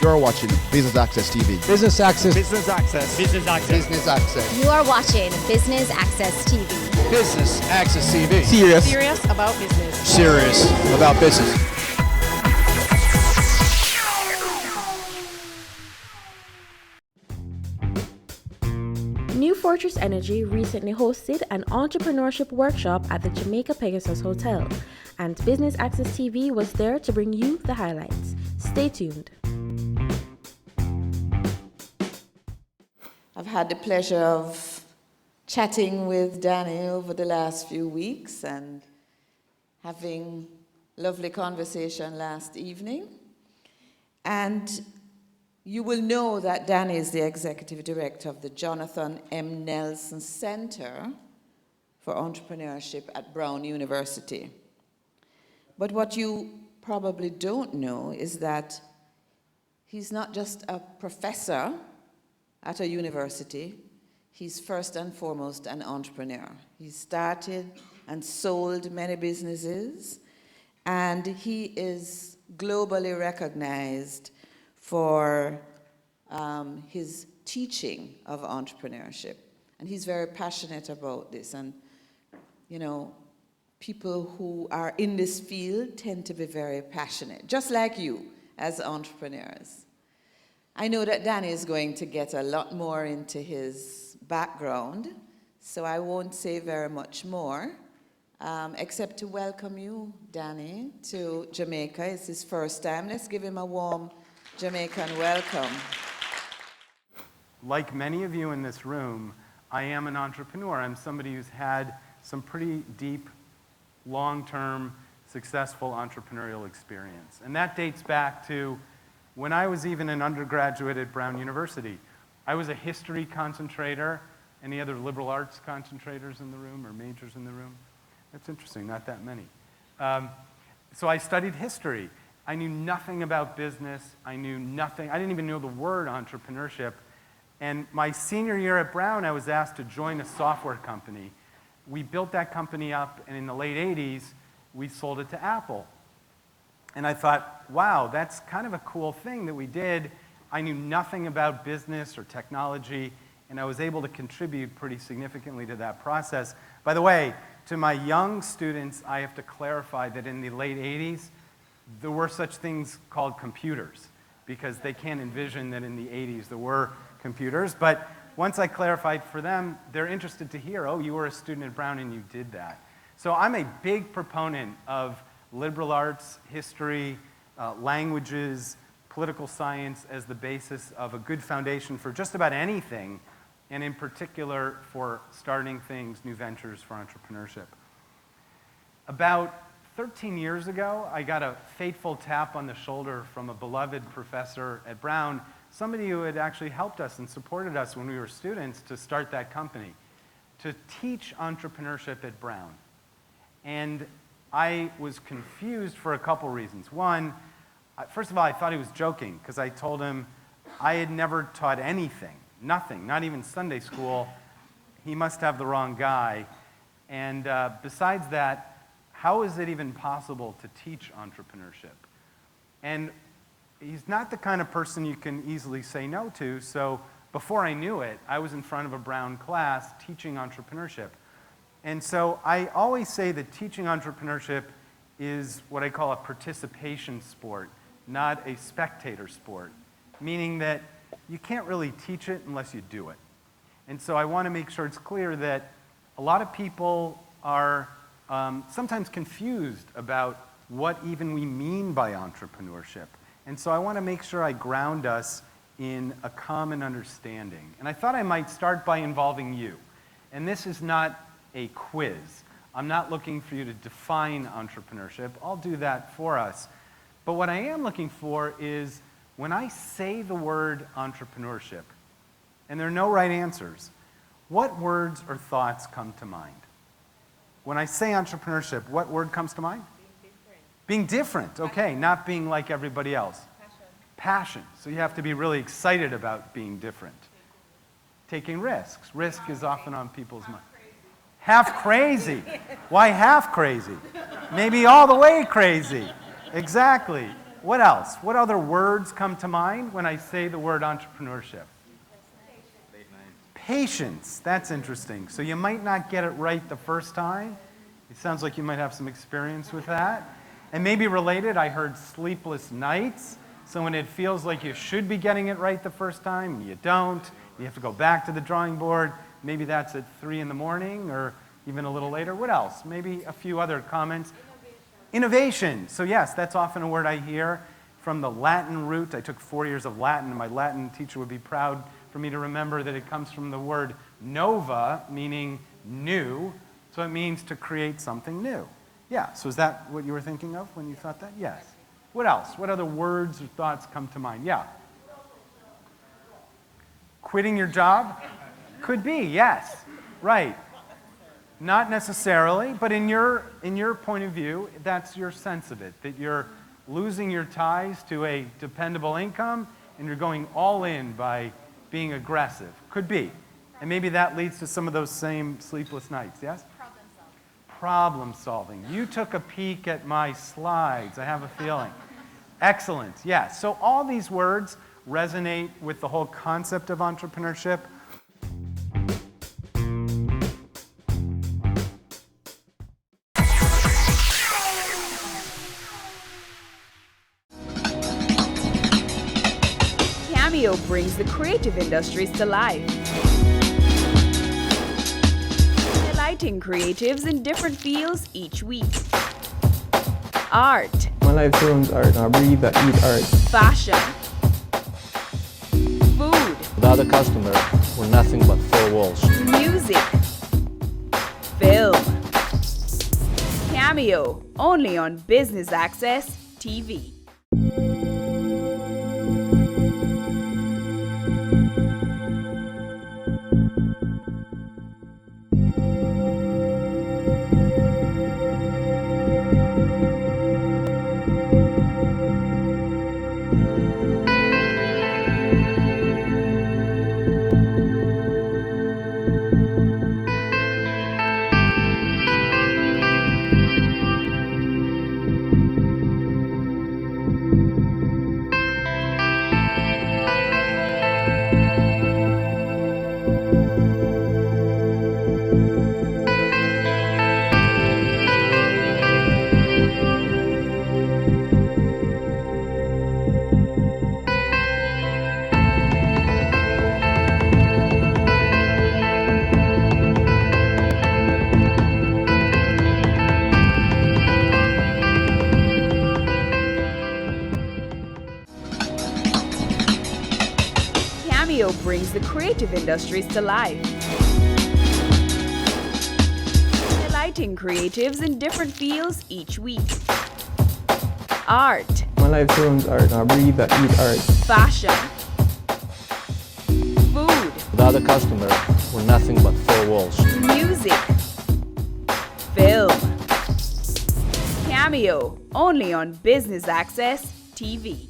You're watching Business Access TV. Business Access. Business Access. Business Access. Business Access. You are watching Business Access TV. Business Access TV. Serious about business. Serious about business. New Fortress Energy recently hosted an entrepreneurship workshop at the Jamaica Pegasus Hotel, and Business Access TV was there to bring you the highlights. Stay tuned. I've had the pleasure of chatting with Danny over the last few weeks and having lovely conversation last evening. And you will know that Danny is the executive director of the Jonathan M. Nelson Center for Entrepreneurship at Brown University. But what you probably don't know is that he's not just a professor at a university, he's first and foremost an entrepreneur. He started and sold many businesses, and he is globally recognized for his teaching of entrepreneurship. And he's very passionate about this. And, you know, people who are in this field tend to be very passionate, just like you as entrepreneurs. I know that Danny is going to get a lot more into his background, so I won't say very much more, except to welcome you, Danny, to Jamaica. It's his first time. Let's give him a warm Jamaican welcome. Like many of you in this room, I am an entrepreneur. I'm somebody who's had some pretty deep, long-term, successful entrepreneurial experience. And that dates back to when I was even an undergraduate at Brown University. I was a history concentrator. Any other liberal arts concentrators in the room or majors in the room? That's interesting, not that many. So I studied history. I knew nothing about business. I didn't even know the word entrepreneurship. And my senior year at Brown, I was asked to join a software company. We built that company up, and in the late 80s, we sold it to Apple. And I thought, wow, that's kind of a cool thing that we did. I knew nothing about business or technology, and I was able to contribute pretty significantly to that process. By the way, to my young students, I have to clarify that in the late 80s, there were such things called computers, because they can't envision that in the 80s there were computers. But once I clarified for them, they're interested to hear, oh, you were a student at Brown and you did that. So I'm a big proponent of liberal arts, history, languages, political science as the basis of a good foundation for just about anything, and in particular for starting things, new ventures for entrepreneurship. About 13 years ago, I got a fateful tap on the shoulder from a beloved professor at Brown, somebody who had actually helped us and supported us when we were students to start that company, to teach entrepreneurship at Brown. And I was confused for a couple reasons. One, first of all, I thought he was joking, because I told him I had never taught anything, nothing, not even Sunday school. He must have the wrong guy. And besides that, how is it even possible to teach entrepreneurship? And he's not the kind of person you can easily say no to, so before I knew it, I was in front of a Brown class teaching entrepreneurship. And so I always say that teaching entrepreneurship is what I call a participation sport, not a spectator sport, meaning that you can't really teach it unless you do it. And so I want to make sure it's clear that a lot of people are sometimes confused about what even we mean by entrepreneurship. And so I want to make sure I ground us in a common understanding. And I thought I might start by involving you. And this is not a quiz. I'm not looking for you to define entrepreneurship. I'll do that for us. But what I am looking for is when I say the word entrepreneurship, and there are no right answers, what words or thoughts come to mind? When I say entrepreneurship, what word comes to mind? Being different, okay, not being like everybody else. Passion. So you have to be really excited about being different. Taking risks. Risk is often on people's minds. Half crazy. Why half crazy? Maybe all the way crazy. Exactly. What else? What other words come to mind when I say the word entrepreneurship? Patience. That's interesting. So you might not get it right the first time. It sounds like you might have some experience with that. And maybe related, I heard sleepless nights. So when it feels like you should be getting it right the first time, and you don't, you have to go back to the drawing board. Maybe that's at 3 in the morning or even a little later. What else? Maybe a few other comments. Innovation. So yes, that's often a word I hear from the Latin root. I took 4 years of Latin, and my Latin teacher would be proud for me to remember that it comes from the word nova, meaning new. So it means to create something new. Yeah, so is that what you were thinking of when you thought that? Yes. What else? What other words or thoughts come to mind? Yeah. Quitting your job? Could be, yes. Right. Not necessarily, but in your point of view, that's your sense of it, that you're losing your ties to a dependable income and you're going all in by being aggressive. Could be. And maybe that leads to some of those same sleepless nights, yes? Problem solving. You took a peek at my slides, I have a feeling. Excellent, yes. So all these words resonate with the whole concept of entrepreneurship. Cameo brings the creative industries to life. Delighting creatives in different fields each week. Art. My life surrounds art. I breathe, I eat art. Fashion. Food. Without a customer, we're nothing but four walls. Music. Film. Cameo, only on Business Access TV. Cameo brings the creative industries to life. Delighting creatives in different fields each week. Art. My life surrounds art. I breathe, I eat art. Fashion. Food. Without a customer, we're nothing but four walls. Music. Film. Cameo, only on Business Access TV.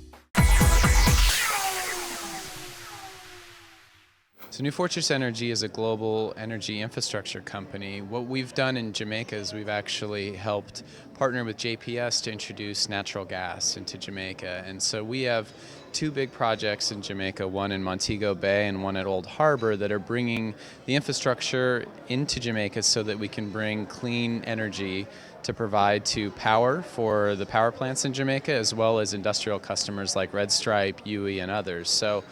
So New Fortress Energy is a global energy infrastructure company. What we've done in Jamaica is we've actually helped partner with JPS to introduce natural gas into Jamaica. And so we have two big projects in Jamaica, one in Montego Bay and one at Old Harbor, that are bringing the infrastructure into Jamaica so that we can bring clean energy to provide to power for the power plants in Jamaica, as well as industrial customers like Red Stripe, UE, and others. So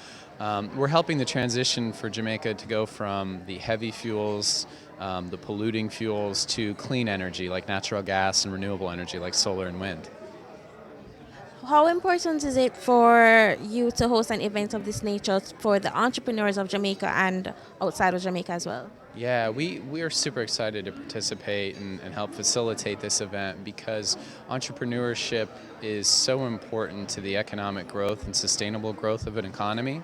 we're helping the transition for Jamaica to go from the heavy fuels, the polluting fuels, to clean energy like natural gas and renewable energy like solar and wind. How important is it for you to host an event of this nature for the entrepreneurs of Jamaica and outside of Jamaica as well? Yeah, we are super excited to participate and help facilitate this event because entrepreneurship is so important to the economic growth and sustainable growth of an economy.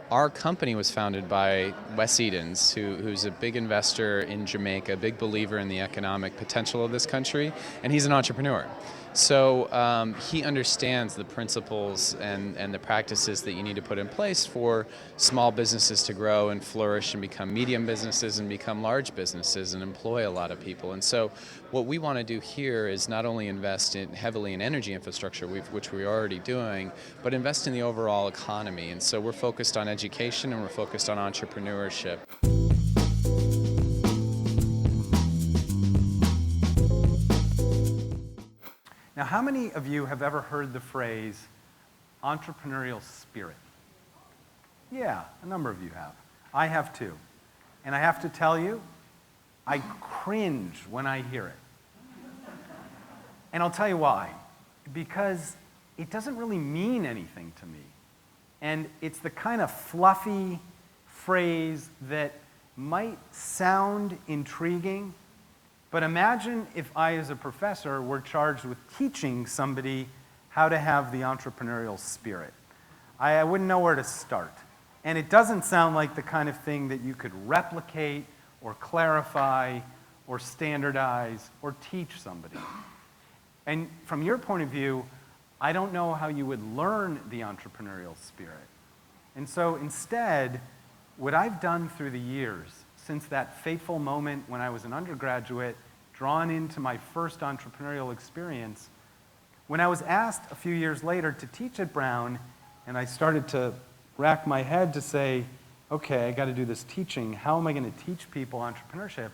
Our company was founded by Wes Edens, who's a big investor in Jamaica, a big believer in the economic potential of this country, and he's an entrepreneur. So he understands the principles and the practices that you need to put in place for small businesses to grow and flourish and become medium businesses and become large businesses and employ a lot of people. And so what we want to do here is not only invest heavily in energy infrastructure, which we're already doing, but invest in the overall economy. And so we're focused on education and we're focused on entrepreneurship. Now, how many of you have ever heard the phrase entrepreneurial spirit? Yeah, a number of you have. I have too. And I have to tell you, I cringe when I hear it. And I'll tell you why. Because it doesn't really mean anything to me. And it's the kind of fluffy phrase that might sound intriguing, but imagine if I, as a professor, were charged with teaching somebody how to have the entrepreneurial spirit. I wouldn't know where to start. And it doesn't sound like the kind of thing that you could replicate or clarify or standardize or teach somebody. And from your point of view, I don't know how you would learn the entrepreneurial spirit. And so instead, what I've done through the years, since that fateful moment when I was an undergraduate, drawn into my first entrepreneurial experience, when I was asked a few years later to teach at Brown, and I started to rack my head to say, okay, I got to do this teaching. How am I going to teach people entrepreneurship?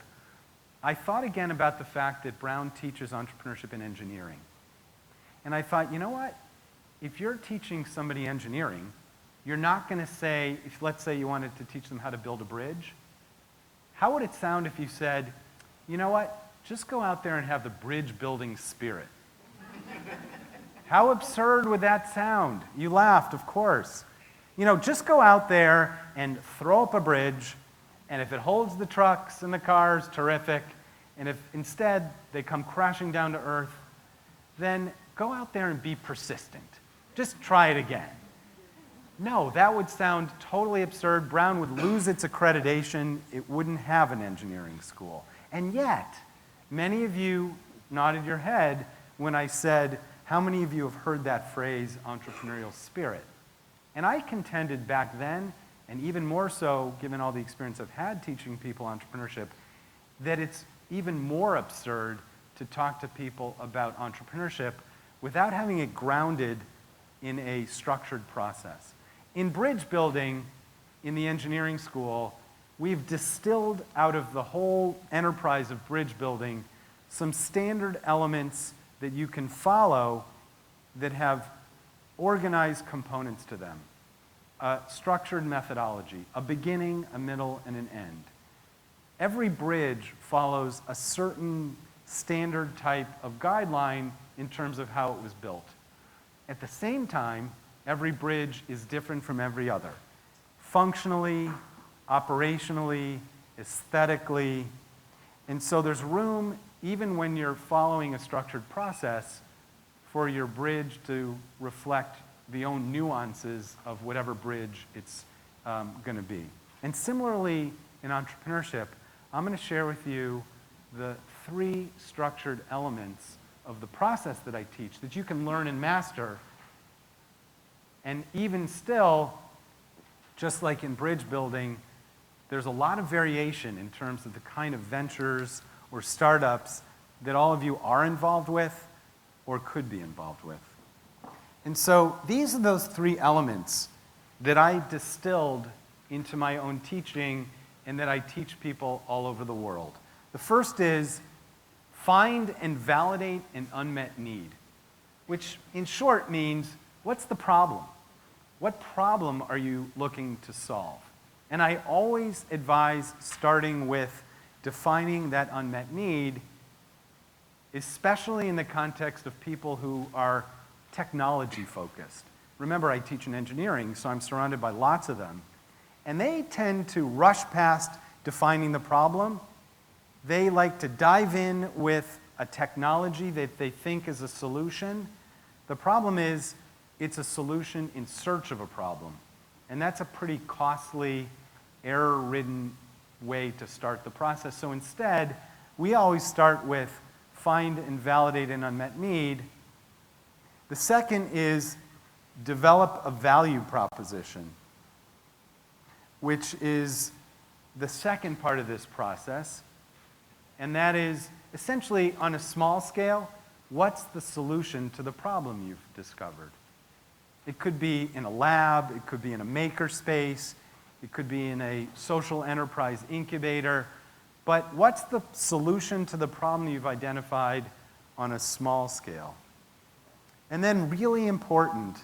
I thought again about the fact that Brown teaches entrepreneurship in engineering. And I thought, you know what? If you're teaching somebody engineering, you're not going to say, if let's say you wanted to teach them how to build a bridge, how would it sound if you said, you know what, just go out there and have the bridge building spirit? How absurd would that sound? You laughed, of course. You know, just go out there and throw up a bridge, and if it holds the trucks and the cars, terrific. And if instead they come crashing down to earth, then go out there and be persistent. Just try it again. No, that would sound totally absurd. Brown would lose its accreditation. It wouldn't have an engineering school. And yet, many of you nodded your head when I said, how many of you have heard that phrase, entrepreneurial spirit? And I contended back then, and even more so given all the experience I've had teaching people entrepreneurship, that it's even more absurd to talk to people about entrepreneurship without having it grounded in a structured process. In bridge building, in the engineering school, we've distilled out of the whole enterprise of bridge building some standard elements that you can follow that have organized components to them. A structured methodology, a beginning, a middle, and an end. Every bridge follows a certain standard type of guideline in terms of how it was built. At the same time, every bridge is different from every other. Functionally, operationally, aesthetically. And so there's room, even when you're following a structured process, for your bridge to reflect the own nuances of whatever bridge it's going to be. And similarly, in entrepreneurship, I'm going to share with you the 3 structured elements of the process that I teach that you can learn and master. And even still, just like in bridge building, there's a lot of variation in terms of the kind of ventures or startups that all of you are involved with or could be involved with. And so these are those 3 elements that I distilled into my own teaching and that I teach people all over the world. The first is find and validate an unmet need, which in short means, what's the problem? What problem are you looking to solve? And I always advise starting with defining that unmet need, especially in the context of people who are technology focused. Remember, I teach in engineering, so I'm surrounded by lots of them. And they tend to rush past defining the problem. They like to dive in with a technology that they think is a solution. The problem is, it's a solution in search of a problem. And that's a pretty costly, error-ridden way to start the process. So instead, we always start with find and validate an unmet need, The second is develop a value proposition, which is the second part of this process. And that is essentially on a small scale, what's the solution to the problem you've discovered? It could be in a lab, it could be in a maker space, it could be in a social enterprise incubator, but what's the solution to the problem you've identified on a small scale? And then really important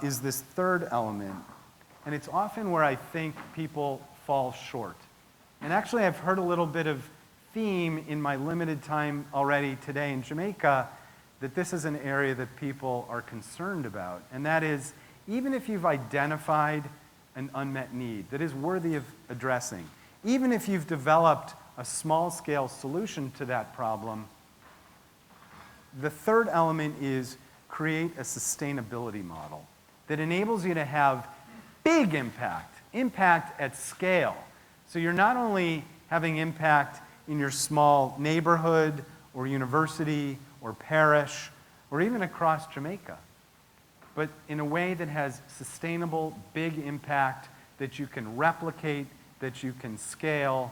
is this third element, and it's often where I think people fall short. And actually I've heard a little bit of theme in my limited time already today in Jamaica that this is an area that people are concerned about, and that is, even if you've identified an unmet need that is worthy of addressing, even if you've developed a small-scale solution to that problem, the third element is create a sustainability model that enables you to have big impact at scale. So you're not only having impact in your small neighborhood or university or parish or even across Jamaica, but in a way that has sustainable, big impact that you can replicate, that you can scale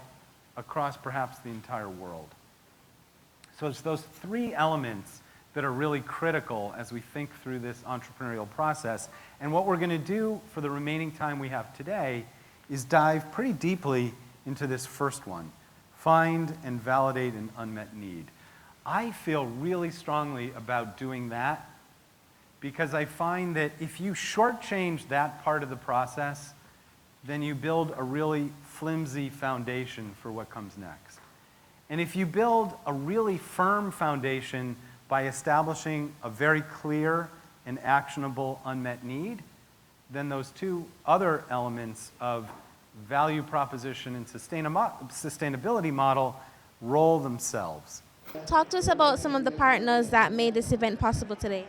across perhaps the entire world. So it's those three elements that are really critical as we think through this entrepreneurial process. And what we're going to do for the remaining time we have today is dive pretty deeply into this first one, find and validate an unmet need. I feel really strongly about doing that because I find that if you shortchange that part of the process, then you build a really flimsy foundation for what comes next. And if you build a really firm foundation by establishing a very clear and actionable unmet need, then those two other elements of value proposition and sustainability model roll themselves. Talk to us about some of the partners that made this event possible today.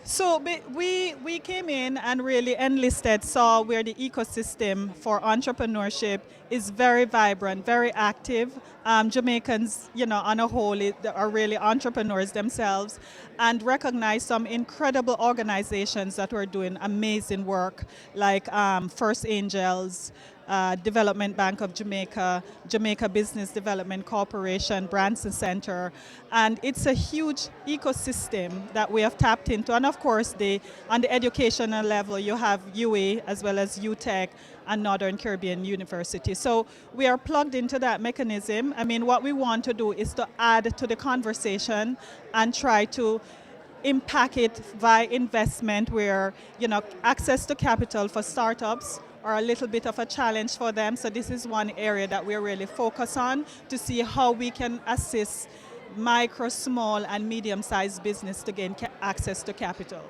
So we came in and really enlisted, saw where the ecosystem for entrepreneurship is very vibrant, very active. Jamaicans, on a whole, are really entrepreneurs themselves, and recognize some incredible organizations that were doing amazing work, like First Angels, Development Bank of Jamaica, Jamaica Business Development Corporation, Branson Center, and it's a huge ecosystem that we have tapped into. And of course, on the educational level, you have UA as well as UTech and Northern Caribbean University. So we are plugged into that mechanism. I mean, what we want to do is to add to the conversation and try to impact it via investment where, access to capital for startups are a little bit of a challenge for them. So this is one area that we're really focused on to see how we can assist micro, small, and medium-sized business to gain access to capital.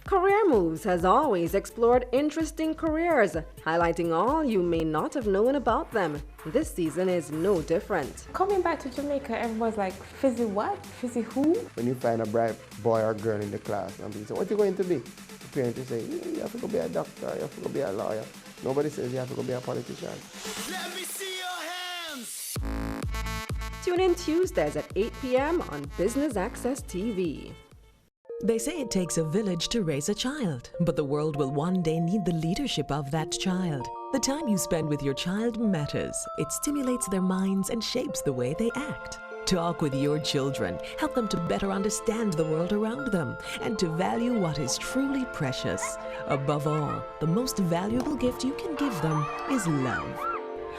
Career Moves has always explored interesting careers, highlighting all you may not have known about them. This season is no different. Coming back to Jamaica, everyone's like, Fizzy what? Fizzy who? When you find a bright boy or girl in the class and people say, what are you going to be? The parents will say, you have to go be a doctor, you have to go be a lawyer. Nobody says you have to go be a politician. Let me see your hands! Tune in Tuesdays at 8 p.m. on Business Access TV. They say it takes a village to raise a child, but the world will one day need the leadership of that child. The time you spend with your child matters. It stimulates their minds and shapes the way they act. Talk with your children. Help them to better understand the world around them and to value what is truly precious. Above all, the most valuable gift you can give them is love.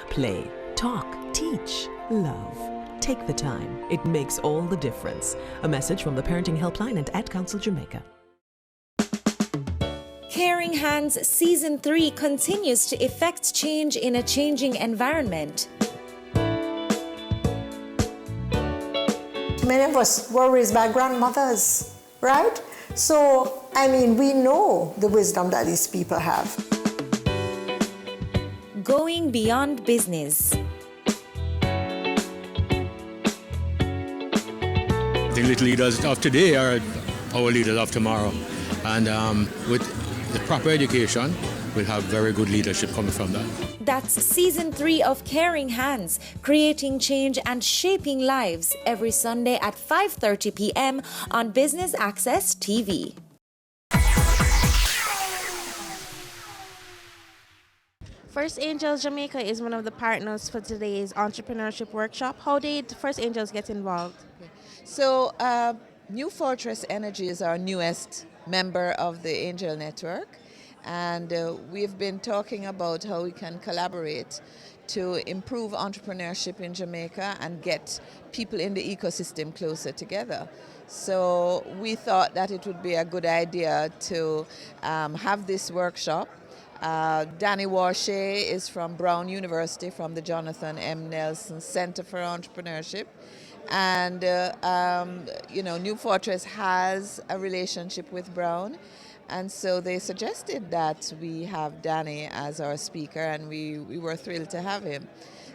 Play, talk, teach, love. Take the time. It makes all the difference. A message from the Parenting Helpline and Ad Council Jamaica. Caring Hands Season 3 continues to effect change in a changing environment. Many of us were raised by grandmothers, right? So, we know the wisdom that these people have. Going beyond business. The little leaders of today are our leaders of tomorrow. And with the proper education, we'll have very good leadership coming from that. That's Season 3 of Caring Hands, creating change and shaping lives, every Sunday at 5:30 p.m. on Business Access TV. First Angels Jamaica is one of the partners for today's entrepreneurship workshop. How did First Angels get involved? So, New Fortress Energy is our newest member of the Angel Network, and we've been talking about how we can collaborate to improve entrepreneurship in Jamaica and get people in the ecosystem closer together. So we thought that it would be a good idea to have this workshop. Danny Warshay is from Brown University, from the Jonathan M. Nelson Center for Entrepreneurship. And, New Fortress has a relationship with Brown. And so they suggested that we have Danny as our speaker, and we were thrilled to have him.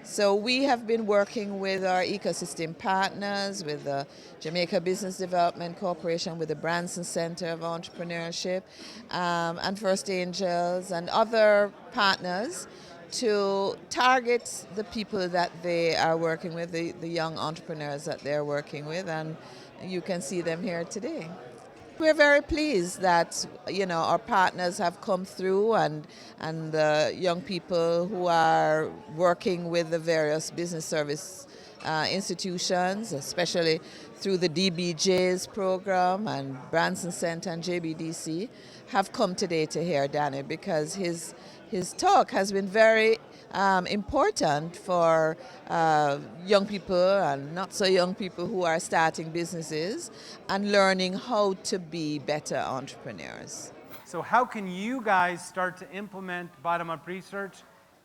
So we have been working with our ecosystem partners, with the Jamaica Business Development Corporation, with the Branson Center of Entrepreneurship, and First Angels, and other partners to target the people that they are working with, the young entrepreneurs that they're working with, and you can see them here today. We're very pleased that our partners have come through, and the young people who are working with the various business service institutions, especially through the DBJ's program and Branson Center and JBDC, have come today to hear Danny, because his talk has been very important for young people and not so young people who are starting businesses and learning how to be better entrepreneurs. So how can you guys start to implement bottom-up research?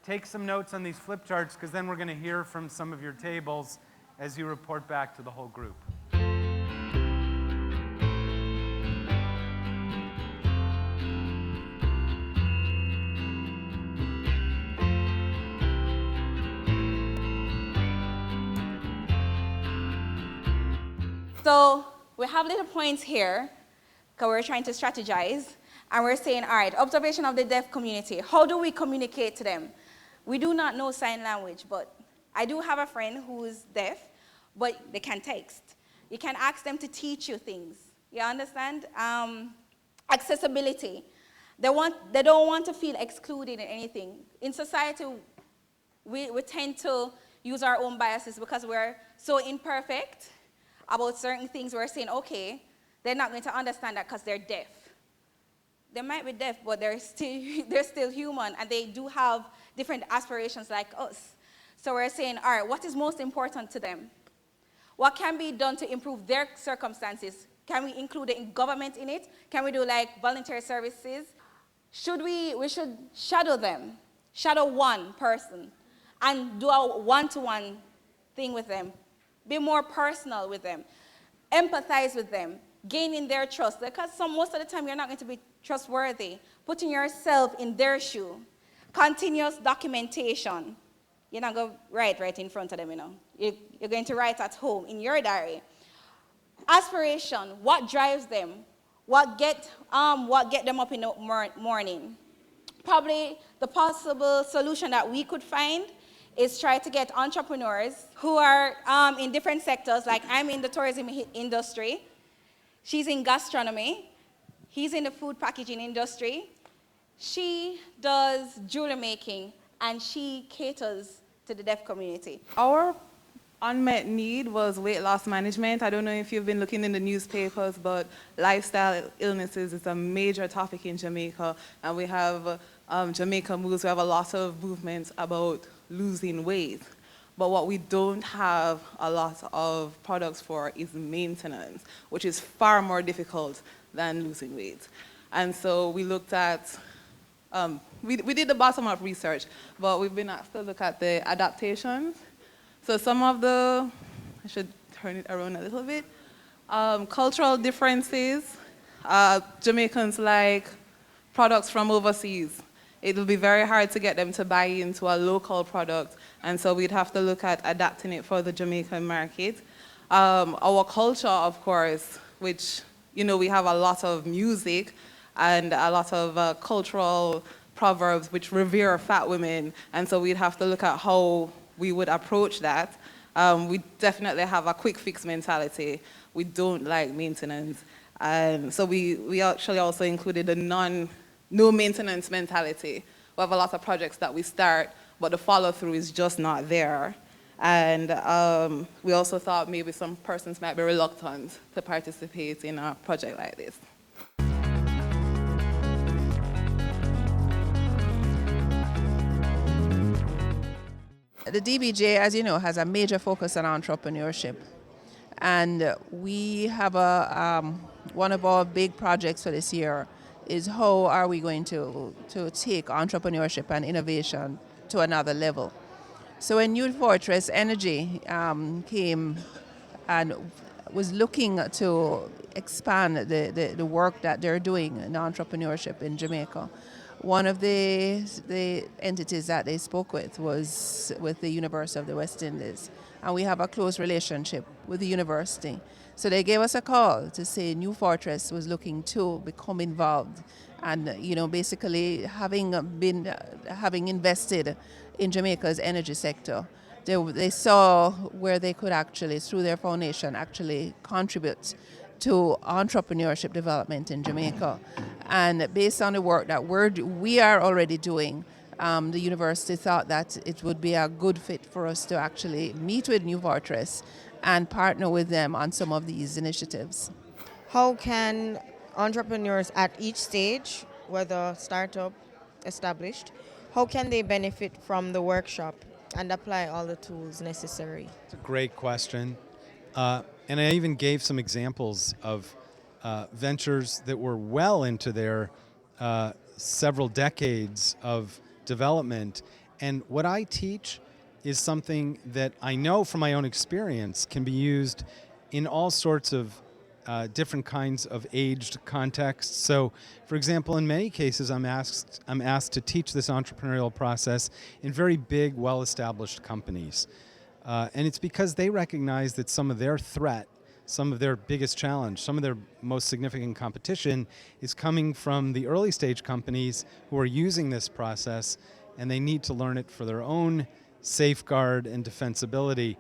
Take some notes on these flip charts, because then we're going to hear from some of your tables as you report back to the whole group. So we have little points here, because we're trying to strategize, and we're saying, all right, observation of the deaf community. How do we communicate to them? We do not know sign language, but I do have a friend who's deaf, but they can text. You can ask them to teach you things. You understand? Accessibility. They don't want to feel excluded in anything. In society, we tend to use our own biases because we're so imperfect about certain things. We're saying, okay, they're not going to understand that because they're deaf. They might be deaf, but they're still human, and they do have different aspirations like us. So we're saying, all right, what is most important to them? What can be done to improve their circumstances? Can we include the government in it? Can we do like voluntary services? We should shadow them, shadow one person, and do a one-to-one thing with them. Be more personal with them. Empathize with them. Gaining their trust. Because most of the time you're not going to be trustworthy. Putting yourself in their shoe. Continuous documentation. You're not going to write right in front of them, You're going to write at home in your diary. Aspiration. What drives them? What get them up in the morning? Probably the possible solution that we could find is try to get entrepreneurs who are in different sectors. Like I'm in the tourism industry. She's in gastronomy. He's in the food packaging industry. She does jewelry making, and she caters to the deaf community. Our unmet need was weight loss management. I don't know if you've been looking in the newspapers, but lifestyle illnesses is a major topic in Jamaica. And we have Jamaica Moves. We have a lot of movements about losing weight. But what we don't have a lot of products for is maintenance, which is far more difficult than losing weight. And so we looked at, we did the bottom-up research, but we've been asked to look at the adaptations. So some of the, I should turn it around a little bit, cultural differences. Jamaicans like products from overseas. It will be very hard to get them to buy into a local product, and so we'd have to look at adapting it for the Jamaican market. Our culture, of course, which, we have a lot of music, and a lot of cultural proverbs which revere fat women, and so we'd have to look at how we would approach that. We definitely have a quick fix mentality. We don't like maintenance, and so we actually also included a no maintenance mentality. We have a lot of projects that we start, but the follow-through is just not there. And we also thought maybe some persons might be reluctant to participate in a project like this. The DBJ, as you know, has a major focus on entrepreneurship. And we have one of our big projects for this year is how are we going to take entrepreneurship and innovation to another level. So when New Fortress Energy came and was looking to expand the work that they're doing in entrepreneurship in Jamaica, one of the entities that they spoke with was with the University of the West Indies. And we have a close relationship with the university. So they gave us a call to say New Fortress was looking to become involved. And, you know, basically having invested in Jamaica's energy sector, they saw where they could actually, through their foundation, actually contribute to entrepreneurship development in Jamaica. And based on the work that we are already doing, the university thought that it would be a good fit for us to actually meet with New Fortress and partner with them on some of these initiatives. How can entrepreneurs at each stage, whether startup, established, how can they benefit from the workshop and apply all the tools necessary? It's a great question. And I even gave some examples of ventures that were well into their several decades of development. And what I teach is something that I know from my own experience can be used in all sorts of different kinds of aged contexts. So, for example, in many cases, I'm asked to teach this entrepreneurial process in very big, well-established companies. And it's because they recognize that some of their threat, some of their biggest challenge, some of their most significant competition is coming from the early stage companies who are using this process, and they need to learn it for their own safeguard and defensibility.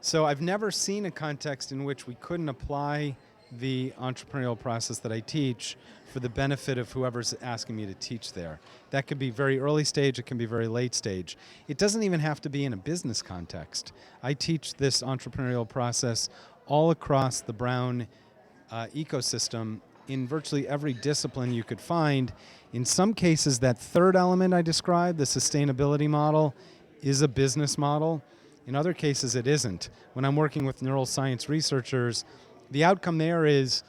So I've never seen a context in which we couldn't apply the entrepreneurial process that I teach for the benefit of whoever's asking me to teach there. That could be very early stage, it can be very late stage. It doesn't even have to be in a business context. I teach this entrepreneurial process all across the Brown ecosystem in virtually every discipline you could find. In some cases, that third element I described, the sustainability model, is a business model. In other cases, it isn't. When I'm working with neuroscience researchers, the outcome there is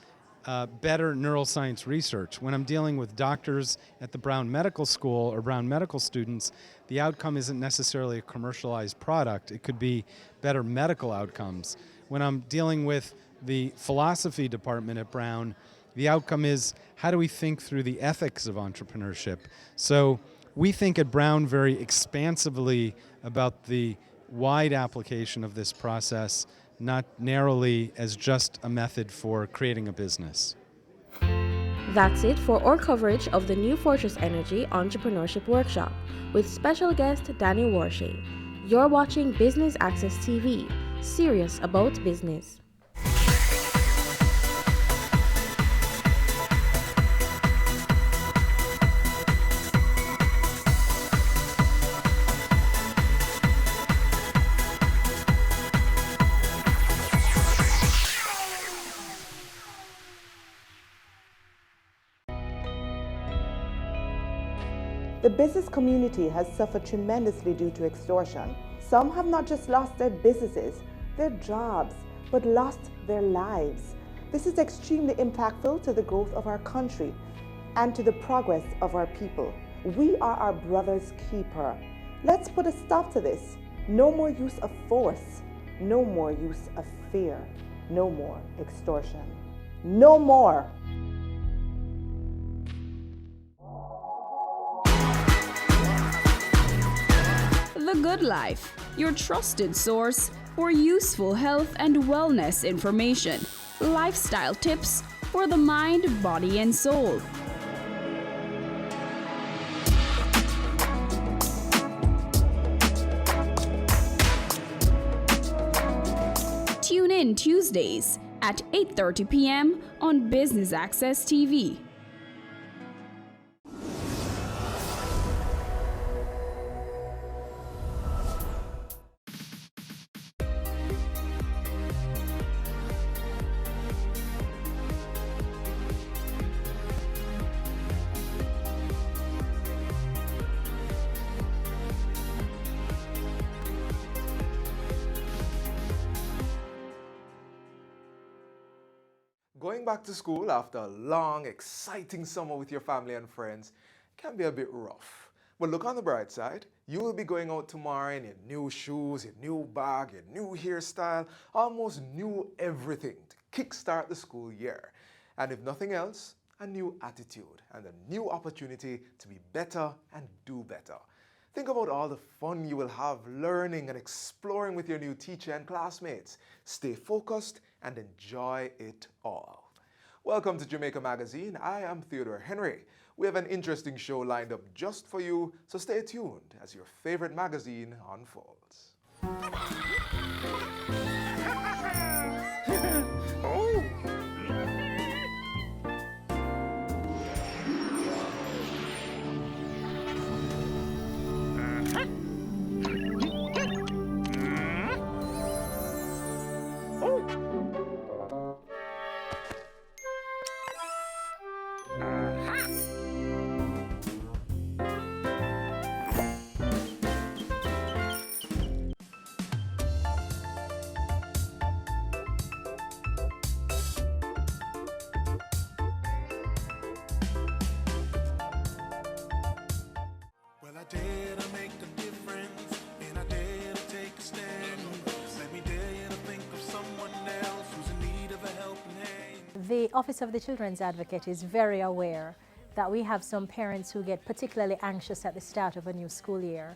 better neuroscience research. When I'm dealing with doctors at the Brown Medical School or Brown medical students, the outcome isn't necessarily a commercialized product. It could be better medical outcomes. When I'm dealing with the philosophy department at Brown, the outcome is how do we think through the ethics of entrepreneurship? So we think at Brown very expansively about the wide application of this process, not narrowly as just a method for creating a business. That's it for our coverage of the New Fortress Energy Entrepreneurship Workshop with special guest Danny Warshay. You're watching Business Access TV, serious about business. The business community has suffered tremendously due to extortion. Some have not just lost their businesses, their jobs, but lost their lives. This is extremely impactful to the growth of our country and to the progress of our people. We are our brother's keeper. Let's put a stop to this. No more use of force. No more use of fear. No more extortion. No more. The Good Life, your trusted source for useful health and wellness information, lifestyle tips for the mind, body, and soul. in Tuesdays at 8:30 p.m. on Business Access TV. Going back to school after a long, exciting summer with your family and friends can be a bit rough. But look on the bright side. You will be going out tomorrow in your new shoes, your new bag, your new hairstyle, almost new everything to kickstart the school year. And if nothing else, a new attitude and a new opportunity to be better and do better. Think about all the fun you will have learning and exploring with your new teacher and classmates. Stay focused and enjoy it all. Welcome to Jamaica Magazine. I am Theodore Henry. We have an interesting show lined up just for you, so stay tuned as your favorite magazine unfolds. The Office of the Children's Advocate is very aware that we have some parents who get particularly anxious at the start of a new school year.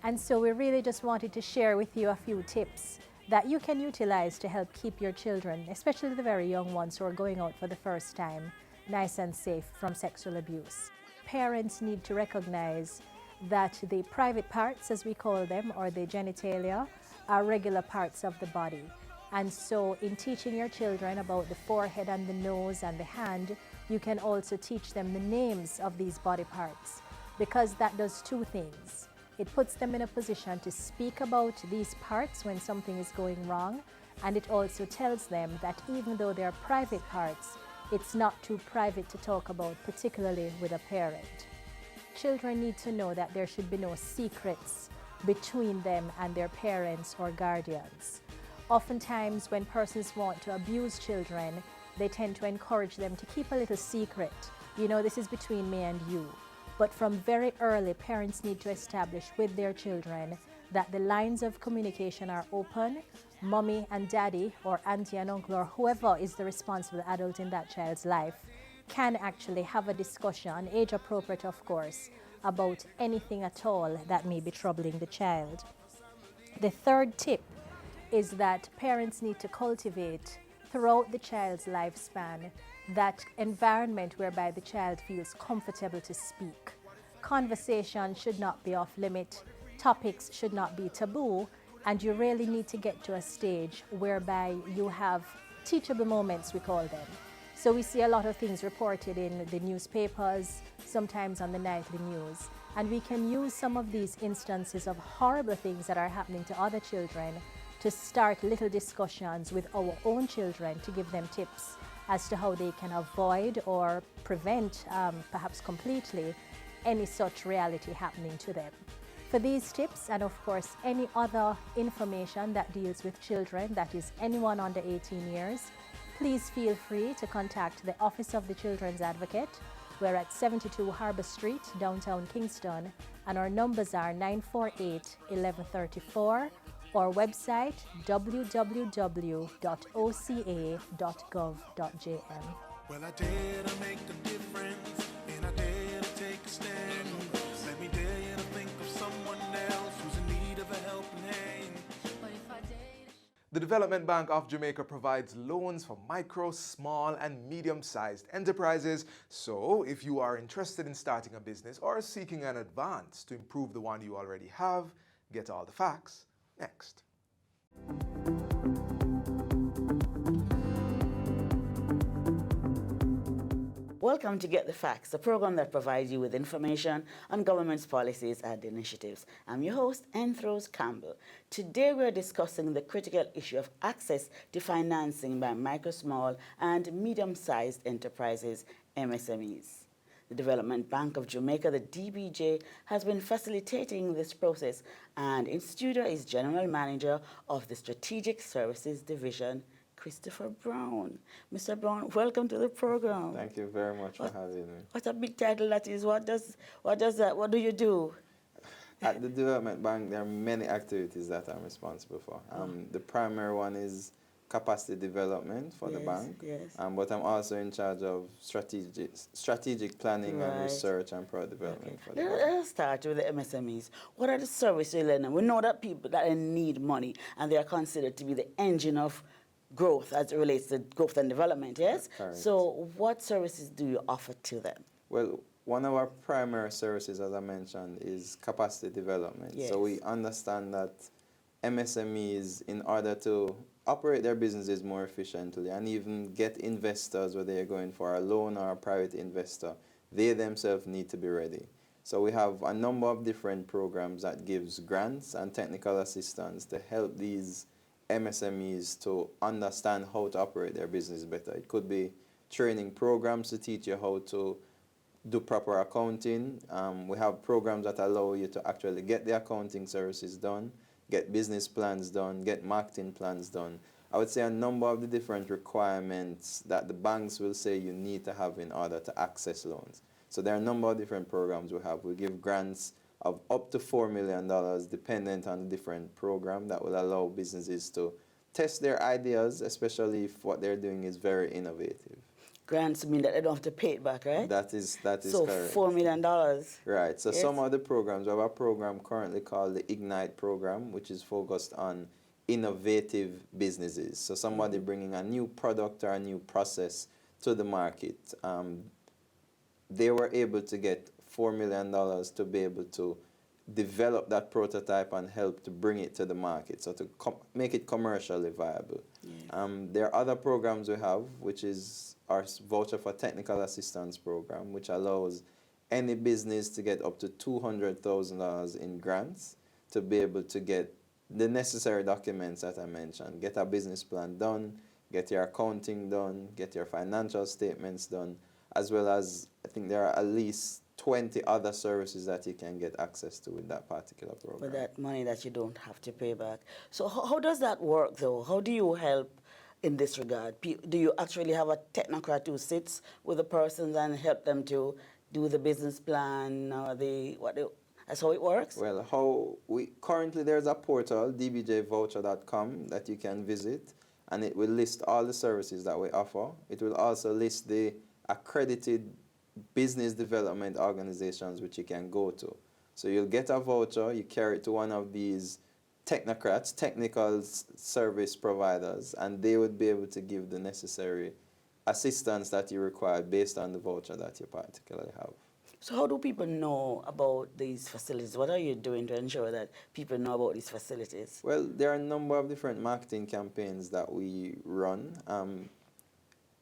And so we really just wanted to share with you a few tips that you can utilize to help keep your children, especially the very young ones who are going out for the first time, nice and safe from sexual abuse. Parents need to recognize that the private parts, as we call them, or the genitalia, are regular parts of the body. And so in teaching your children about the forehead and the nose and the hand, you can also teach them the names of these body parts, because that does two things. It puts them in a position to speak about these parts when something is going wrong, and it also tells them that even though they're private parts, it's not too private to talk about, particularly with a parent. Children need to know that there should be no secrets between them and their parents or guardians. Oftentimes, when persons want to abuse children, they tend to encourage them to keep a little secret. You know, this is between me and you. But from very early, parents need to establish with their children that the lines of communication are open. Mommy and daddy, or auntie and uncle, or whoever is the responsible adult in that child's life, can actually have a discussion, age appropriate of course, about anything at all that may be troubling the child. The third tip is that parents need to cultivate throughout the child's lifespan that environment whereby the child feels comfortable to speak. Conversation should not be off limit, topics should not be taboo, and you really need to get to a stage whereby you have teachable moments, we call them. So we see a lot of things reported in the newspapers, sometimes on the nightly news, and we can use some of these instances of horrible things that are happening to other children to start little discussions with our own children to give them tips as to how they can avoid or prevent, perhaps completely, any such reality happening to them. For these tips, and of course any other information that deals with children, that is anyone under 18 years, please feel free to contact the Office of the Children's Advocate. We're at 72 Harbour Street, downtown Kingston, and our numbers are 948-1134, or website www.oca.gov.jm. Well, I dare to make a difference, and I dare to take a stand. Let me dare to think of someone else who's in need of a helping hand. The Development Bank of Jamaica provides loans for micro, small, and medium-sized enterprises. So if you are interested in starting a business or seeking an advance to improve the one you already have, get all the facts next. Welcome to Get the Facts, the program that provides you with information on government's policies and initiatives. I'm your host, Anthros Campbell. Today we're discussing the critical issue of access to financing by micro, small, and medium-sized enterprises, MSMEs. The Development Bank of Jamaica, the DBJ, has been facilitating this process, and in studio is General Manager of the Strategic Services Division, Christopher Brown. Mr. Brown, welcome to the program. Thank you very much for having me. What a big title that is. What do you do? At the Development Bank, there are many activities that I'm responsible for. The primary one is capacity development for the bank, but I'm also in charge of strategic planning and research and product development for the bank. Let's start with the MSMEs. What are the services you lend them? We know that people that need money and they are considered to be the engine of growth as it relates to growth and development, yes? Correct. So what services do you offer to them? Well, one of our primary services, as I mentioned, is capacity development. Yes. So we understand that MSMEs, in order to operate their businesses more efficiently and even get investors, whether they're going for a loan or a private investor, they themselves need to be ready. So we have a number of different programs that gives grants and technical assistance to help these MSMEs to understand how to operate their business better. It could be training programs to teach you how to do proper accounting. We have programs that allow you to actually get the accounting services done, get business plans done, get marketing plans done. I would say a number of the different requirements that the banks will say you need to have in order to access loans. So there are a number of different programs we have. We give grants of up to $4 million dependent on the different program that will allow businesses to test their ideas, especially if what they're doing is very innovative. Grants mean that they don't have to pay it back, right? That is so correct. $4 million. Right. So yes. Some of the programs, we have a program currently called the Ignite program, which is focused on innovative businesses. So somebody bringing a new product or a new process to the market. They were able to get $4 million to be able to develop that prototype and help to bring it to the market, so to make it commercially viable. Yes. There are other programs we have, which is our Voucher for Technical Assistance program, which allows any business to get up to $200,000 in grants to be able to get the necessary documents that I mentioned. Get a business plan done, get your accounting done, get your financial statements done, as well as I think there are at least 20 other services that you can get access to with that particular program. With that money that you don't have to pay back. So how does that work, though? How do you help in this regard? Do you actually have a technocrat who sits with the persons and help them to do the business plan or that's how it works? Well, currently there's a portal, dbjvoucher.com, that you can visit, and it will list all the services that we offer. It will also list the accredited business development organizations which you can go to. So you'll get a voucher, you carry it to one of these technocrats, technical service providers, and they would be able to give the necessary assistance that you require based on the voucher that you particularly have. So how do people know about these facilities? What are you doing to ensure that people know about these facilities? Well, there are a number of different marketing campaigns that we run.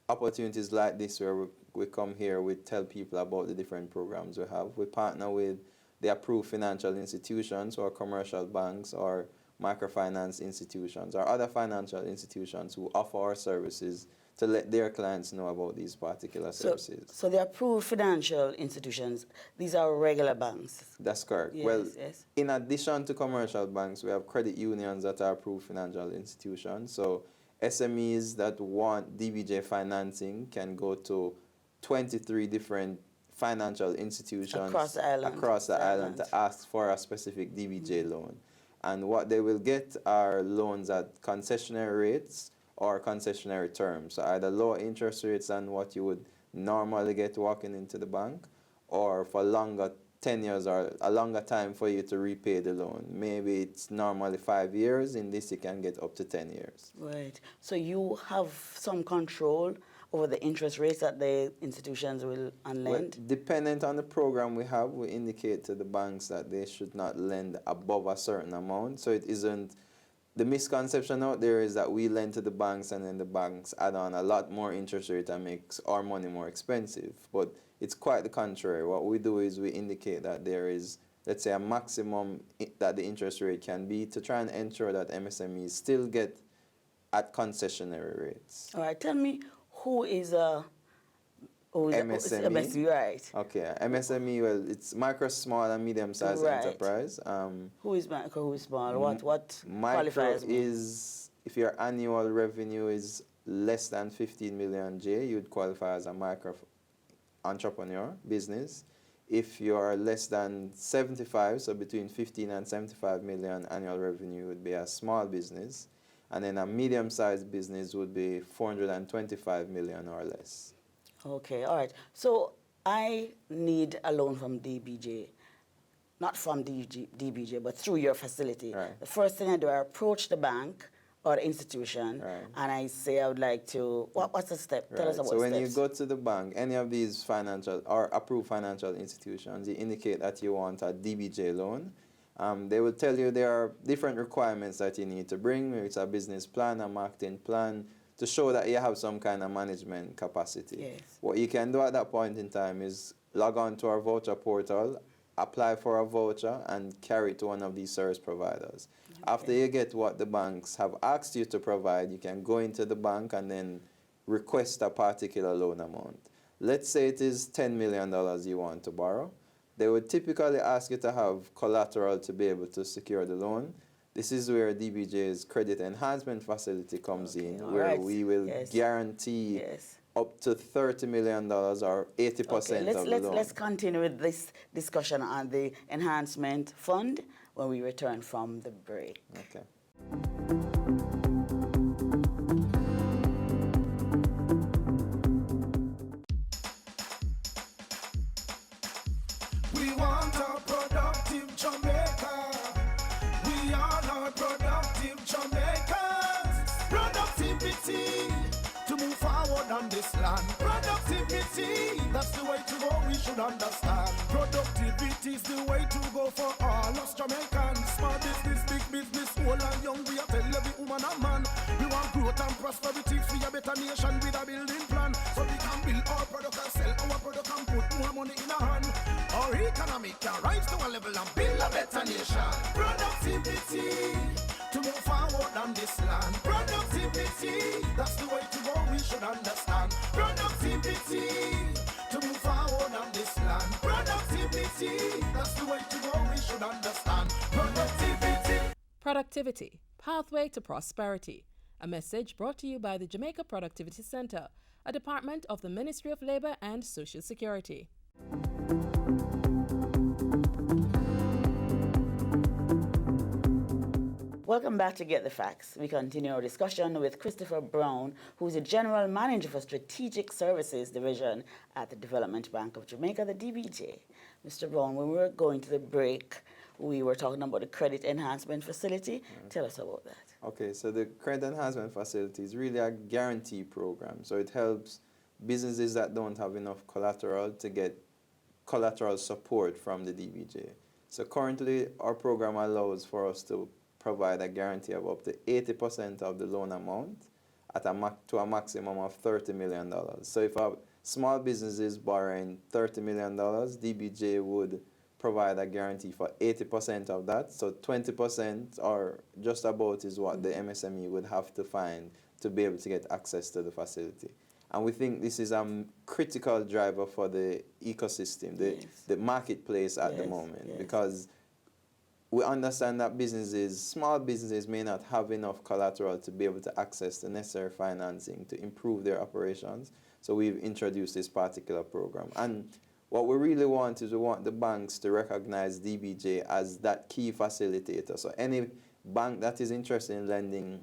Opportunities like this where we come here, we tell people about the different programs we have. We partner with the approved financial institutions or commercial banks or microfinance institutions or other financial institutions who offer our services to let their clients know about these particular services. So the approved financial institutions, these are regular banks? That's correct. Yes. In addition to commercial banks, we have credit unions that are approved financial institutions. So SMEs that want DBJ financing can go to 23 different financial institutions across the island to ask for a specific DBJ loan. And what they will get are loans at concessionary rates or concessionary terms, so either lower interest rates than what you would normally get walking into the bank, or for longer tenures or a longer time for you to repay the loan. Maybe it's normally 5 years, in this you can get up to 10 years. Right, so you have some control over the interest rates that the institutions will lend? Well, dependent on the program we have, we indicate to the banks that they should not lend above a certain amount, so it isn't the misconception out there is that we lend to the banks and then the banks add on a lot more interest rate and makes our money more expensive. But it's quite the contrary. What we do is we indicate that there is, let's say, a maximum that the interest rate can be to try and ensure that MSMEs still get at concessionary rates. All right, tell me who is a MSME. MSME, right? Okay, MSME, well, it's micro, small, and medium-sized enterprise. Who is micro, who is small? What Micro qualifies me? is, if your annual revenue is less than 15 million J, you'd qualify as a micro entrepreneur business. If you're less than 75, so between 15 and 75 million annual revenue would be a small business. And then a medium-sized business would be 425 million or less. Okay, all right. So I need a loan from DBJ, not from DBJ, but through your facility. Right. The first thing I do, I approach the bank or institution, and I say I would like to, what's the step? Tell us about So steps. when you go to the bank, any of these financial or approved financial institutions, you indicate that you want a DBJ loan. They will tell you there are different requirements that you need to bring. Maybe it's a business plan, a marketing plan, to show that you have some kind of management capacity. Yes. What you can do at that point in time is log on to our voucher portal, apply for a voucher, and carry it to one of these service providers. Okay. After you get what the banks have asked you to provide, you can go into the bank and then request a particular loan amount. Let's say it is $10 million you want to borrow. They would typically ask you to have collateral to be able to secure the loan. This is where DBJ's credit enhancement facility comes in, where we will guarantee up to $30 million or 80% of the loan. Let's continue with this discussion on the enhancement fund when we return from the break. Okay. We want a productive Jamaica. We are not productive Jamaicans. Productivity to move forward on this land. Productivity, that's the way to go, we should understand. Productivity is the way to go for all us Jamaicans. Small business, big business, old and young, we are tell every woman and man. We want growth and prosperity for a better nation with a building plan. So we can build our product and sell our product and put more money in our hand. Our economy can rise to a level and build a better nation. Productivity to move forward on this land. Productivity, that's the way to go, we should understand. Productivity to move forward on this land. Productivity, that's the way to go, we should understand. Productivity. Productivity, Pathway to Prosperity. A message brought to you by the Jamaica Productivity Center, a department of the Ministry of Labor and Social Security. Welcome back to Get the Facts. We continue our discussion with Christopher Brown, who is the General Manager for Strategic Services Division at the Development Bank of Jamaica, the DBJ. Mr. Brown, when we were going to the break, we were talking about the Credit Enhancement Facility. Tell us about that. Okay, so the Credit Enhancement Facility is really a guarantee program. So it helps businesses that don't have enough collateral to get collateral support from the DBJ. So currently, our program allows for us to provide a guarantee of up to 80% of the loan amount at to a maximum of $30 million. So if a small business is borrowing $30 million, DBJ would provide a guarantee for 80% of that. So 20% or just about is what the MSME would have to find to be able to get access to the facility. And we think this is a critical driver for the ecosystem, the marketplace at the moment, because we understand that small businesses may not have enough collateral to be able to access the necessary financing to improve their operations. So we've introduced this particular program. And what we really want is we want the banks to recognize DBJ as that key facilitator. So any bank that is interested in lending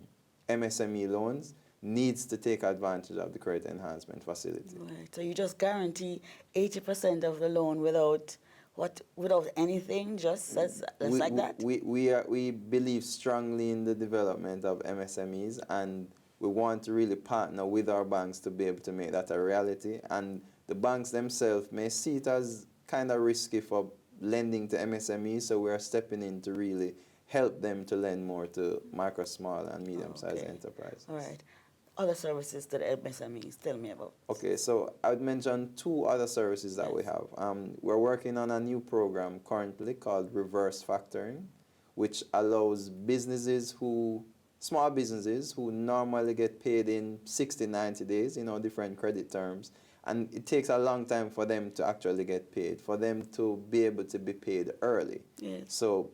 MSME loans needs to take advantage of the Credit Enhancement Facility. Right. So you just guarantee 80% of the loan without anything, just like that? We believe strongly in the development of MSMEs, and we want to really partner with our banks to be able to make that a reality. And the banks themselves may see it as kind of risky for lending to MSMEs, so we are stepping in to really help them to lend more to micro, small, and medium-sized enterprises. All right. Other services to the MSMEs, tell me about. Okay, so I would mention 2 other services that we have. We're working on a new program currently called Reverse Factoring, which allows small businesses who normally get paid in 60, 90 days, different credit terms, and it takes a long time for them to actually get paid, for them to be able to be paid early. Yes. So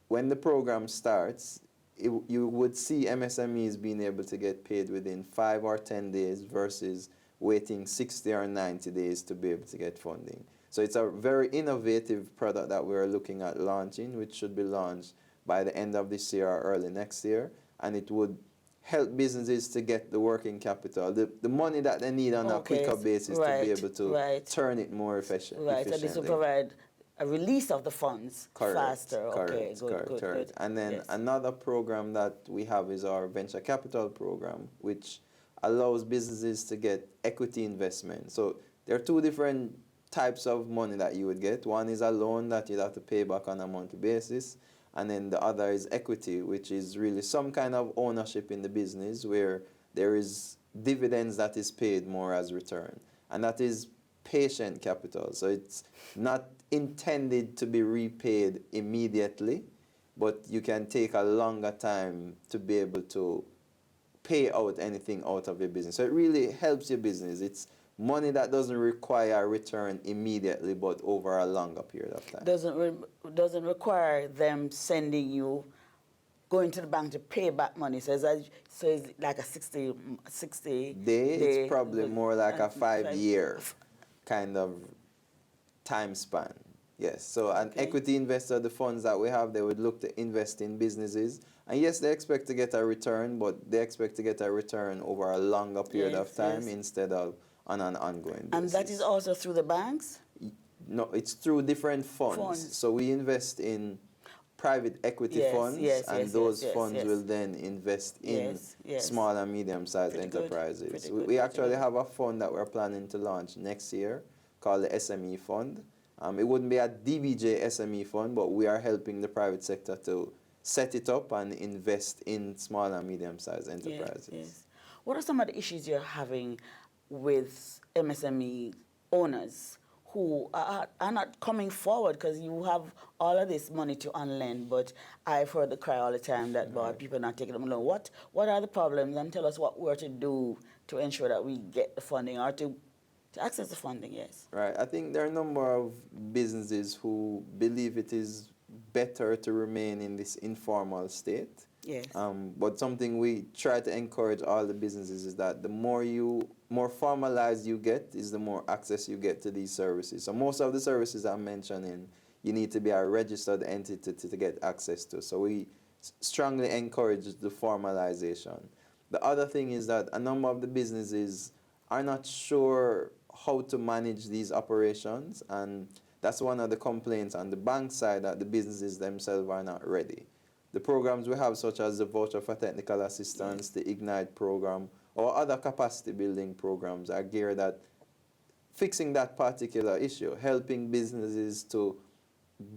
when the program starts, you would see MSMEs being able to get paid within 5 or 10 days versus waiting 60 or 90 days to be able to get funding. So it's a very innovative product that we're looking at launching, which should be launched by the end of this year or early next year, and it would help businesses to get the working capital, the money that they need on a quicker basis to be able to turn it more efficiently. Right, so this will provide a release of the funds faster. Correct. Good. And then another program that we have is our venture capital program, which allows businesses to get equity investment. So there are 2 different types of money that you would get. One is a loan that you'd have to pay back on a monthly basis, and then the other is equity, which is really some kind of ownership in the business where there is dividends that is paid more as return. And that is patient capital. So it's not intended to be repaid immediately, but you can take a longer time to be able to pay out anything out of your business. So it really helps your business. It's money that doesn't require a return immediately, but over a longer period of time. Doesn't require them going to the bank to pay back money. So it's like a 60 day. It's probably more like a 5-year kind of time span. Yes. So an equity investor, the funds that we have, they would look to invest in businesses. And yes, they expect to get a return, but they expect to get a return over a longer period of time instead of on an ongoing basis. And that is also through the banks? No, it's through different funds. So we invest in private equity funds, and those funds will then invest in small and medium-sized enterprises. We actually have a fund that we're planning to launch next year called the SME Fund. It wouldn't be a DBJ SME fund, but we are helping the private sector to set it up and invest in small and medium-sized enterprises. What are some of the issues you're having with MSME owners who are not coming forward because you have all of this money to unlend, but I've heard the cry all the time that people are not taking them along. What are the problems, and tell us what we're to do to ensure that we get the funding or to access the funding, yes. Right. I think there are a number of businesses who believe it is better to remain in this informal state. Yes. But something we try to encourage all the businesses is that the more formalized you get is the more access you get to these services. So most of the services I'm mentioning, you need to be a registered entity to get access to. So we strongly encourage the formalization. The other thing is that a number of the businesses are not sure how to manage these operations, and that's one of the complaints on the bank side, that the businesses themselves are not ready. The programs we have, such as the Voucher for Technical Assistance, the Ignite program, or other capacity building programs, are geared at fixing that particular issue, helping businesses to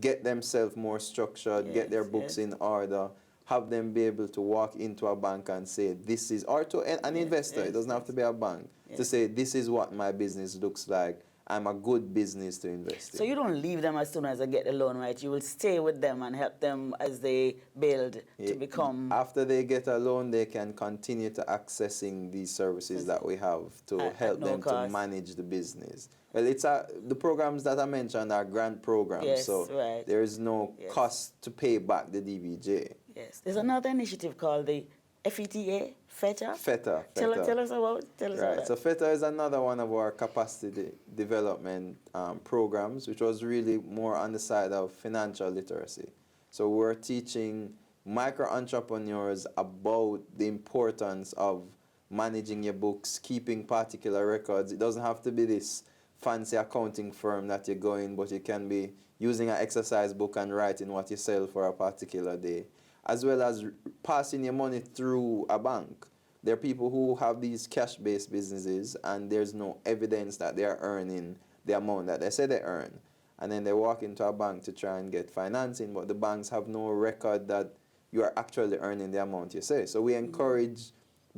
get themselves more structured, get their books in order, have them be able to walk into a bank and say, this is, or to an investor, it doesn't have to be a bank, to say, this is what my business looks like. I'm a good business to invest in. So you don't leave them as soon as they get the loan, right? You will stay with them and help them as they build to become... After they get a loan, they can continue to accessing these services that we have to help them to manage the business. Well, the programs that I mentioned are grant programs, so there is no cost to pay back the DBJ. Yes. There's another initiative called the FETA, FETA? FETA. Tell us about that. So FETA is another one of our capacity development programs, which was really more on the side of financial literacy. So we're teaching micro-entrepreneurs about the importance of managing your books, keeping particular records. It doesn't have to be this fancy accounting firm that you go in, but you can be using an exercise book and writing what you sell for a particular day, as well as passing your money through a bank. There are people who have these cash-based businesses and there's no evidence that they are earning the amount that they say they earn. and then they walk into a bank to try and get financing, but the banks have no record that you are actually earning the amount you say. So we encourage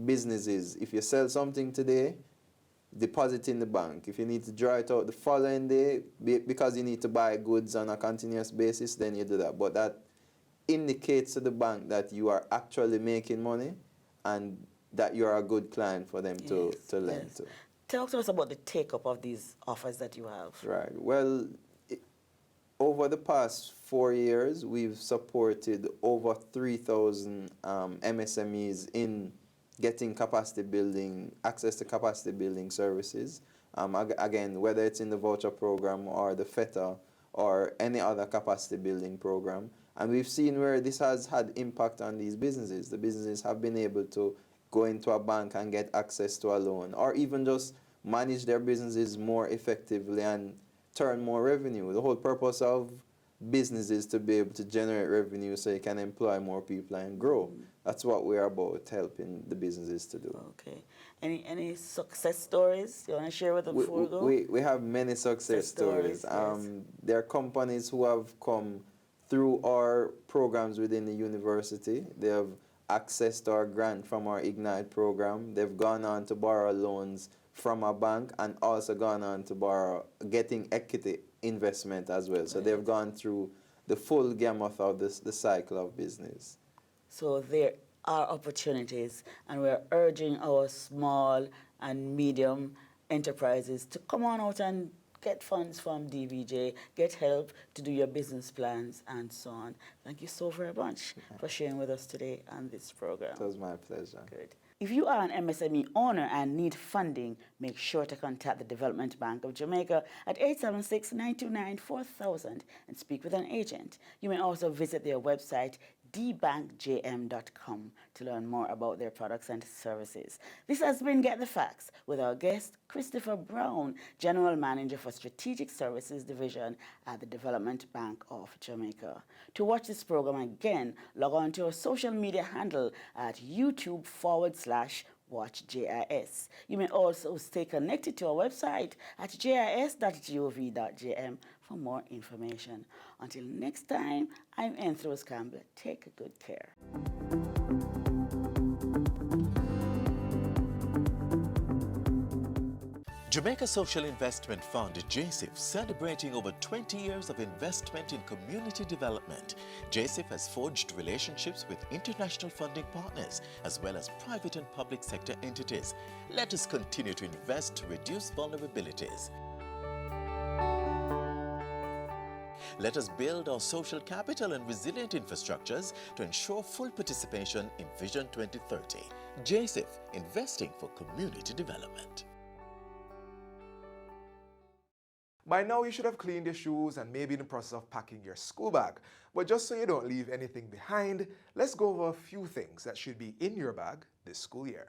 businesses, if you sell something today, deposit in the bank. If you need to draw it out the following day, because you need to buy goods on a continuous basis, then you do that. But that indicates to the bank that you are actually making money and that you are a good client for them to lend to. Talk to us about the take-up of these offers that you have. Right. Well, over the past 4 years, we've supported over 3,000 MSMEs in getting capacity building, access to capacity building services. Again, whether it's in the voucher program or the FETA or any other capacity building program. And we've seen where this has had impact on these businesses. The businesses have been able to go into a bank and get access to a loan, or even just manage their businesses more effectively and turn more revenue. The whole purpose of business is to be able to generate revenue so you can employ more people and grow. That's what we're about, helping the businesses to do. Okay. Any success stories you want to share with them before we go? We have many success stories. Yes. There are companies who have come through our programs within the university. They have accessed our grant from our Ignite program. They've gone on to borrow loans from a bank and also gone on to borrow, getting equity investment as well. So they've gone through the full gamut of the cycle of business. So there are opportunities, and we're urging our small and medium enterprises to come on out and get funds from DBJ, get help to do your business plans and so on. Thank you so very much for sharing with us today on this program. It was my pleasure. Good. If you are an MSME owner and need funding, make sure to contact the Development Bank of Jamaica at 876-929-4000 and speak with an agent. You may also visit their website, dbankjm.com, to learn more about their products and services. This has been Get the Facts with our guest, Christopher Brown, General Manager for Strategic Services Division at the Development Bank of Jamaica. To watch this program again, log on to our social media handle at YouTube/WatchJIS. You may also stay connected to our website at jis.gov.jm for more information. Until next time, I'm Enthros Campbell. Take good care. Jamaica Social Investment Fund, JSIF, celebrating over 20 years of investment in community development. JSIF has forged relationships with international funding partners as well as private and public sector entities. Let us continue to invest to reduce vulnerabilities. Let us build our social capital and resilient infrastructures to ensure full participation in Vision 2030. JSIF, investing for community development. By now, you should have cleaned your shoes and maybe in the process of packing your school bag. But just so you don't leave anything behind, let's go over a few things that should be in your bag this school year.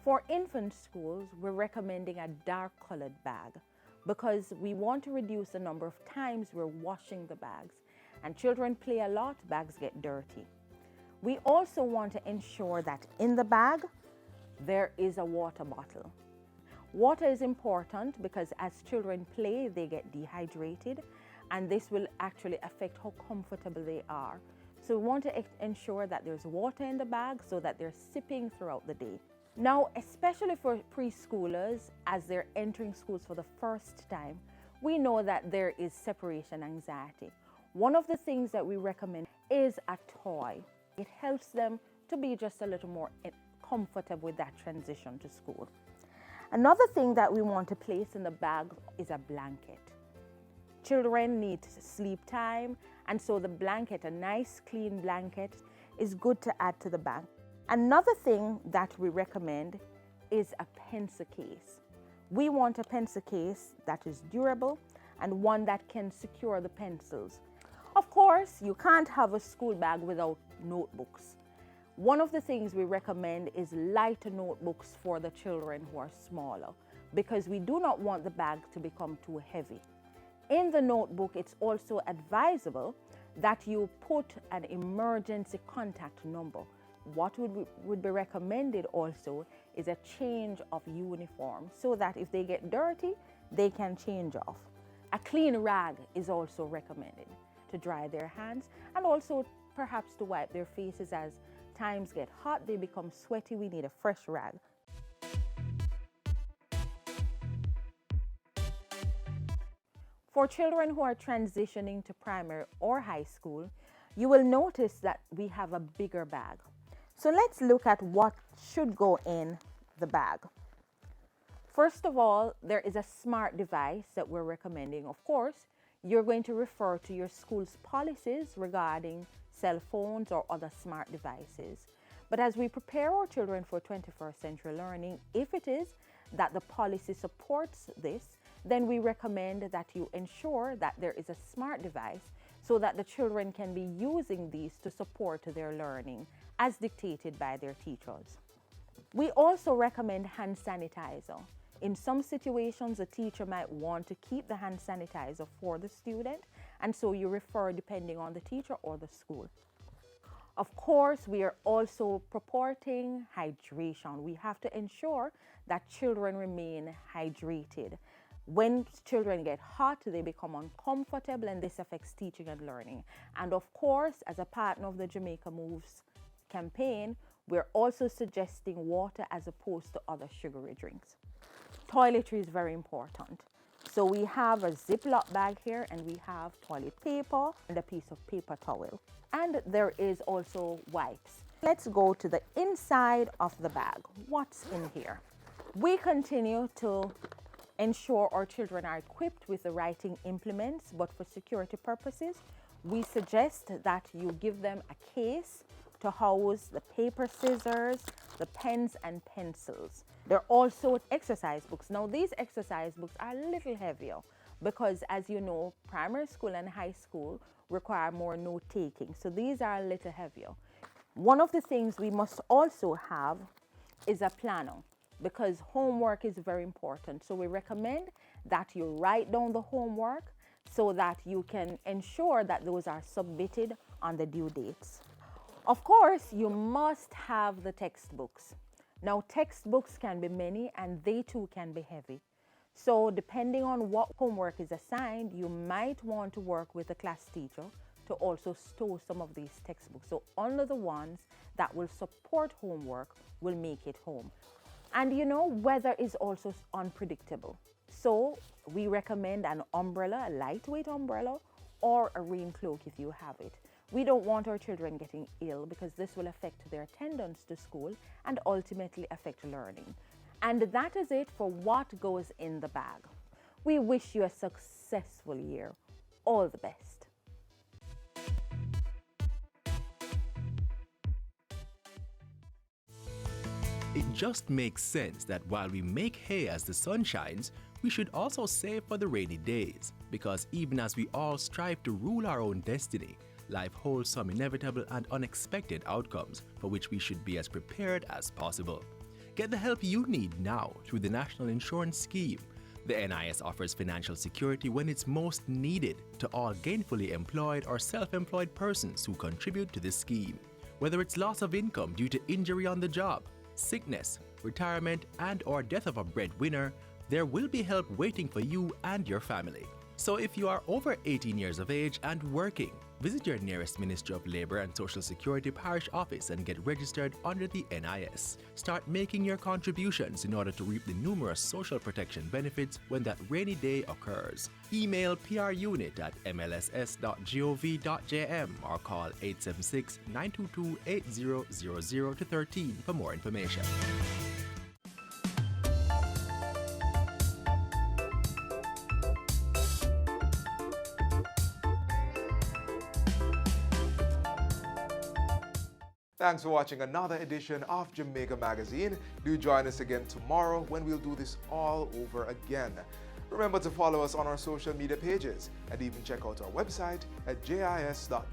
For infant schools, we're recommending a dark-colored bag because we want to reduce the number of times we're washing the bags. And children play a lot, bags get dirty. We also want to ensure that in the bag, there is a water bottle. Water is important because as children play, they get dehydrated, and this will actually affect how comfortable they are. So we want to ensure that there's water in the bag so that they're sipping throughout the day. Now, especially for preschoolers, as they're entering schools for the first time, we know that there is separation anxiety. One of the things that we recommend is a toy. It helps them to be just a little more comfortable with that transition to school. Another thing that we want to place in the bag is a blanket. Children need sleep time, and so the blanket, a nice clean blanket, is good to add to the bag. Another thing that we recommend is a pencil case. We want a pencil case that is durable and one that can secure the pencils. Of course, you can't have a school bag without notebooks. One of the things we recommend is lighter notebooks for the children who are smaller because we do not want the bag to become too heavy. In the notebook, it's also advisable that you put an emergency contact number what would be recommended also is a change of uniform so that if they get dirty, they can change off. A clean rag is also recommended to dry their hands and also perhaps to wipe their faces. As times get hot, they become sweaty, we need a fresh rag. For children who are transitioning to primary or high school, you will notice that we have a bigger bag. So let's look at what should go in the bag. First of all, there is a smart device that we're recommending. Of course, you're going to refer to your school's policies regarding cell phones or other smart devices. But as we prepare our children for 21st century learning, if it is that the policy supports this, then we recommend that you ensure that there is a smart device so that the children can be using these to support their learning as dictated by their teachers. We also recommend hand sanitizer. In some situations, a teacher might want to keep the hand sanitizer for the student, and so you refer depending on the teacher or the school. Of course, we are also purporting hydration. We have to ensure that children remain hydrated. When children get hot, they become uncomfortable, and this affects teaching and learning. And of course, as a partner of the Jamaica Moves campaign, we're also suggesting water as opposed to other sugary drinks. Toiletry is very important. So we have a Ziploc bag here, and we have toilet paper and a piece of paper towel. And there is also wipes. Let's go to the inside of the bag. What's in here? We continue to ensure our children are equipped with the writing implements, but for security purposes, we suggest that you give them a case to house the paper, scissors, the pens and pencils. There are also exercise books. Now, these exercise books are a little heavier because, as you know, primary school and high school require more note-taking. So these are a little heavier. One of the things we must also have is a planner, because homework is very important. So we recommend that you write down the homework so that you can ensure that those are submitted on the due dates. Of course, you must have the textbooks. Now, textbooks can be many, and they too can be heavy. So depending on what homework is assigned, you might want to work with a class teacher to also store some of these textbooks. So only the ones that will support homework will make it home. And you know, weather is also unpredictable. So we recommend an umbrella, a lightweight umbrella, or a rain cloak if you have it. We don't want our children getting ill because this will affect their attendance to school and ultimately affect learning. And that is it for what goes in the bag. We wish you a successful year. All the best. It just makes sense that while we make hay as the sun shines, we should also save for the rainy days, because even as we all strive to rule our own destiny, life holds some inevitable and unexpected outcomes for which we should be as prepared as possible. Get the help you need now through the National Insurance Scheme. The NIS offers financial security when it's most needed to all gainfully employed or self-employed persons who contribute to this scheme. Whether it's loss of income due to injury on the job, sickness, retirement, and/or death of a breadwinner, there will be help waiting for you and your family. So if you are over 18 years of age and working, visit your nearest Ministry of Labour and Social Security parish office and get registered under the NIS. Start making your contributions in order to reap the numerous social protection benefits when that rainy day occurs. Email prunit@mlss.gov.jm or call 876-922-8000 for more information. Thanks for watching another edition of Jamaica Magazine. Do join us again tomorrow when we'll do this all over again. Remember to follow us on our social media pages and even check out our website at jis.gov.jm.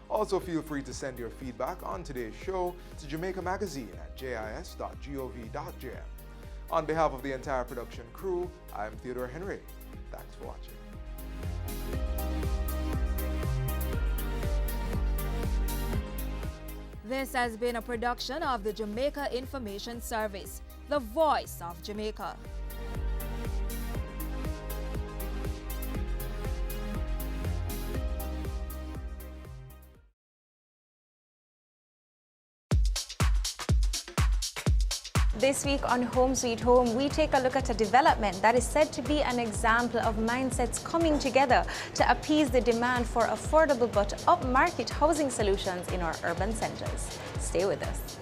Also, feel free to send your feedback on today's show to Jamaica Magazine at jis.gov.jm. On behalf of the entire production crew, I'm Theodore Henry. Thanks for watching. This has been a production of the Jamaica Information Service, the voice of Jamaica. This week on Home Sweet Home, we take a look at a development that is said to be an example of mindsets coming together to appease the demand for affordable but upmarket housing solutions in our urban centers. Stay with us.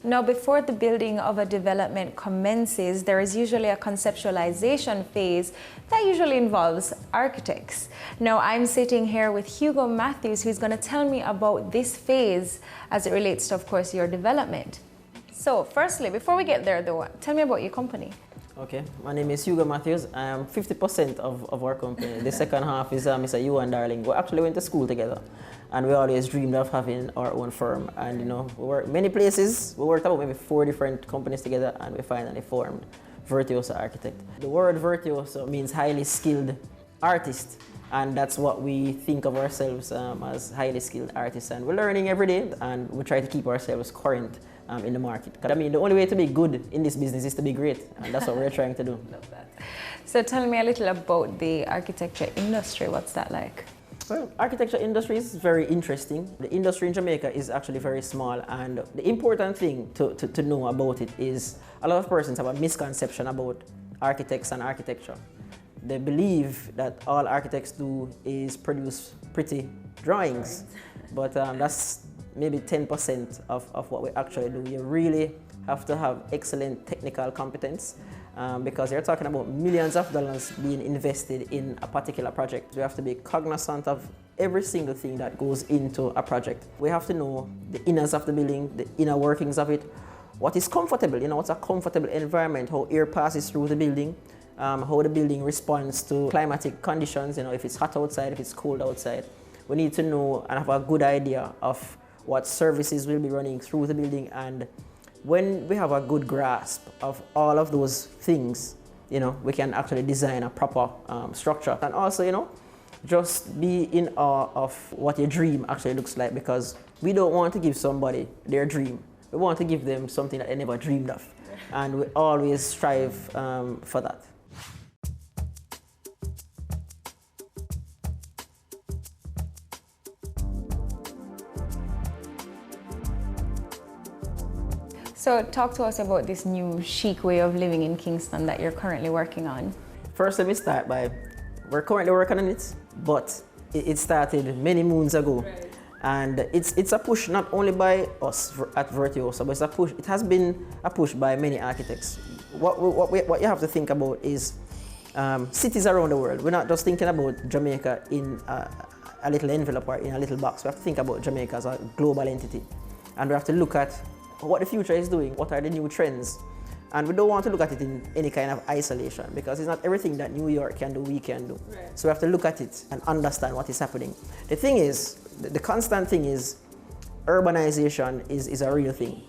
Now, before the building of a development commences, there is usually a conceptualization phase that usually involves architects. Now, I'm sitting here with Hugo Matthews, who's going to tell me about this phase as it relates to, of course, your development. So, firstly, before we get there, though, tell me about your company. Okay, my name is Hugo Matthews. I am 50% of our company. The second half is Mr. Ewan Darling. We actually went to school together, and we always dreamed of having our own firm. And you know, we worked many places. We worked about maybe 4 different companies together, and we finally formed Virtuoso Architect. The word virtuoso means highly skilled artist, and that's what we think of ourselves as highly skilled artists. And we're learning every day, and we try to keep ourselves current in the market. I mean, the only way to be good in this business is to be great, and that's what we're trying to do. Love that. So tell me a little about the architecture industry. What's that like? Well, architecture industry is very interesting. The industry in Jamaica is actually very small, and the important thing to know about it is a lot of persons have a misconception about architects and architecture. They believe that all architects do is produce pretty drawings, but that's maybe 10% of what we actually do. You really have to have excellent technical competence because you're talking about millions of dollars being invested in a particular project. We have to be cognizant of every single thing that goes into a project. We have to know the inners of the building, the inner workings of it, what is comfortable, you know, what's a comfortable environment, how air passes through the building, how the building responds to climatic conditions, you know, if it's hot outside, if it's cold outside. We need to know and have a good idea of what services will be running through the building, and when we have a good grasp of all of those things, you know, we can actually design a proper structure. And also, you know, just be in awe of what your dream actually looks like, because we don't want to give somebody their dream. We want to give them something that they never dreamed of, and we always strive for that. So talk to us about this new chic way of living in Kingston that you're currently working on. First, let me start by, we're currently working on it, but it started many moons ago. Right. And it's a push not only by us at Virtuoso, but it's a push. It has been a push by many architects. What you have to think about is cities around the world. We're not just thinking about Jamaica in a little envelope or in a little box. We have to think about Jamaica as a global entity. And we have to look at what the future is doing, what are the new trends. And we don't want to look at it in any kind of isolation, because it's not everything that New York can do, we can do. Right. So we have to look at it and understand what is happening. The thing is, the constant thing is, urbanization is a real thing.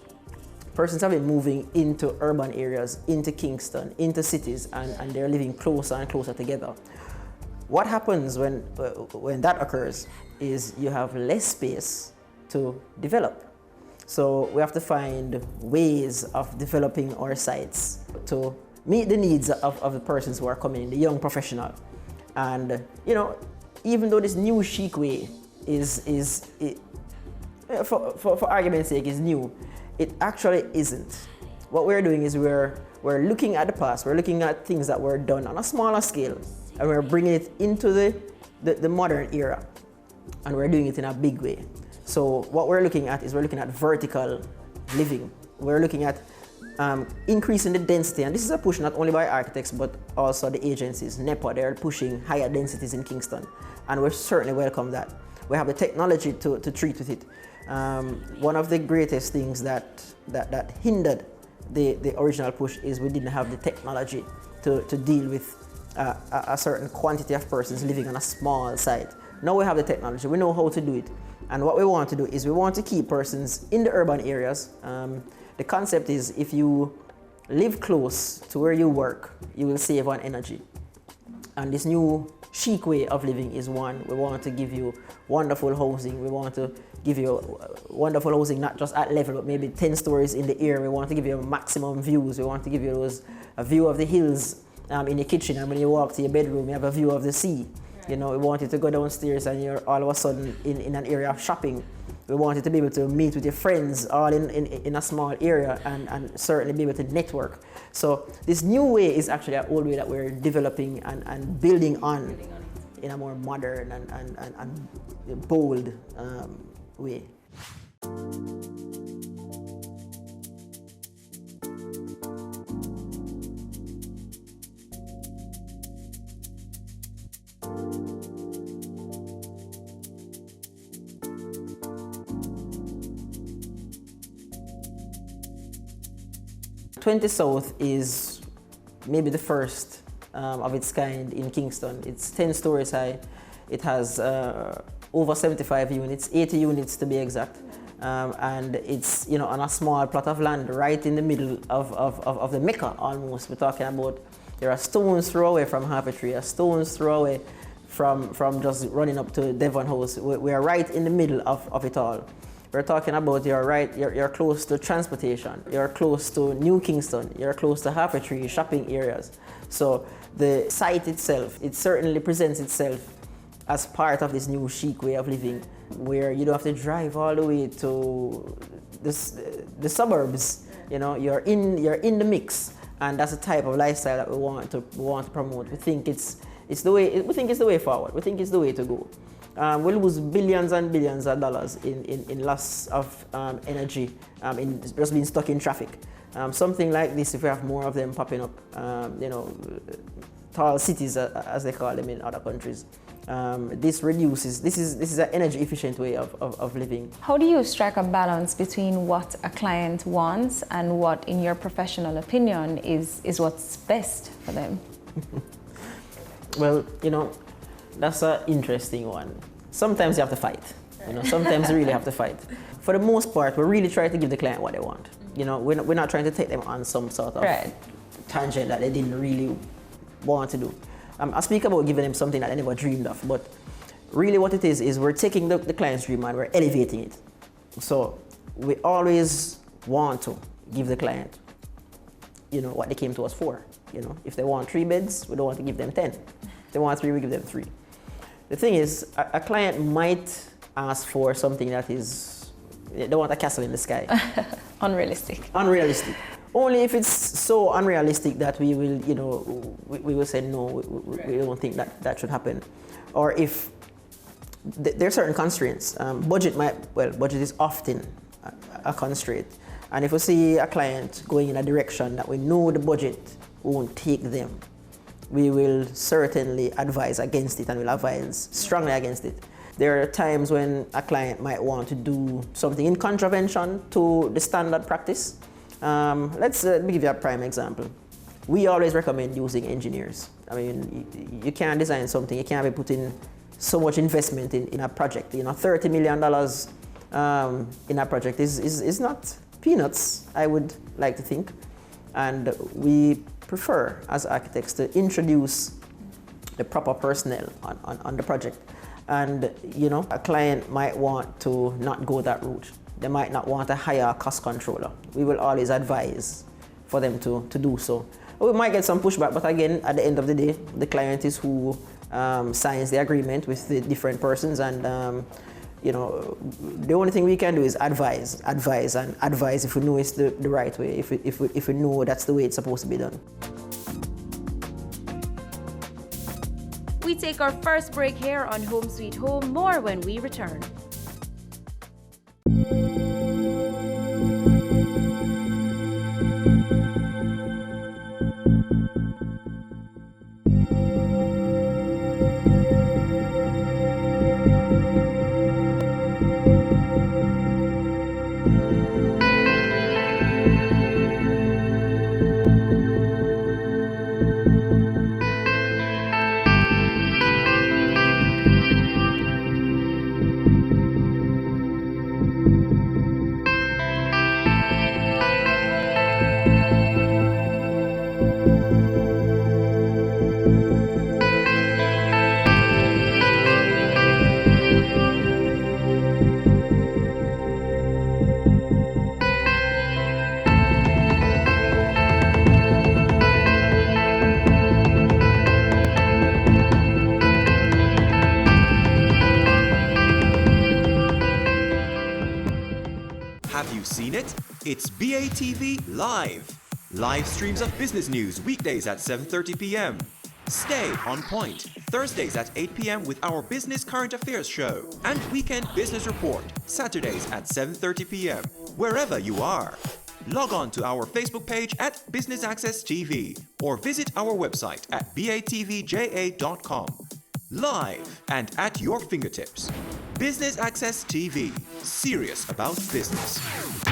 Persons have been moving into urban areas, into Kingston, into cities, and they're living closer and closer together. What happens when that occurs is you have less space to develop. So we have to find ways of developing our sites to meet the needs of the persons who are coming in, the young professional. And you know, even though this new chic way for argument's sake is new, it actually isn't. What we're doing is we're looking at the past, we're looking at things that were done on a smaller scale, and we're bringing it into the modern era, and we're doing it in a big way. So what we're looking at is we're looking at vertical living. we're looking at increasing the density, and this is a push not only by architects but also the agencies. NEPA, they're pushing higher densities in Kingston, and we certainly welcome that. We have the technology to treat with it. One of the greatest things that hindered the original push is we didn't have the technology to deal with a certain quantity of persons living on a small site. Now we have the technology, we know how to do it. And what we want to do is we want to keep persons in the urban areas. The concept is if you live close to where you work, you will save on energy. And this new chic way of living is one. We want to give you wonderful housing. We want to give you wonderful housing, not just at level, but maybe 10 stories in the air. We want to give you maximum views. We want to give you a view of the hills in your kitchen, and when you walk to your bedroom, you have a view of the sea. You know, we want you to go downstairs and you're all of a sudden in an area of shopping. We want you to be able to meet with your friends all in a small area and certainly be able to network. So this new way is actually an old way that we're developing and building on in a more modern and bold way. 20 South is maybe the first of its kind in Kingston. It's 10 stories high. It has over 75 units, 80 units to be exact. And it's, you know, on a small plot of land right in the middle of the Mecca almost. We're talking about, there are stones throw away from Harvey, a stones throw away from just running up to Devon House. We are right in the middle of it all. We're talking about you're close to transportation, you're close to New Kingston, you're close to Harvey shopping areas. So the site itself, it certainly presents itself as part of this new chic way of living, where you don't have to drive all the way to the suburbs. You know, you're in the mix, and that's the type of lifestyle that we want to promote. We think it's the way forward. We think it's the way to go. We'll lose billions and billions of dollars in loss of energy, in just being stuck in traffic. Something like this, if we have more of them popping up, you know, tall cities as they call them in other countries. This is an energy efficient way of living. How do you strike a balance between what a client wants and what, in your professional opinion, is what's best for them? Well, you know, that's an interesting one. Sometimes you have to fight. You know, sometimes you really have to fight. For the most part, we really try to give the client what they want. You know, we're not trying to take them on some sort of tangent that they didn't really want to do. I speak about giving them something that they never dreamed of, but really what it is we're taking the client's dream and we're elevating it. So we always want to give the client, you know, what they came to us for. You know, if they want 3 beds, we don't want to give them 10. If they want 3, we give them 3. The thing is, a client might ask for something that is, they want a castle in the sky. Unrealistic. Unrealistic. Only if it's so unrealistic that we will, you know, we will say no, we don't think that should happen. Or if there are certain constraints. Budget is often a constraint. And if we see a client going in a direction that we know the budget won't take them, we will certainly advise against it and will advise strongly against it. There are times when a client might want to do something in contravention to the standard practice. Let me give you a prime example. We always recommend using engineers. I mean, you can't design something, you can't be putting so much investment in a project. You know, $30 million in a project is not peanuts, I would like to think. And we prefer, as architects, to introduce the proper personnel on the project. And, you know, a client might want to not go that route. They might not want to hire a cost controller. We will always advise for them to do so. We might get some pushback, but again, at the end of the day, the client is who signs the agreement with the different persons, and you know, the only thing we can do is advise if we know it's the right way, if we know that's the way it's supposed to be done. We take our first break here on Home Sweet Home. More when we return. It's BATV Live. Live streams of business news weekdays at 7:30 p.m. Stay on point Thursdays at 8 p.m. with our Business Current Affairs show and Weekend Business Report Saturdays at 7:30 p.m. wherever you are. Log on to our Facebook page at Business Access TV or visit our website at batvja.com. Live and at your fingertips. Business Access TV. Serious about business.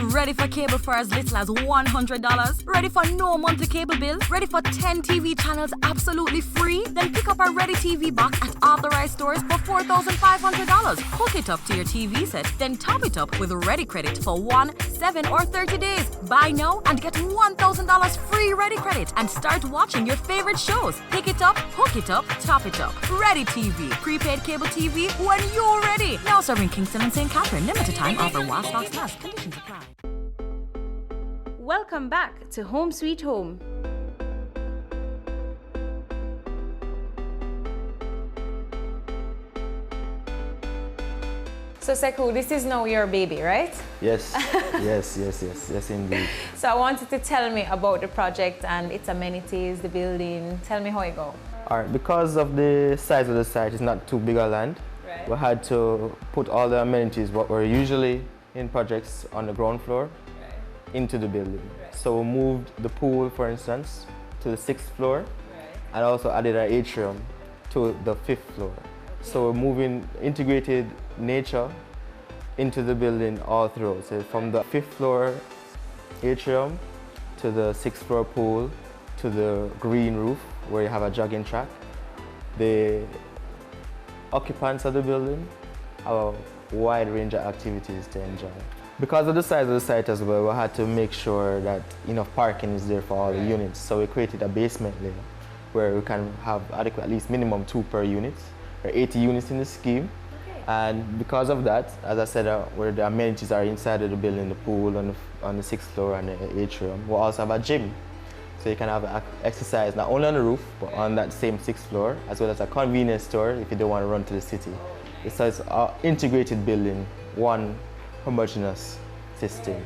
Ready for cable for as little as $100? Ready for no monthly cable bill? Ready for 10 TV channels absolutely free? Then pick up our Ready TV box at authorized stores for $4,500. Hook it up to your TV set, then top it up with Ready Credit for 1, 7, or 30 days. Buy now and get $1,000 free Ready Credit and start watching your favorite shows. Pick it up, hook it up, top it up. Ready TV. Prepaid cable TV when you're ready. Now serving Kingston and St. Catherine. Limited time offer while stocks last. Conditions apply. Welcome back to Home Sweet Home. So Sekou, this is now your baby, right? Yes, yes, indeed. So I wanted to tell me about the project and its amenities, the building. Tell me how it goes. All right, because of the size of the site, it's not too big a land. Right. We had to put all the amenities what were usually in projects on the ground floor into the building. Right. So we moved the pool, for instance, to the 6th floor, and also added our atrium to the 5th floor. So we're moving integrated nature into the building all through. So from the 5th floor atrium to the 6th floor pool to the green roof where you have a jogging track. The occupants of the building have a wide range of activities to enjoy. Because of the size of the site as well, we had to make sure that enough parking is there for all the units. So we created a basement layer where we can have adequate, at least minimum 2 per unit. There are 80 units in the scheme. And because of that, as I said, where the amenities are inside of the building, the pool on the 6th floor and the atrium, we also have a gym. So you can have exercise not only on the roof, but on that same 6th floor, as well as a convenience store if you don't want to run to the city. So it's an integrated building, one homogeneous system.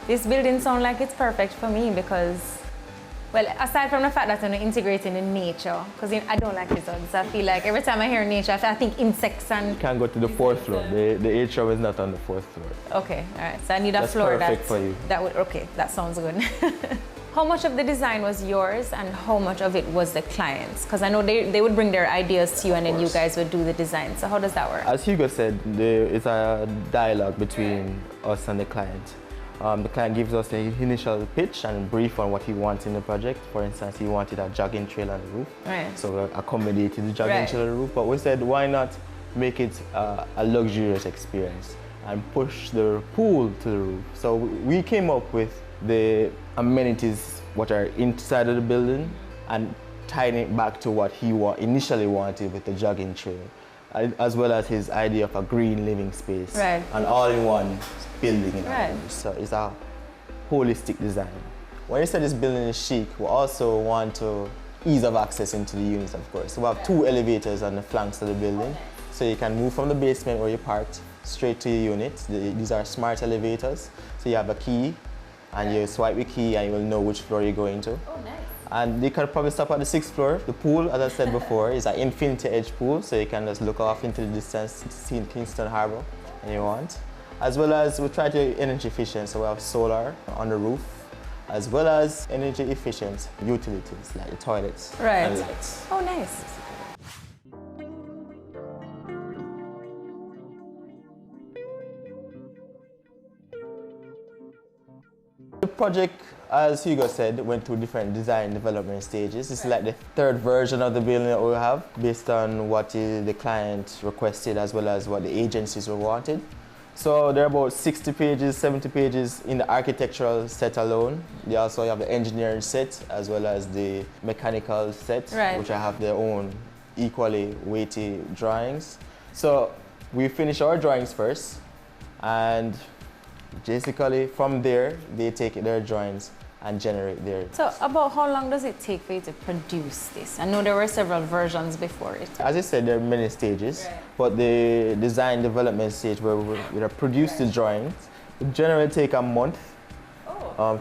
This building sounds like it's perfect for me because, well, aside from the fact that I'm integrating in nature, because I don't like lizards. I feel like every time I hear nature, I think insects and... You can go to the 4th floor. The atrium is not on the 4th floor. Okay, all right. So I need a floor perfect for you. That would, okay, that sounds good. How much of the design was yours and how much of it was the client's? Because I know they would bring their ideas to you and then you guys would do the design. So how does that work? As Hugo said, it's a dialogue between us and the client. The client gives us the initial pitch and brief on what he wants in the project. For instance, he wanted a jogging trail on the roof. Right. So we accommodated the jogging trail on the roof. But we said, why not make it a luxurious experience and push the pool to the roof? So we came up with the amenities what are inside of the building and tying it back to what he initially wanted with the jogging trail, as well as his idea of a green living space, an all-in-one building in our room. So it's a holistic design. When you say this building is chic, we also want to ease of access into the units, of course. So we have 2 elevators on the flanks of the building, so you can move from the basement where you parked straight to your unit. These are smart elevators, so you have a key, and you swipe the key and you will know which floor you're going to. Oh, nice. And you can probably stop at the 6th floor. The pool, as I said before, is an infinity edge pool, so you can just look off into the distance, see Kingston Harbour, and you want. As well as we try to be energy efficient, so we have solar on the roof, as well as energy efficient utilities like the toilets and lights. Oh, nice. The project, as Hugo said, went through different design development stages. This is like the third version of the building that we have, based on what the client requested as well as what the agencies wanted. So there are about 60 pages, 70 pages in the architectural set alone. They also have the engineering set as well as the mechanical set, which have their own equally weighty drawings. So we finish our drawings first, and basically from there they take their drawings and generate their... So about how long does it take for you to produce this? I know there were several versions before it. As I said, there are many stages, but the design development stage where we produce the drawings would generally take a month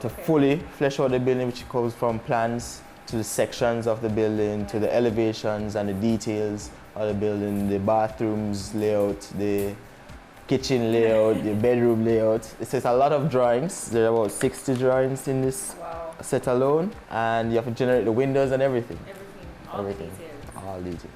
to fully flesh out the building, which goes from plans to the sections of the building, to the elevations and the details of the building, the bathrooms layout, the kitchen layout, the bedroom layout. It's a lot of drawings. There are about 60 drawings in this set alone, and you have to generate the windows and everything. Everything. All details.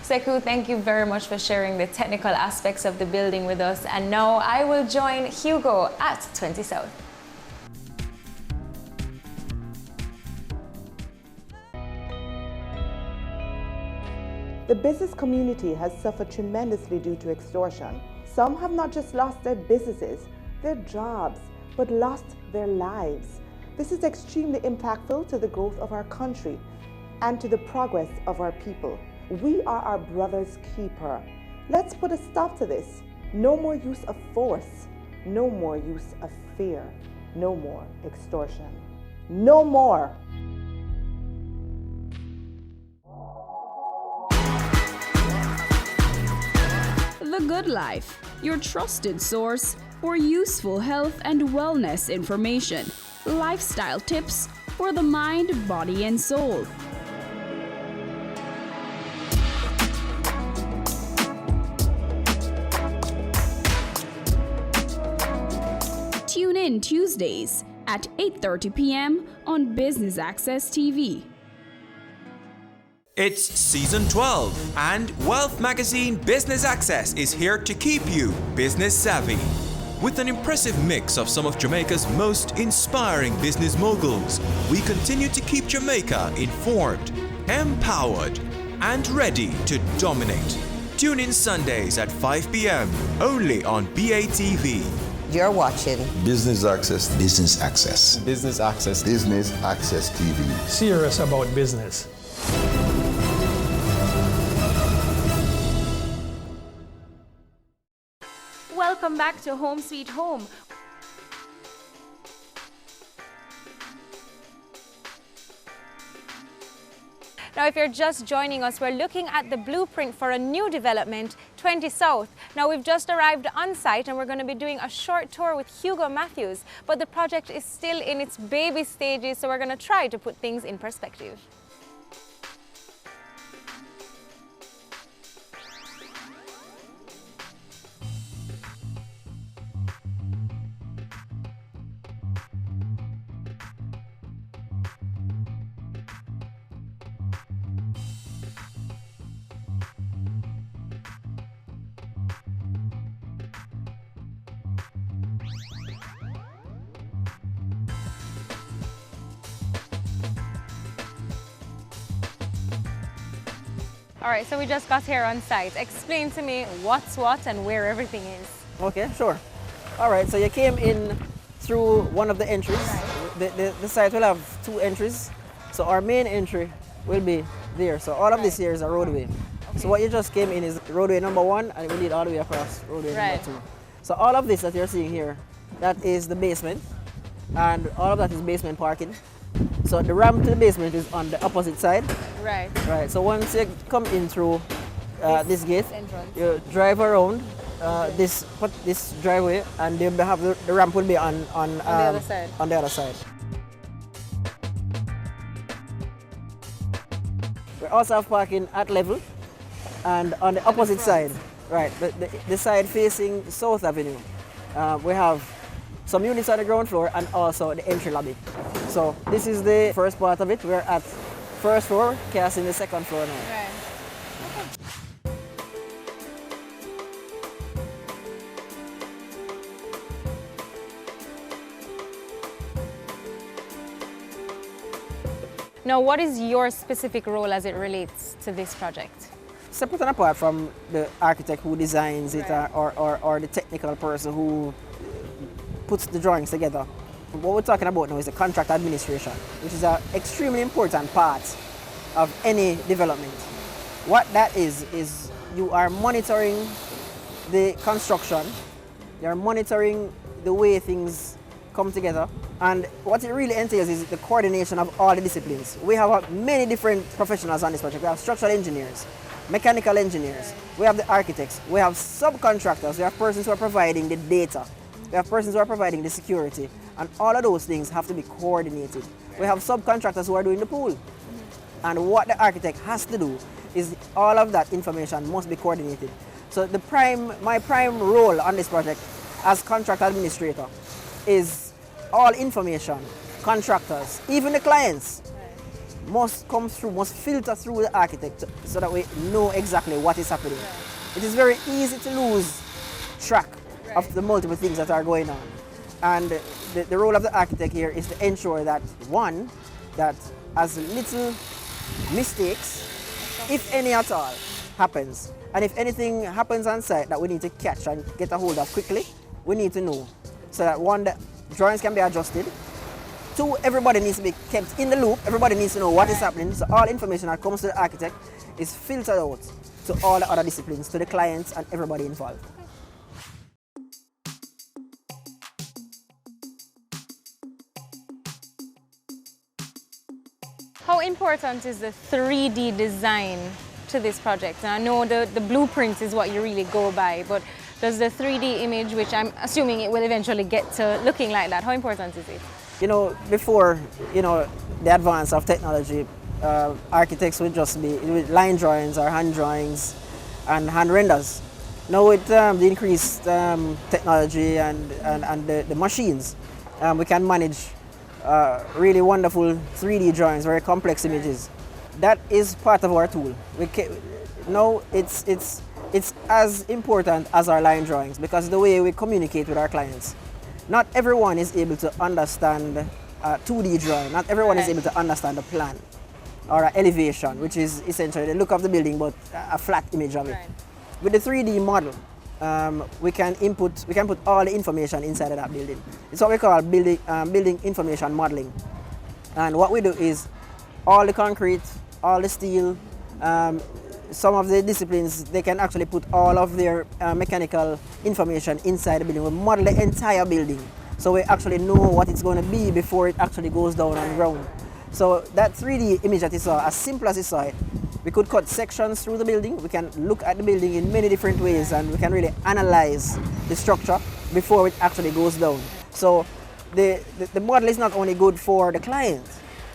Sekou, thank you very much for sharing the technical aspects of the building with us. And now I will join Hugo at 20 South. The business community has suffered tremendously due to extortion. Some have not just lost their businesses, their jobs, but lost their lives. This is extremely impactful to the growth of our country and to the progress of our people. We are our brother's keeper. Let's put a stop to this. No more use of force. No more use of fear. No more extortion. No more. The Good Life, your trusted source for useful health and wellness information, lifestyle tips for the mind, body, and soul. Tune in Tuesdays at 8:30 p.m. on Business Access TV. It's season 12, and Wealth Magazine Business Access is here to keep you business savvy. With an impressive mix of some of Jamaica's most inspiring business moguls, we continue to keep Jamaica informed, empowered, and ready to dominate. Tune in Sundays at 5 p.m. only on BATV. You're watching Business Access. Business Access. Business Access. Business Access TV. Serious about business. Welcome back to Home Sweet Home. Now, if you're just joining us, we're looking at the blueprint for a new development, 20 South. Now, we've just arrived on site and we're going to be doing a short tour with Hugo Matthews, but the project is still in its baby stages, so we're going to try to put things in perspective. All right, so we just got here on site. Explain to me what's what and where everything is. Okay, sure. All right, so you came in through one of the entries. Right. The site will have two entries. So our main entry will be there. So all of this here is a roadway. Okay. So what you just came in is roadway number 1, and we lead all the way across roadway number 2. So all of this that you're seeing here, that is the basement, and all of that is basement parking. So the ramp to the basement is on the opposite side. Right. Right. So once you come in through this gate, entrance, you drive around this driveway, and they have the ramp will be on the other side. On the other side. We also have parking at level, and on the opposite side, right, the side facing South Avenue, we have some units on the ground floor and also the entry lobby. So this is the first part of it. We're at first floor, Cass in the second floor now. Right. Now, what is your specific role as it relates to this project? Separate and apart from the architect who designs it, or the technical person who puts the drawings together, what we're talking about now is the contract administration, which is an extremely important part of any development. What that is you are monitoring the construction, you are monitoring the way things come together, and what it really entails is the coordination of all the disciplines. We have many different professionals on this project. We have structural engineers, mechanical engineers, we have the architects, we have subcontractors, we have persons who are providing the data, we have persons who are providing the security, and all of those things have to be coordinated. We have subcontractors who are doing the pool, and what the architect has to do is all of that information must be coordinated. So my prime role on this project as contract administrator is all information, contractors, even the clients, must come through, must filter through the architect so that we know exactly what is happening. It is very easy to lose track of the multiple things that are going on. And the role of the architect here is to ensure that, one, that as little mistakes, if any at all, happens, and if anything happens on site that we need to catch and get a hold of quickly, we need to know. So that, one, the drawings can be adjusted. Two, everybody needs to be kept in the loop. Everybody needs to know what is happening. So all information that comes to the architect is filtered out to all the other disciplines, to the clients and everybody involved. How important is the 3D design to this project? And I know the blueprint is what you really go by, but does the 3D image, which I'm assuming it will eventually get to looking like that, how important is it? You know, before, the advance of technology, architects would just be with line drawings or hand drawings and hand renders. Now with the increased technology and the machines, we can manage really wonderful 3D drawings, very complex images. That is part of our tool. Now it's as important as our line drawings because the way we communicate with our clients. Not everyone is able to understand a 2D drawing. Not everyone is able to understand a plan or an elevation, which is essentially the look of the building but a flat image of it. With the 3D model, we can put all the information inside of that building. It's what we call building information modeling. And what we do is all the concrete, all the steel, some of the disciplines, they can actually put all of their mechanical information inside the building. We model the entire building, so we actually know what it's going to be before it actually goes down on the ground. So that 3D image that you saw, as simple as you saw it, we could cut sections through the building. We can look at the building in many different ways, and we can really analyze the structure before it actually goes down. So the model is not only good for the client,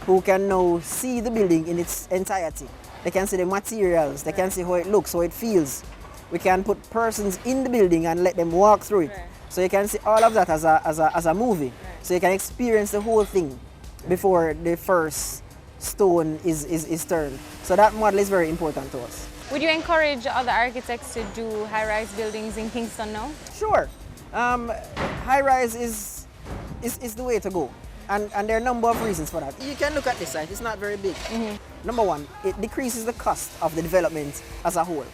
who can now see the building in its entirety. They can see the materials, they can see how it looks, how it feels. We can put persons in the building and let them walk through it. So you can see all of that as a movie. So you can experience the whole thing before the first stone is turned. So that model is very important to us. Would you encourage other architects to do high-rise buildings in Kingston now? Sure. High-rise is the way to go. And there are a number of reasons for that. You can look at this site, it's not very big. Number one, it decreases the cost of the development as a whole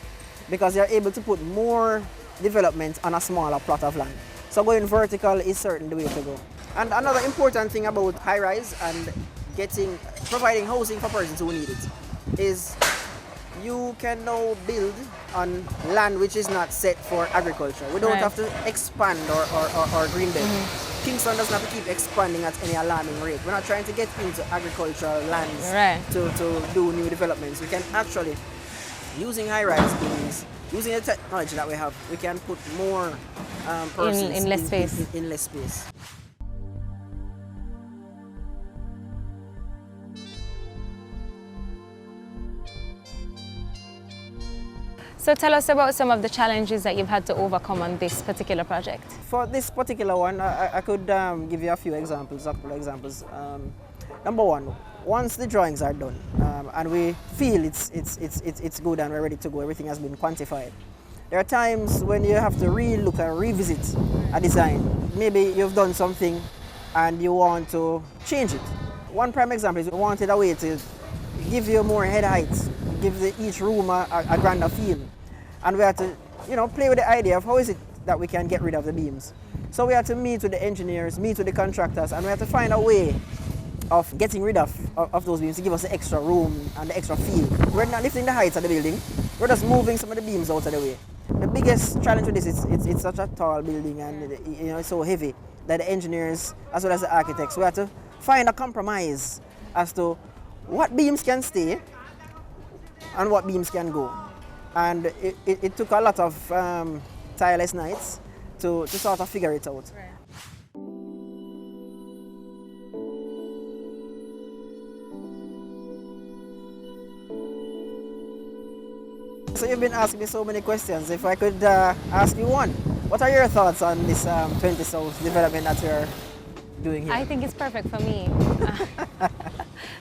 because you're able to put more development on a smaller plot of land. So going vertical is certainly the way to go. And another important thing about high-rise and providing housing for persons who need it is you can now build on land which is not set for agriculture. We don't have to expand or green belt. Kingston doesn't have to keep expanding at any alarming rate. We're not trying to get into agricultural lands to do new developments. We can actually, using high-rise buildings, using the technology that we have, we can put more persons in less space. In less space. So tell us about some of the challenges that you've had to overcome on this particular project. For this particular one, I could give you a couple of examples. Number one, once the drawings are done and we feel it's good and we're ready to go, everything has been quantified. There are times when you have to re-look and revisit a design. Maybe you've done something and you want to change it. One prime example is we wanted a way to give you more head heights, give each room a grander feel. And we had to, play with the idea of how is it that we can get rid of the beams. So we had to meet with the engineers, meet with the contractors, and we had to find a way of getting rid of those beams to give us the extra room and the extra feel. We're not lifting the heights of the building, we're just moving some of the beams out of the way. The biggest challenge with this is it's such a tall building and it's so heavy that the engineers as well as the architects, we had to find a compromise as to what beams can stay and what beams can go. And it took a lot of tireless nights to sort of figure it out. Right. So you've been asking me so many questions. If I could ask you one, what are your thoughts on this 20 South development that you're doing here? I think it's perfect for me.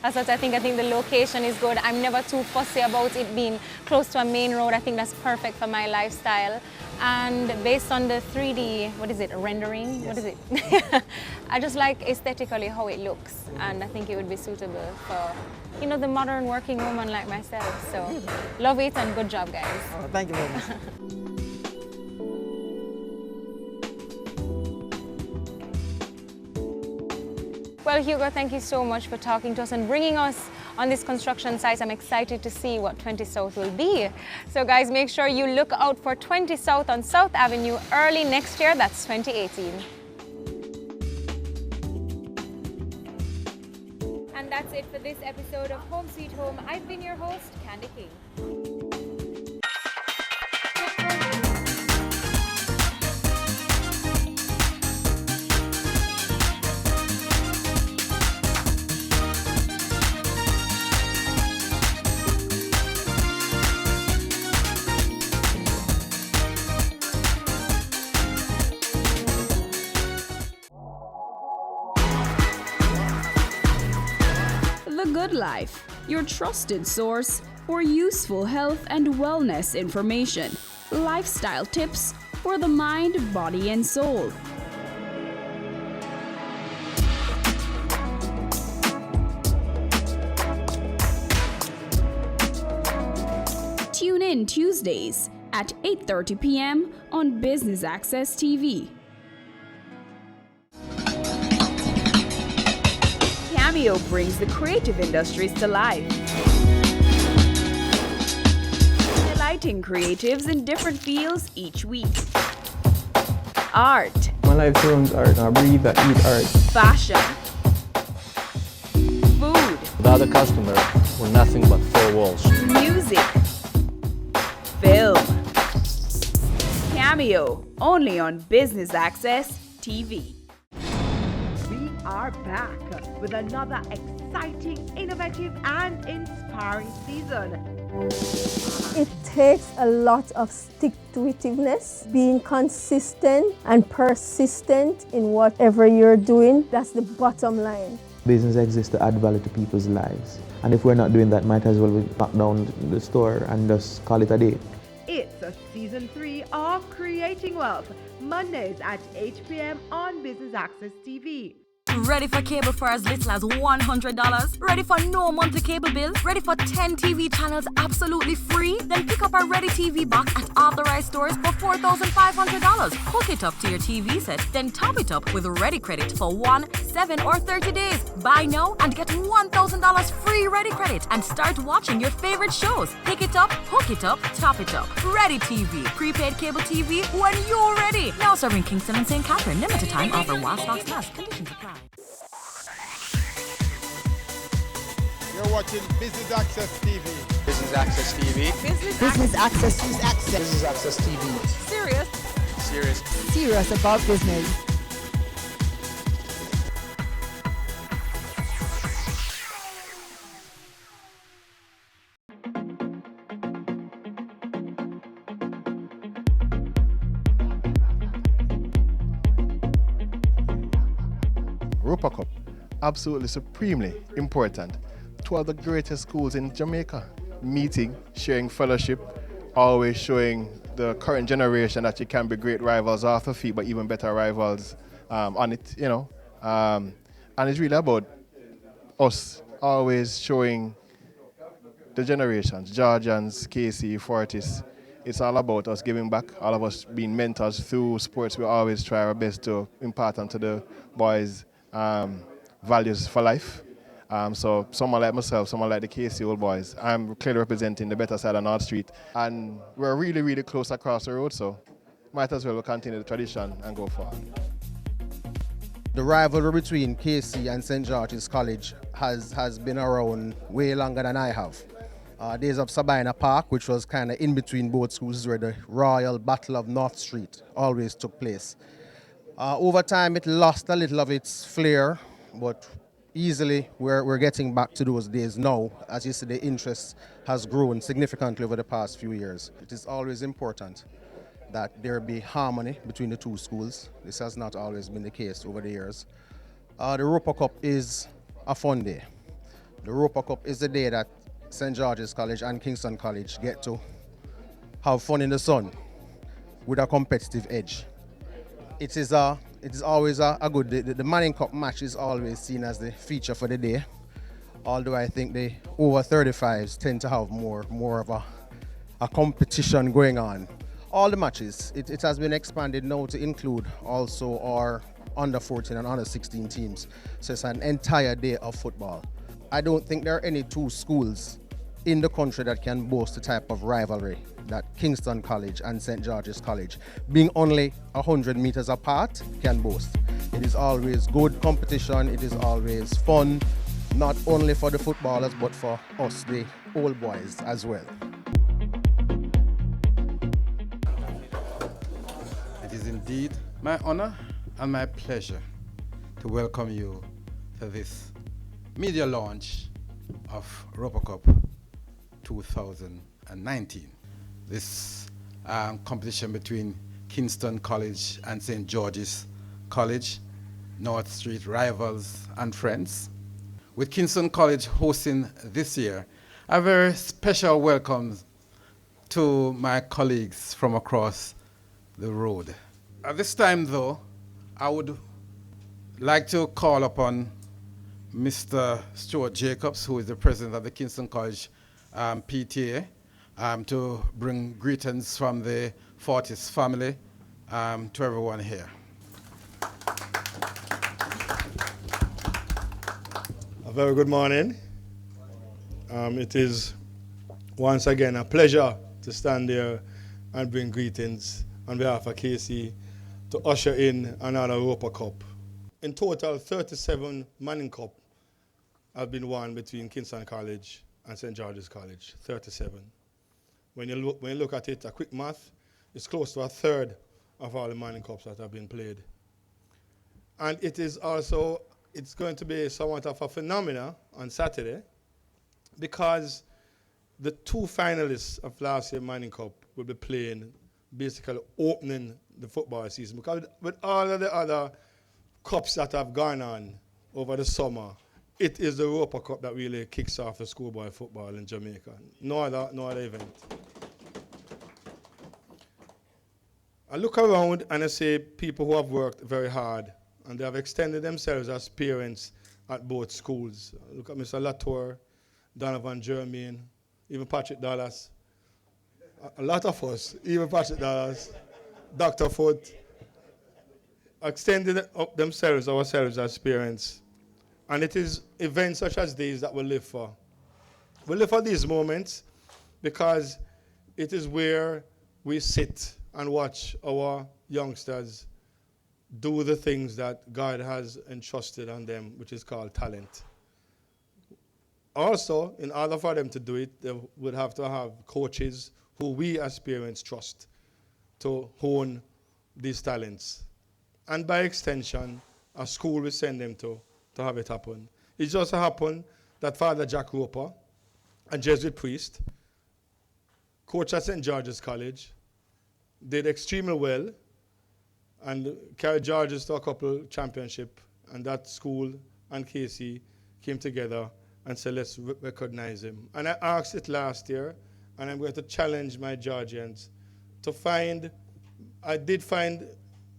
As such, I think the location is good. I'm never too fussy about it being close to a main road. I think that's perfect for my lifestyle. And based on the 3D, rendering? Yes. What is it? I just like aesthetically how it looks. And I think it would be suitable for, the modern working woman like myself. So love it and good job, guys. Oh, thank you very much. Well, Hugo, thank you so much for talking to us and bringing us on this construction site. I'm excited to see what 20 South will be. So guys, make sure you look out for 20 South on South Avenue early next year. That's 2018. And that's it for this episode of Home Sweet Home. I've been your host, Candy King. The Good Life, your trusted source for useful health and wellness information, lifestyle tips for the mind, body, and soul. Tune in Tuesdays at 8:30 p.m. on Business Access TV. Cameo brings the creative industries to life. Highlighting creatives in different fields each week. Art. My life turns art. I breathe, I eat art. Fashion. Food. Without a customer, we're nothing but four walls. Music. Film. Cameo, only on Business Access TV. We are back with another exciting, innovative, and inspiring season. It takes a lot of stick-to-itiveness, being consistent and persistent in whatever you're doing. That's the bottom line. Business exists to add value to people's lives. And if we're not doing that, might as well we lock down the store and just call it a day. It's a season 3 of Creating Wealth, Mondays at 8 p.m. on Business Access TV. Ready for cable for as little as $100? Ready for no monthly cable bill? Ready for 10 TV channels absolutely free? Then pick up our Ready TV box at authorized stores for $4,500. Hook it up to your TV set, then top it up with Ready Credit for 1, 7, or 30 days. Buy now and get $1,000 free Ready Credit and start watching your favorite shows. Pick it up, hook it up, top it up. Ready TV. Prepaid cable TV when you're ready. Now serving Kingston and St. Catherine. Limited time offer while stocks last. Conditions apply. You're watching Business Access TV. Business Access TV. Business Access. Business Access TV. Serious. Serious. Serious about business. Roper Cup, absolutely supremely important. Two of the greatest schools in Jamaica, meeting, sharing fellowship, always showing the current generation that you can be great rivals off the field, but even better rivals on it, And it's really about us always showing the generations, Georgians, KC, Fortis. It's all about us giving back, all of us being mentors through sports. We always try our best to impart onto the boys values for life. So someone like myself, someone like the KC Old Boys, I'm clearly representing the better side of North Street. And we're really, really close across the road, so might as well continue the tradition and go forward. The rivalry between KC and St. George's College has been around way longer than I have. Days of Sabina Park, which was kind of in between both schools, where the Royal Battle of North Street always took place. Over time, it lost a little of its flair, but easily we're getting back to those days now. As you see, the interest has grown significantly over the past few years. It is always important that there be harmony between the two schools. This has not always been the case over the years. The Roper Cup is a fun day. The Roper Cup is the day that St. George's College and Kingston College get to have fun in the sun with a competitive edge. It is always a good day. The Manning Cup match is always seen as the feature for the day, although I think the over 35s tend to have more of a competition going on. All the matches, it has been expanded now to include also our under 14 and under 16 teams, so it's an entire day of football. I don't think there are any two schools in the country that can boast the type of rivalry that Kingston College and St. George's College, being only 100 meters apart, can boast. It is always good competition, it is always fun, not only for the footballers but for us, the old boys, as well. It is indeed my honor and my pleasure to welcome you to this media launch of Roper Cup 2019. This competition between Kingston College and St. George's College, North Street rivals and friends. With Kingston College hosting this year, a very special welcome to my colleagues from across the road. At this time though, I would like to call upon Mr. Stuart Jacobs, who is the president of the Kingston College PTA, to bring greetings from the Fortis family to everyone here. A very good morning. It is once again a pleasure to stand there and bring greetings on behalf of KC to usher in another Roper Cup. In total, 37 Manning Cup have been won between Kingston College and St. George's College, 37. When you look at it, a quick math, it's close to a third of all the Manning Cups that have been played. And it is also, it's going to be somewhat of a phenomenon on Saturday, because the two finalists of last year's Manning Cup will be playing, basically opening the football season. Because with all of the other cups that have gone on over the summer, it is the Roper Cup that really kicks off the schoolboy football in Jamaica. No other event. I look around and I see people who have worked very hard and they have extended themselves as parents at both schools. Look at Mr. Latour, Donovan Jermaine, even Patrick Dallas. A lot of us, even Patrick Dallas, Dr. Foot, extended ourselves as parents. And it is events such as these that we live for. We live for these moments because it is where we sit and watch our youngsters do the things that God has entrusted on them, which is called talent. Also, in order for them to do it, they would have to have coaches who we as parents trust to hone these talents. And by extension, a school we send them to have it happen. It just happened that Father Jack Roper, a Jesuit priest, coach at St. George's College, did extremely well and carried George's to a couple championship, and that school and KC came together and said, let's recognize him. And I asked it last year, and I'm going to challenge my Georgians to find, I did find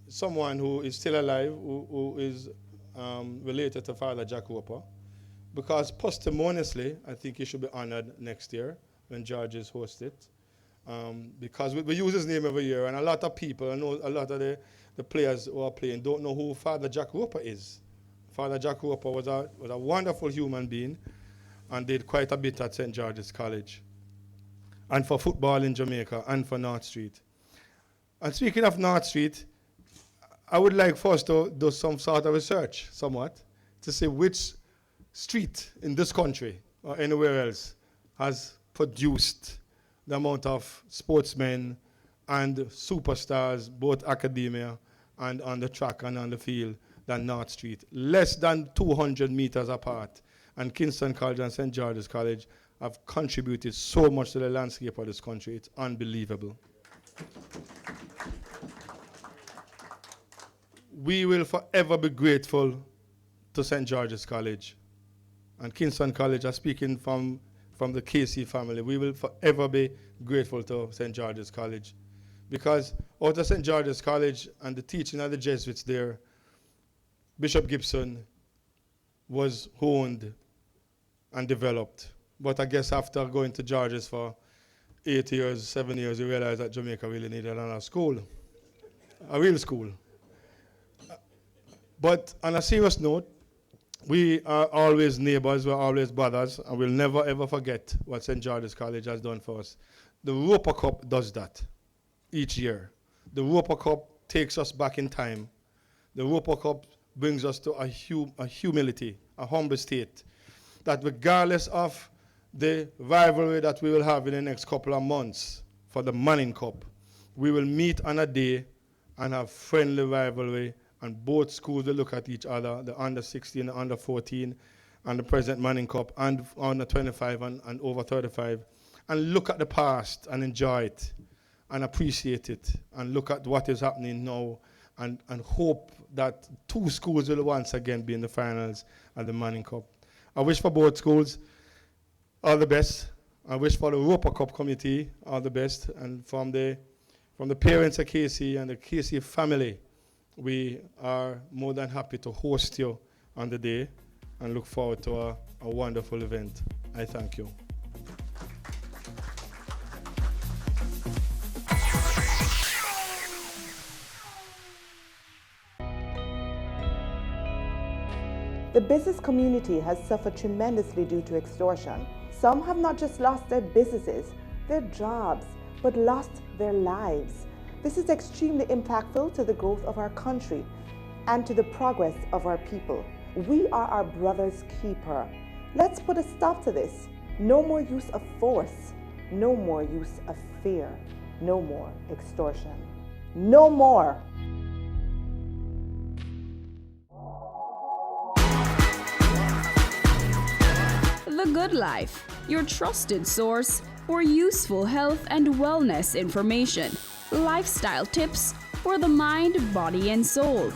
someone who is still alive, who is related to Father Jack Roper, because postumously, I think he should be honored next year when Georges host it. Because we use his name every year, and a lot of people, I know a lot of the players who are playing don't know who Father Jack Roper is. Father Jack Roper was a wonderful human being and did quite a bit at St. George's College, and for football in Jamaica, and for North Street. And speaking of North Street, I would like for us to do some sort of research, somewhat, to see which street in this country or anywhere else has produced the amount of sportsmen and superstars, both academia and on the track and on the field, than North Street. Less than 200 meters apart. And Kingston College and St. George's College have contributed so much to the landscape of this country. It's unbelievable. We will forever be grateful to St. George's College. And Kingston College, I'm speaking from the KC family, we will forever be grateful to St. George's College. Because out of St. George's College and the teaching of the Jesuits there, Bishop Gibson was honed and developed. But I guess after going to George's for 8 years, 7 years, he realized that Jamaica really needed another school, a real school. But on a serious note, we are always neighbors, we're always brothers, and we'll never ever forget what St. George's College has done for us. The Roper Cup does that each year. The Roper Cup takes us back in time. The Roper Cup brings us to a humility, a humble state, that regardless of the rivalry that we will have in the next couple of months for the Manning Cup, we will meet on a day and have friendly rivalry, and both schools will look at each other, the under 16, the under 14, and the present Manning Cup, and under 25 and over 35, and look at the past and enjoy it and appreciate it, and look at what is happening now, and hope that two schools will once again be in the finals at the Manning Cup. I wish for both schools all the best. I wish for the Roper Cup committee all the best, and from the parents of KC and the KC family, we are more than happy to host you on the day and look forward to a wonderful event. I thank you. The business community has suffered tremendously due to extortion. Some have not just lost their businesses, their jobs, but lost their lives. This is extremely impactful to the growth of our country and to the progress of our people. We are our brother's keeper. Let's put a stop to this. No more use of force. No more use of fear. No more extortion. No more. The Good Life, your trusted source for useful health and wellness information, lifestyle tips for the mind, body, and soul.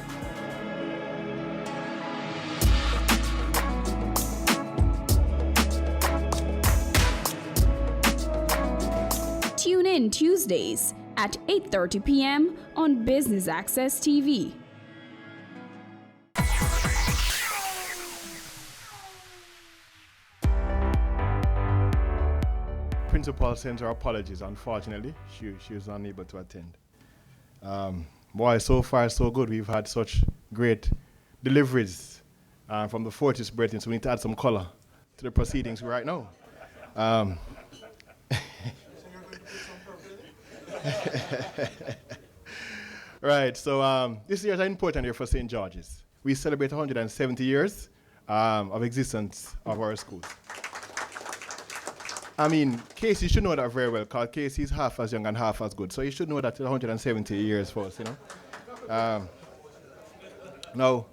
Tune in Tuesdays at 8:30 p.m. on Business Access TV. Principal sends her apologies. Unfortunately, she was unable to attend. Boy, so far so good. We've had such great deliveries from the Fortis brethren, so we need to add some color to the proceedings right now. Right, so this year is an important year for St. George's. We celebrate 170 years of existence of our schools. I mean, Casey should know that very well, because Casey is half as young and half as good. So you should know that 170 years for us, you know. Now,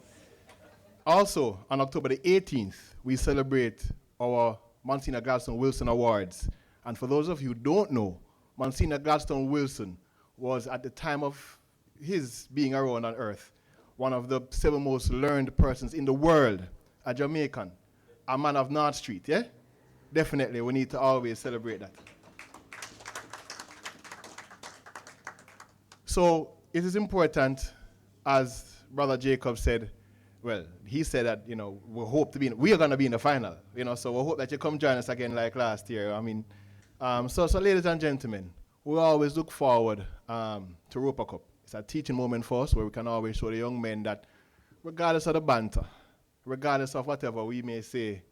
also, on October the 18th, we celebrate our Monsignor Gladstone Wilson Awards. And for those of you who don't know, Monsignor Gladstone Wilson was, at the time of his being around on earth, one of the 7 most learned persons in the world, a Jamaican, a man of North Street, yeah? Definitely, we need to always celebrate that. So it is important, as Brother Jacob said, well, he said that, we hope to we are going to be in the final, so we hope that you come join us again like last year. I mean, so ladies and gentlemen, we always look forward to Roper Cup. It's a teaching moment for us where we can always show the young men that regardless of the banter, regardless of whatever we may say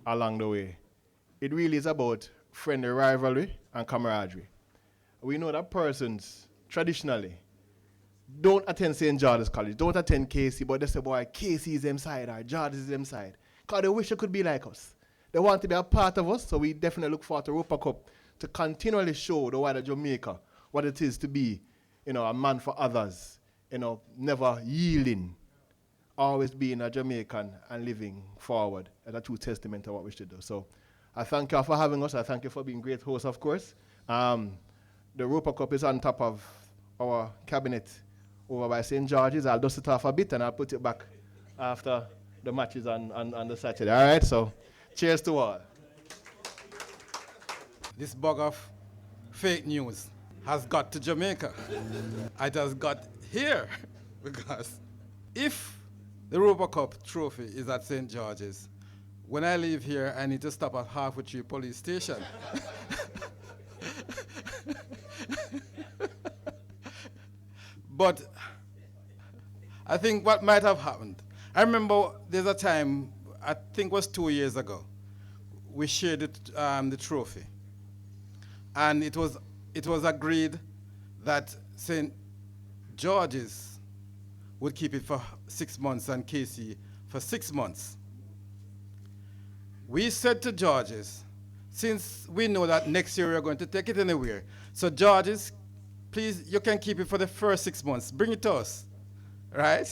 along the way, it really is about friendly rivalry and camaraderie. We know that persons traditionally don't attend St. George's College, don't attend KC, but they say, boy, KC is them side or George's is them side. Because they wish they could be like us. They want to be a part of us, so we definitely look forward to Roper Cup to continually show the wider Jamaica what it is to be, a man for others, never yielding, always being a Jamaican and living forward as a true testament of what we should do. So I thank you for having us. I thank you for being great hosts, of course. The Roper Cup is on top of our cabinet over by St. George's. I'll dust it off a bit and I'll put it back after the matches on the Saturday. All right, so cheers to all. This bug of fake news has got to Jamaica. It has got here because if the Roper Cup trophy is at St. George's, when I leave here, I need to stop at Halfway Tree Police Station. But I think what might have happened, I remember there's a time, I think it was 2 years ago, we shared the trophy. And it was agreed that St. George's would keep it for 6 months and KC for 6 months. We said to George's, since we know that next year we're going to take it anywhere, so George's, please, you can keep it for the first 6 months. Bring it to us, right?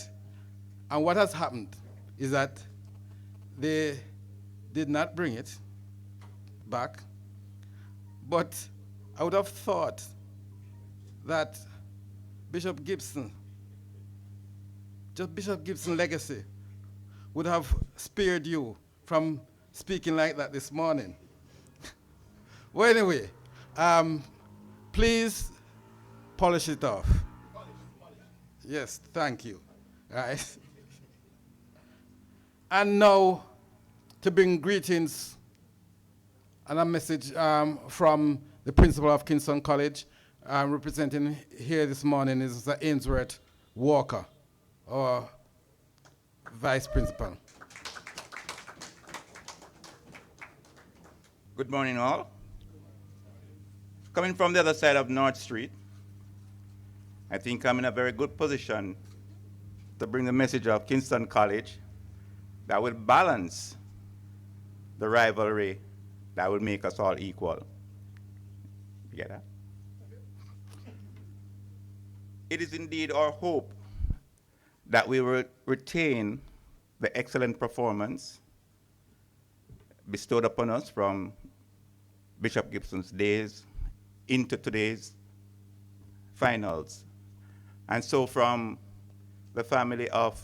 And what has happened is that they did not bring it back, but I would have thought that Bishop Gibson, just Bishop Gibson's legacy, would have spared you from speaking like that this morning. Well, anyway, please polish it off. Yes, thank you. Right. And now to bring greetings and a message from the principal of Kingston College. Representing here this morning is Ainsworth Walker, our vice principal. Good morning, all. Coming from the other side of North Street, I think I'm in a very good position to bring the message of Kingston College that will balance the rivalry that will make us all equal. You get that? It is indeed our hope that we will retain the excellent performance bestowed upon us from Bishop Gibson's days into today's finals. And so from the family of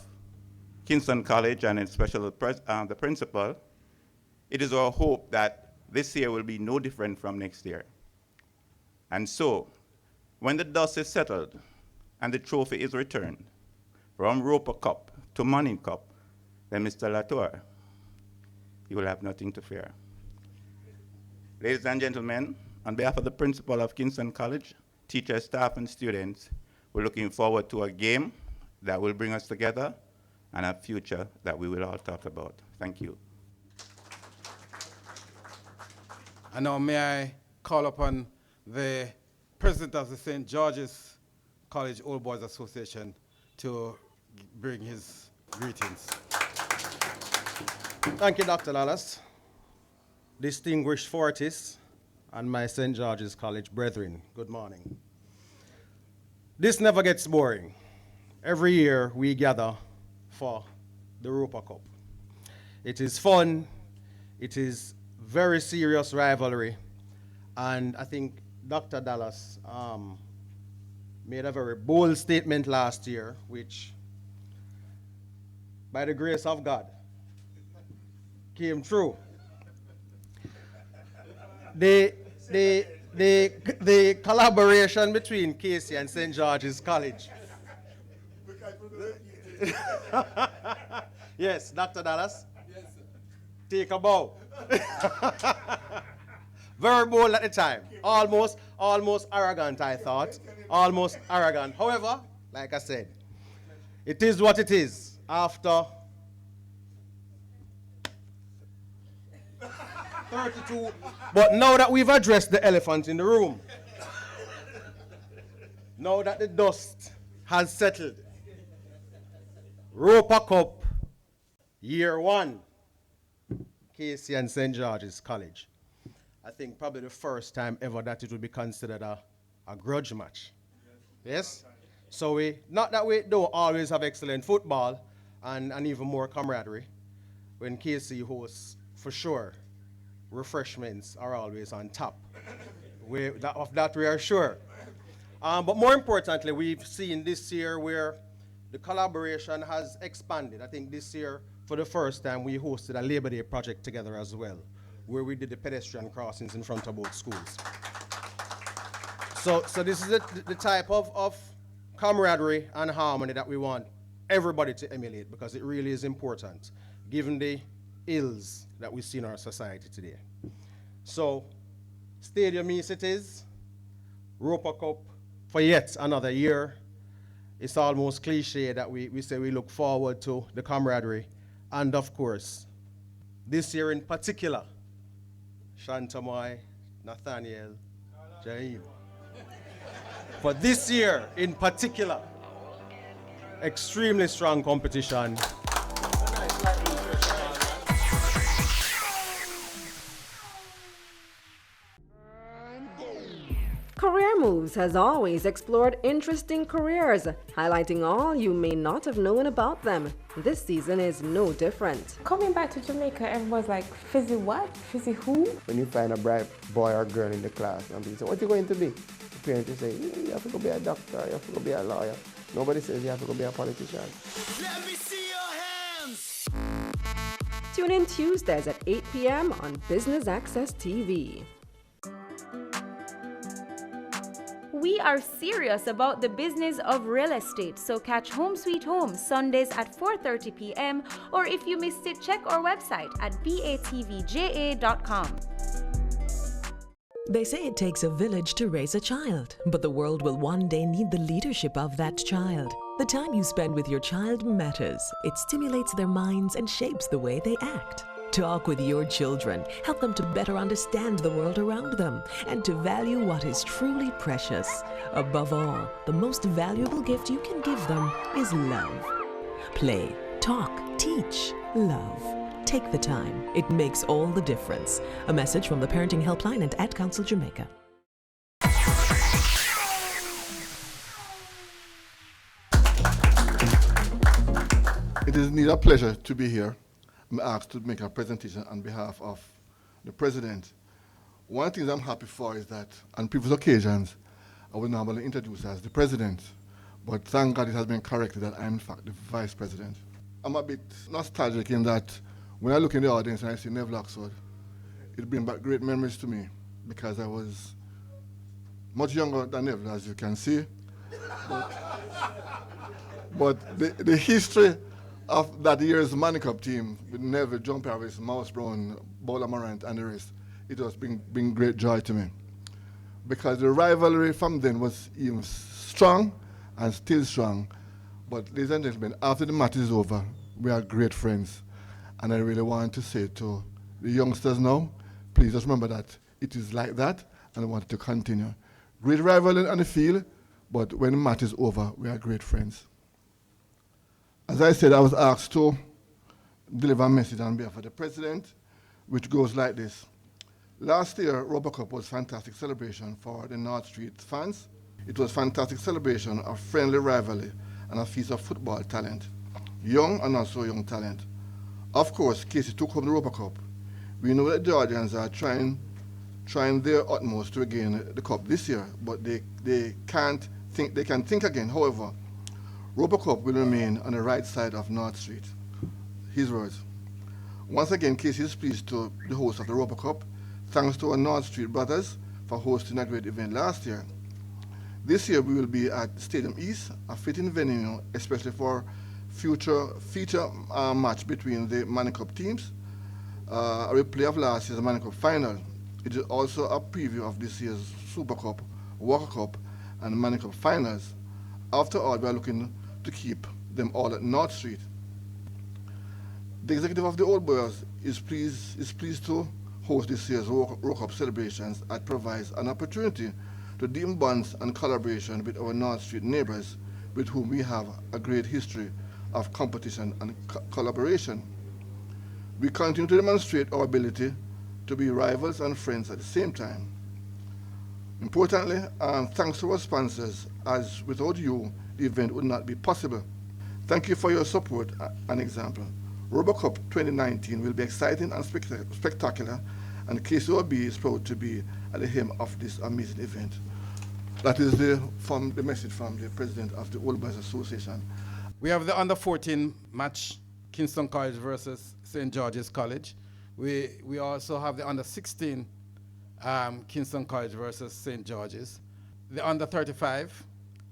Kingston College, and especially the principal, it is our hope that this year will be no different from next year. And so, when the dust is settled and the trophy is returned from Roper Cup to Manning Cup, then Mr. Latour, you will have nothing to fear. Ladies and gentlemen, on behalf of the principal of Kingston College, teachers, staff, and students, we're looking forward to a game that will bring us together and a future that we will all talk about. Thank you. And now may I call upon the president of the St. George's College Old Boys Association to bring his greetings. Thank you, Dr. Lallas. Distinguished Fortis and my St. George's College brethren, good morning. This never gets boring. Every year we gather for the Roper Cup. It is fun, it is very serious rivalry, and I think Dr. Dallas made a very bold statement last year, which, by the grace of God, came true. The collaboration between KC and St. George's College Yes, Dr. Dallas. Yes, sir. Take a bow. Very bold at the time. Almost arrogant, I thought. Almost arrogant. However, like I said, it is what it is. After 32. But now that we've addressed the elephant in the room, now that the dust has settled, Roper Cup, year 1, KC and St. George's College. I think probably the first time ever that it would be considered a grudge match. Yes? So not that we don't always have excellent football and even more camaraderie. When KC hosts, for sure, refreshments are always on top. Of that we are sure. But more importantly, we've seen this year where the collaboration has expanded. I think this year, for the first time, we hosted a Labor Day project together as well, where we did the pedestrian crossings in front of both schools. So this is the type of camaraderie and harmony that we want everybody to emulate, because it really is important, given the ills that we see in our society today. So, Stadium East it is, Roper Cup for yet another year. It's almost cliche that we say we look forward to the camaraderie. And of course, this year in particular, Shantamoy, Nathaniel, Jaim. For this year in particular, extremely strong competition. Career Moves has always explored interesting careers, highlighting all you may not have known about them. This season is no different. Coming back to Jamaica, everyone's like, Fizzy what? Fizzy who? When you find a bright boy or girl in the class and people say, what are you going to be? The parents will say, you have to go be a doctor, you have to go be a lawyer. Nobody says you have to go be a politician. Let me see your hands! Tune in Tuesdays at 8 p.m. on Business Access TV. We are serious about the business of real estate, so catch Home Sweet Home Sundays at 4:30 p.m. or if you missed it, check our website at batvja.com. They say it takes a village to raise a child, but the world will one day need the leadership of that child. The time you spend with your child matters. It stimulates their minds and shapes the way they act. Talk with your children. Help them to better understand the world around them and to value what is truly precious. Above all, the most valuable gift you can give them is love. Play, talk, teach, love. Take the time. It makes all the difference. A message from the Parenting Helpline and Ad Council Jamaica. It is indeed a pleasure to be here. I'm asked to make a presentation on behalf of the President. One of the things I'm happy for is that on previous occasions, I was normally introduced as the President, but thank God it has been corrected that I'm in fact the Vice President. I'm a bit nostalgic in that when I look in the audience and I see Neville Oxford, it brings back great memories to me because I was much younger than Neville, as you can see. But the history of that year's Manny Cup team with Neville, John Parvis, Mouse Brown, Bola Morant, and the rest, it was bring great joy to me. Because the rivalry from then was even strong and still strong. But ladies and gentlemen, after the match is over, we are great friends. And I really want to say to the youngsters now, please just remember that it is like that, and I want it to continue. Great rivalry on the field, but when the match is over, we are great friends. As I said, I was asked to deliver a message on behalf of the President, which goes like this. Last year, Roper Cup was a fantastic celebration for the North Street fans. It was a fantastic celebration of friendly rivalry and a feast of football talent, young and not so young talent. Of course, KC took home the Roper Cup. We know that Georgians are trying their utmost to regain the cup this year, but they can think again. However, Roper Cup will remain on the right side of North Street. His words. Once again, KC is pleased to the host of the Roper Cup, thanks to our North Street brothers for hosting a great event last year. This year we will be at Stadium East, a fitting venue, especially for feature match between the Manning Cup teams, a replay of last year's Manning Cup final. It is also a preview of this year's Super Cup, Walker Cup, and Manning Cup finals. After all, we are looking to keep them all at North Street. The executive of the Old Boys is pleased to host this year's World Cup celebrations that provides an opportunity to deepen bonds and collaboration with our North Street neighbors, with whom we have a great history of competition and collaboration. We continue to demonstrate our ability to be rivals and friends at the same time. Importantly, thanks to our sponsors, as without you, the event would not be possible. Thank you for your support and example. RoboCup 2019 will be exciting and spectacular, and KCOB is proud to be at the helm of this amazing event. That is the message from the president of the Old Boys Association. We have the under 14 match, Kingston College versus St. George's College. We also have the under 16 Kingston College versus St. George's. The under 35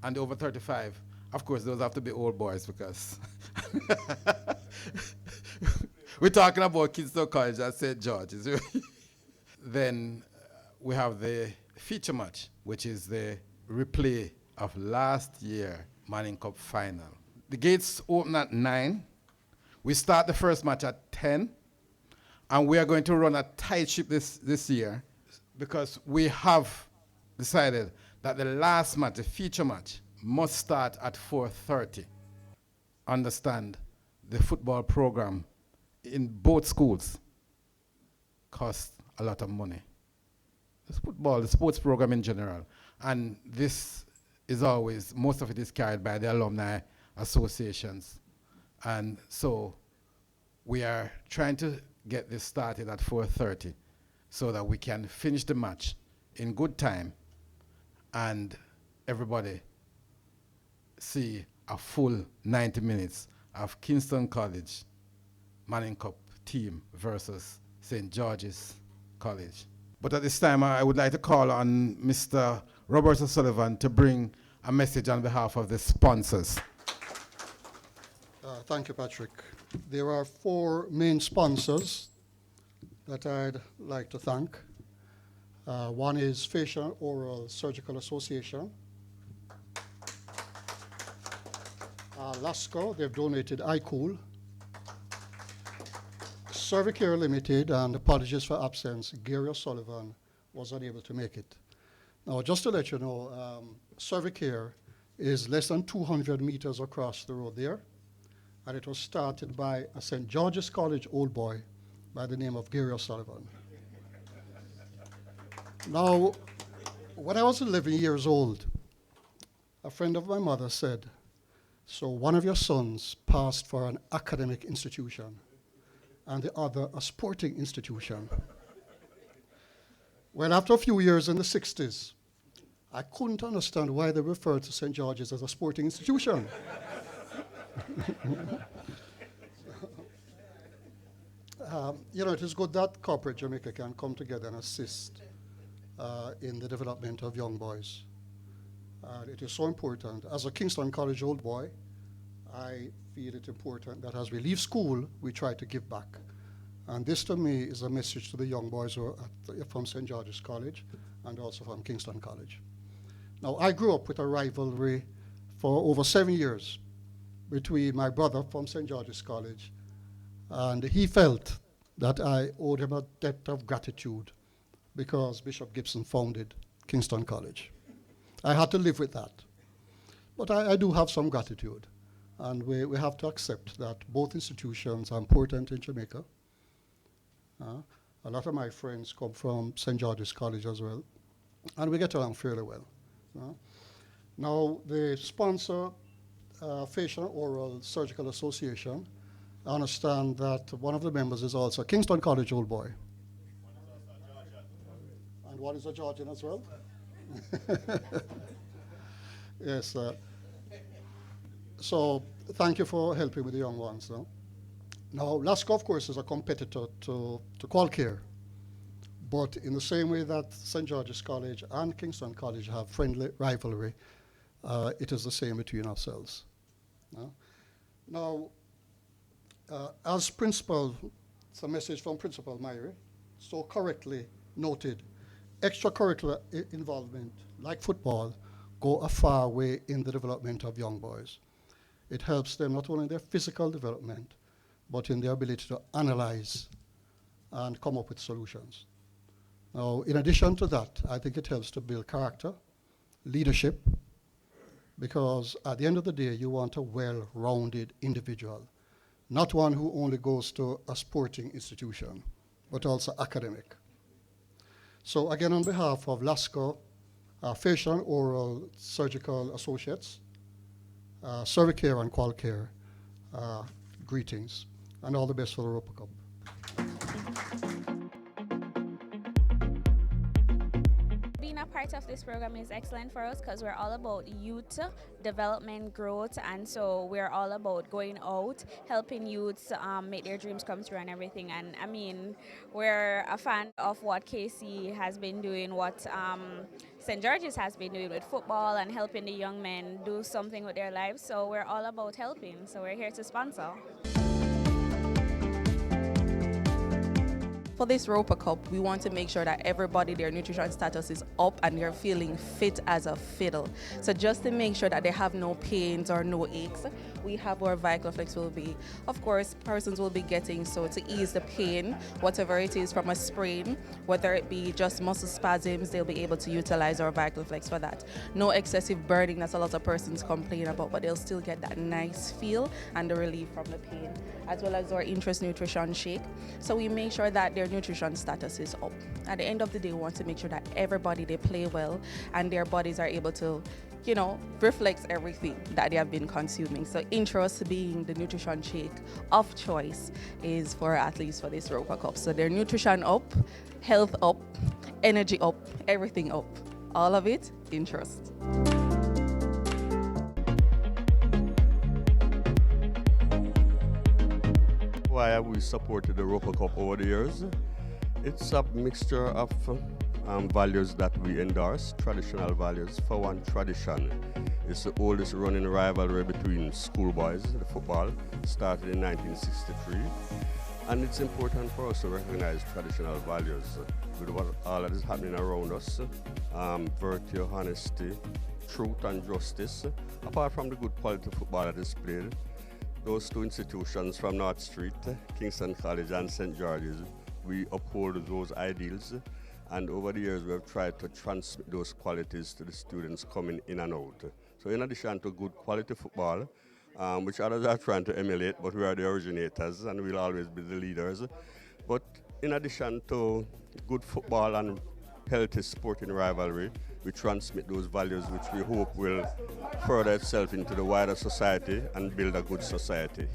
and the over 35. Of course, those have to be Old Boys because we're talking about Kingston College and St. George's. Then we have the feature match, which is the replay of last year Manning Cup final. The gates open at 9. We start the first match at 10. And we are going to run a tight ship this year because we have decided that the last match, the feature match, must start at 4:30. Understand, the football program in both schools costs a lot of money. The football, the sports program in general. And this is always, most of it is carried by the alumni associations. And so we are trying to get this started at 4:30 so that we can finish the match in good time and everybody see a full 90 minutes of Kingston College Manning Cup team versus St. George's College. But at this time, I would like to call on Mr. Robert O'Sullivan to bring a message on behalf of the sponsors. Thank you, Patrick. There are 4 main sponsors that I'd like to thank. One is Facial Oral Surgical Association. LASCO, they've donated iCool. Servicare Limited, and apologies for absence, Gary O'Sullivan was unable to make it. Now, just to let you know, Servicare is less than 200 meters across the road there, and it was started by a St. George's College old boy by the name of Gary O'Sullivan. Now, when I was 11 years old, a friend of my mother said, so one of your sons passed for an academic institution and the other a sporting institution. Well, after a few years in the 60s, I couldn't understand why they referred to St. George's as a sporting institution. You know, it is good that corporate Jamaica can come together and assist in the development of young boys. It is so important. As a Kingston College old boy, I feel it important that as we leave school, we try to give back. And this to me is a message to the young boys who are from St. George's College and also from Kingston College. Now, I grew up with a rivalry for over 7 years between my brother from St. George's College, and he felt that I owed him a debt of gratitude because Bishop Gibson founded Kingston College. I had to live with that. But I do have some gratitude, and we have to accept that both institutions are important in Jamaica. A lot of my friends come from St. George's College as well, and we get along fairly well. Now, the sponsor, Facial Oral Surgical Association, I understand that one of the members is also Kingston College old boy. And one is a Georgian as well? Yes. So thank you for helping with the young ones. Now, LASCO, of course, is a competitor to Qualcare. But in the same way that St. George's College and Kingston College have friendly rivalry, it is the same between ourselves. Now, as principal, it's a message from Principal Myrie, so correctly noted, extracurricular involvement, like football, go a far way in the development of young boys. It helps them not only in their physical development, but in their ability to analyze and come up with solutions. Now, in addition to that, I think it helps to build character, leadership, because at the end of the day, you want a well-rounded individual, not one who only goes to a sporting institution, but also academic. So again, on behalf of LASCO, Facial and Oral Surgical Associates, Cervicare and Qualcare, greetings, and all the best for the Europa Cup. Being a part of this program is excellent for us because we're all about youth development, growth, and so we're all about going out, helping youths make their dreams come true and everything. And I mean, we're a fan of what KC has been doing, what St. George's has been doing with football and helping the young men do something with their lives. So we're all about helping. So we're here to sponsor. For this Europa Cup, we want to make sure that everybody, their nutrition status is up and they're feeling fit as a fiddle. So just to make sure that they have no pains or no aches, we have our VitaloFlex will be, of course, persons will be getting, so to ease the pain, whatever it is from a sprain, whether it be just muscle spasms, they'll be able to utilize our VitaloFlex for that. No excessive burning, that's a lot of persons complain about, but they'll still get that nice feel and the relief from the pain, as well as our Interest Nutrition Shake. So we make sure that their nutrition status is up. At the end of the day, we want to make sure that everybody, they play well and their bodies are able to, you know, reflects everything that they have been consuming. So Interest being the nutrition shake of choice is for athletes for this Europa Cup. So their nutrition up, health up, energy up, everything up. All of it, Interest. Why have we supported the Europa Cup over the years? It's a mixture of values that we endorse, traditional values. For one, tradition. It's the oldest running rivalry between schoolboys, the football, started in 1963. And it's important for us to recognize traditional values with what all that is happening around us. Virtue, honesty, truth and justice. Apart from the good quality football that is played, those two institutions from North Street, Kingston College and St. George's, we uphold those ideals, and over the years we have tried to transmit those qualities to the students coming in and out. So in addition to good quality football, which others are trying to emulate, but we are the originators and we'll always be the leaders. But in addition to good football and healthy sporting rivalry, we transmit those values which we hope will further itself into the wider society and build a good society.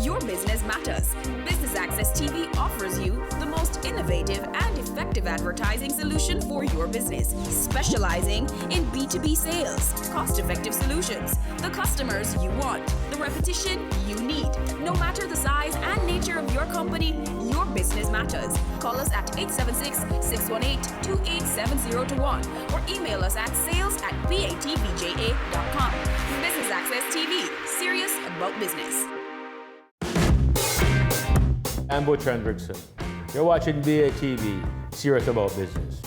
Your business matters. Business Access TV offers you the most innovative and effective advertising solution for your business, specializing in B2B sales, cost-effective solutions, the customers you want, the repetition you need. No matter the size and nature of your company, your business matters. Call us at 876-618-2870 or email us at sales@batvja.com. Business Access TV, serious about business. I'm Butch Hendrickson. You're watching BATV, serious about business.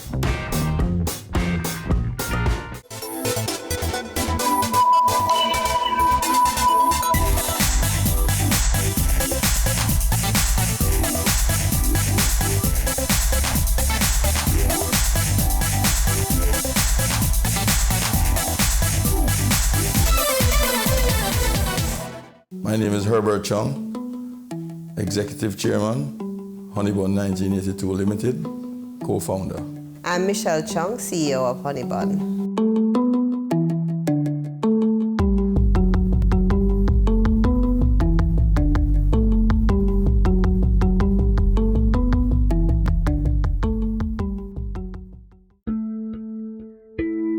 My name is Herbert Chung, Executive Chairman, Honeybun 1982 Limited, co-founder. I'm Michelle Chung, CEO of Honeybun.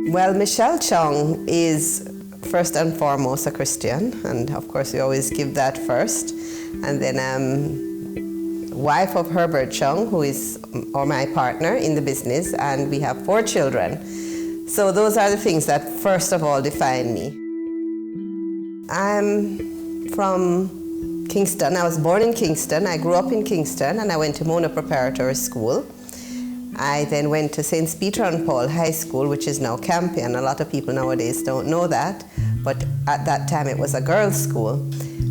Well, Michelle Chung is first and foremost a Christian, and of course we always give that first. And then I'm wife of Herbert Chung, who is my partner in the business, and we have 4 children. So those are the things that first of all define me. I'm from Kingston. I was born in Kingston. I grew up in Kingston, and I went to Mona Preparatory School. I then went to St. Peter and Paul High School, which is now Campion. A lot of people nowadays don't know that, but at that time it was a girls' school.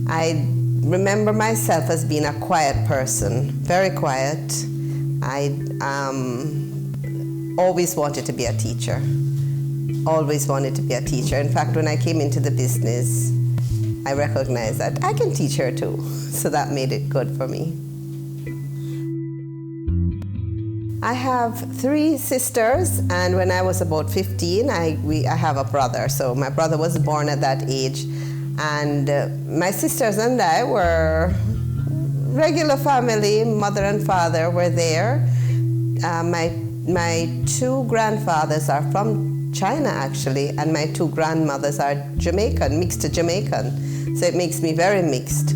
I remember myself as being a quiet person, very quiet. I always wanted to be a teacher, always wanted to be a teacher. In fact, when I came into the business, I recognized that I can teach her too, so that made it good for me. I have 3 sisters, and when I was about 15, I have a brother. So my brother was born at that age, and my sisters and I were regular family. Mother and father were there. My 2 grandfathers are from China, actually, and my 2 grandmothers are Jamaican, mixed Jamaican. So it makes me very mixed.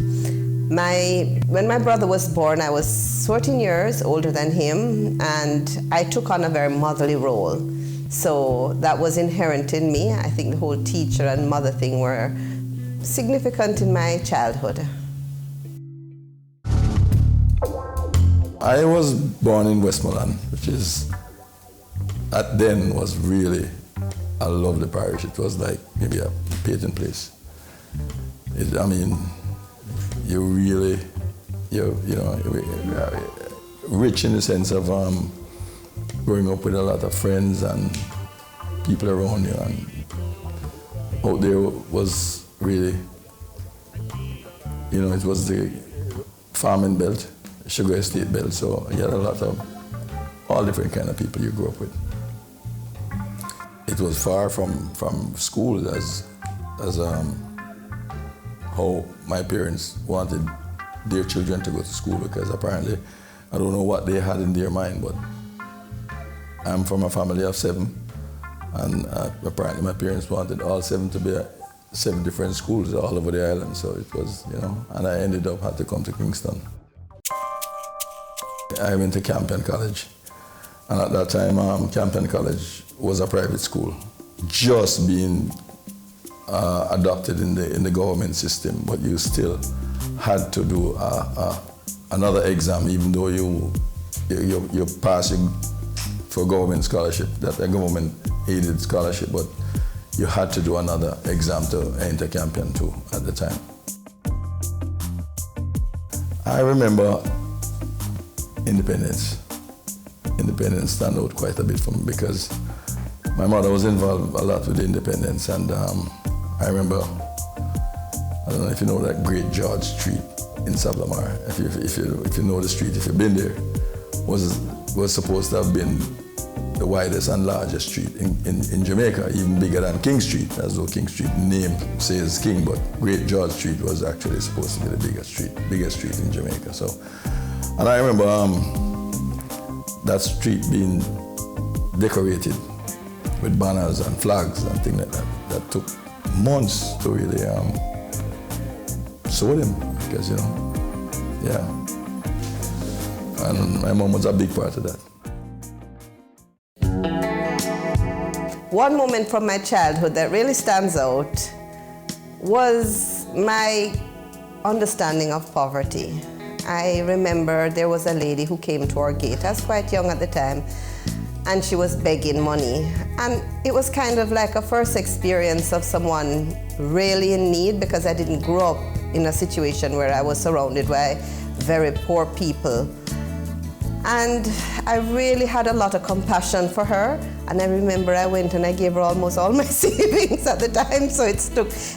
When my brother was born, I was 14 years older than him, and I took on a very motherly role. So that was inherent in me. I think the whole teacher and mother thing were significant in my childhood. I was born in Westmoreland, which is, at then was really a lovely parish. It was like maybe a Peyton place. You're really, rich in the sense of growing up with a lot of friends and people around you, and out there was really, it was the farming belt, sugar estate belt, so you had a lot of all different kind of people you grew up with. It was far from school as how my parents wanted their children to go to school, because apparently, I don't know what they had in their mind, but I'm from a family of 7, and apparently my parents wanted all 7 to be at 7 different schools all over the island, so it was, and I ended up had to come to Kingston. I went to Campion College, and at that time, Campion College was a private school, just being adopted in the government system, but you still had to do another exam, even though you passed for government scholarship, that a government aided scholarship, but you had to do another exam to enter Campion too at the time. I remember independence. Independence stand out quite a bit for me because my mother was involved a lot with the independence, and I remember, I don't know if you know that Great George Street in Sablamar. If you know the street, if you've been there, was supposed to have been the widest and largest street in Jamaica, even bigger than King Street, as though King Street name says King, but Great George Street was actually supposed to be the biggest street in Jamaica. So, and I remember that street being decorated with banners and flags and things like that. That took months to really sew them, because yeah. And my mom was a big part of that. One moment from my childhood that really stands out was my understanding of poverty. I remember there was a lady who came to our gate. I was quite young at the time, and she was begging money. And it was kind of like a first experience of someone really in need, because I didn't grow up in a situation where I was surrounded by very poor people. And I really had a lot of compassion for her. And I remember I went and I gave her almost all my savings at the time. So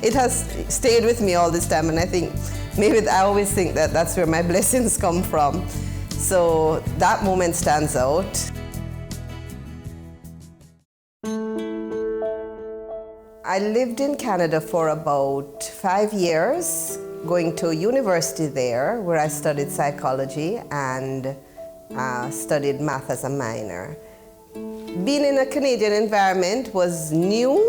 it has stayed with me all this time. And I think maybe I always think that that's where my blessings come from. So that moment stands out. I lived in Canada for about 5 years, going to university there, where I studied psychology and studied math as a minor. Being in a Canadian environment was new,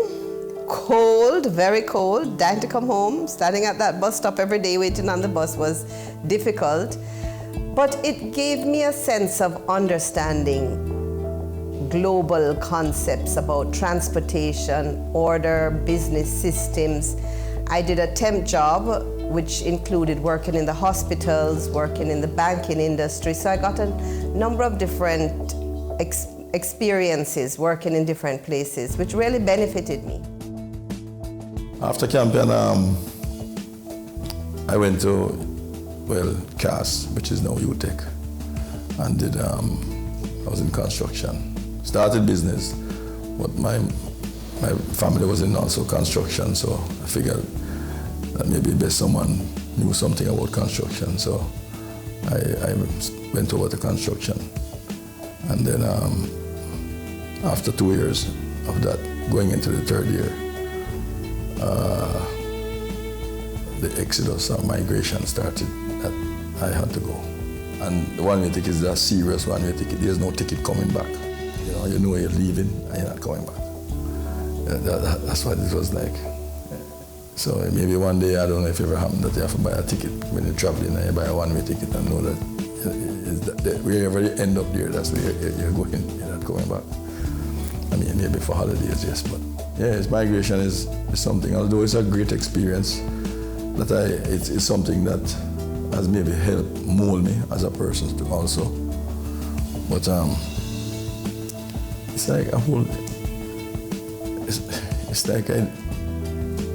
cold, very cold. Dying to come home, standing at that bus stop every day waiting on the bus was difficult. But it gave me a sense of understanding global concepts about transportation, order, business systems. I did a temp job, which included working in the hospitals, working in the banking industry. So I got a number of different experiences working in different places, which really benefited me. After campaign, I went to, CAS, which is now UTEC, and did, I was in construction. Started business, but my family was in also construction, so I figured that maybe best someone knew something about construction, so I went over to construction. And then after 2 years of that, going into the third year, the exodus or migration started, that I had to go. And the one-way ticket is that serious one-way ticket. There's no ticket coming back. You know you're leaving and you're not coming back. That's what it was like. So maybe one day, I don't know if it ever happened, that you have to buy a ticket when you're traveling and you buy a one-way ticket and know that wherever you end up there, that's where you're going, you're not coming back. I mean, maybe for holidays, yes, but yes, migration is something, although it's a great experience, that it's something that has maybe helped mold me as a person too also. But it's like a whole, it's like a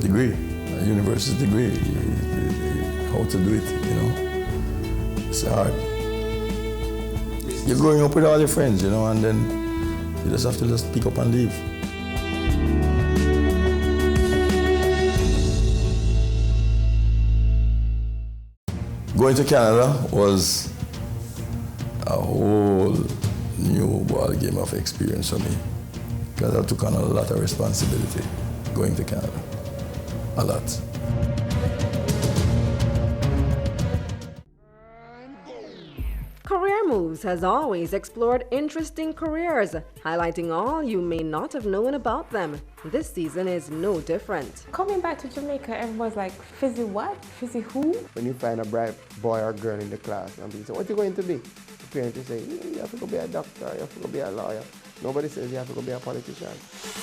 degree, a university degree, how to do it, It's hard. You're growing up with all your friends, and then you just have to just pick up and leave. Going to Canada was a whole new ball game of experience for me, because I took on a lot of responsibility going to Canada, a lot. Career Moves has always explored interesting careers, highlighting all you may not have known about them. This season is no different. Coming back to Jamaica, everyone's like, fizzy what? Fizzy who? When you find a bright boy or girl in the class and people say, what are you going to be? The parents will say, you have to go be a doctor, you have to go be a lawyer. Nobody says you have to go be a politician.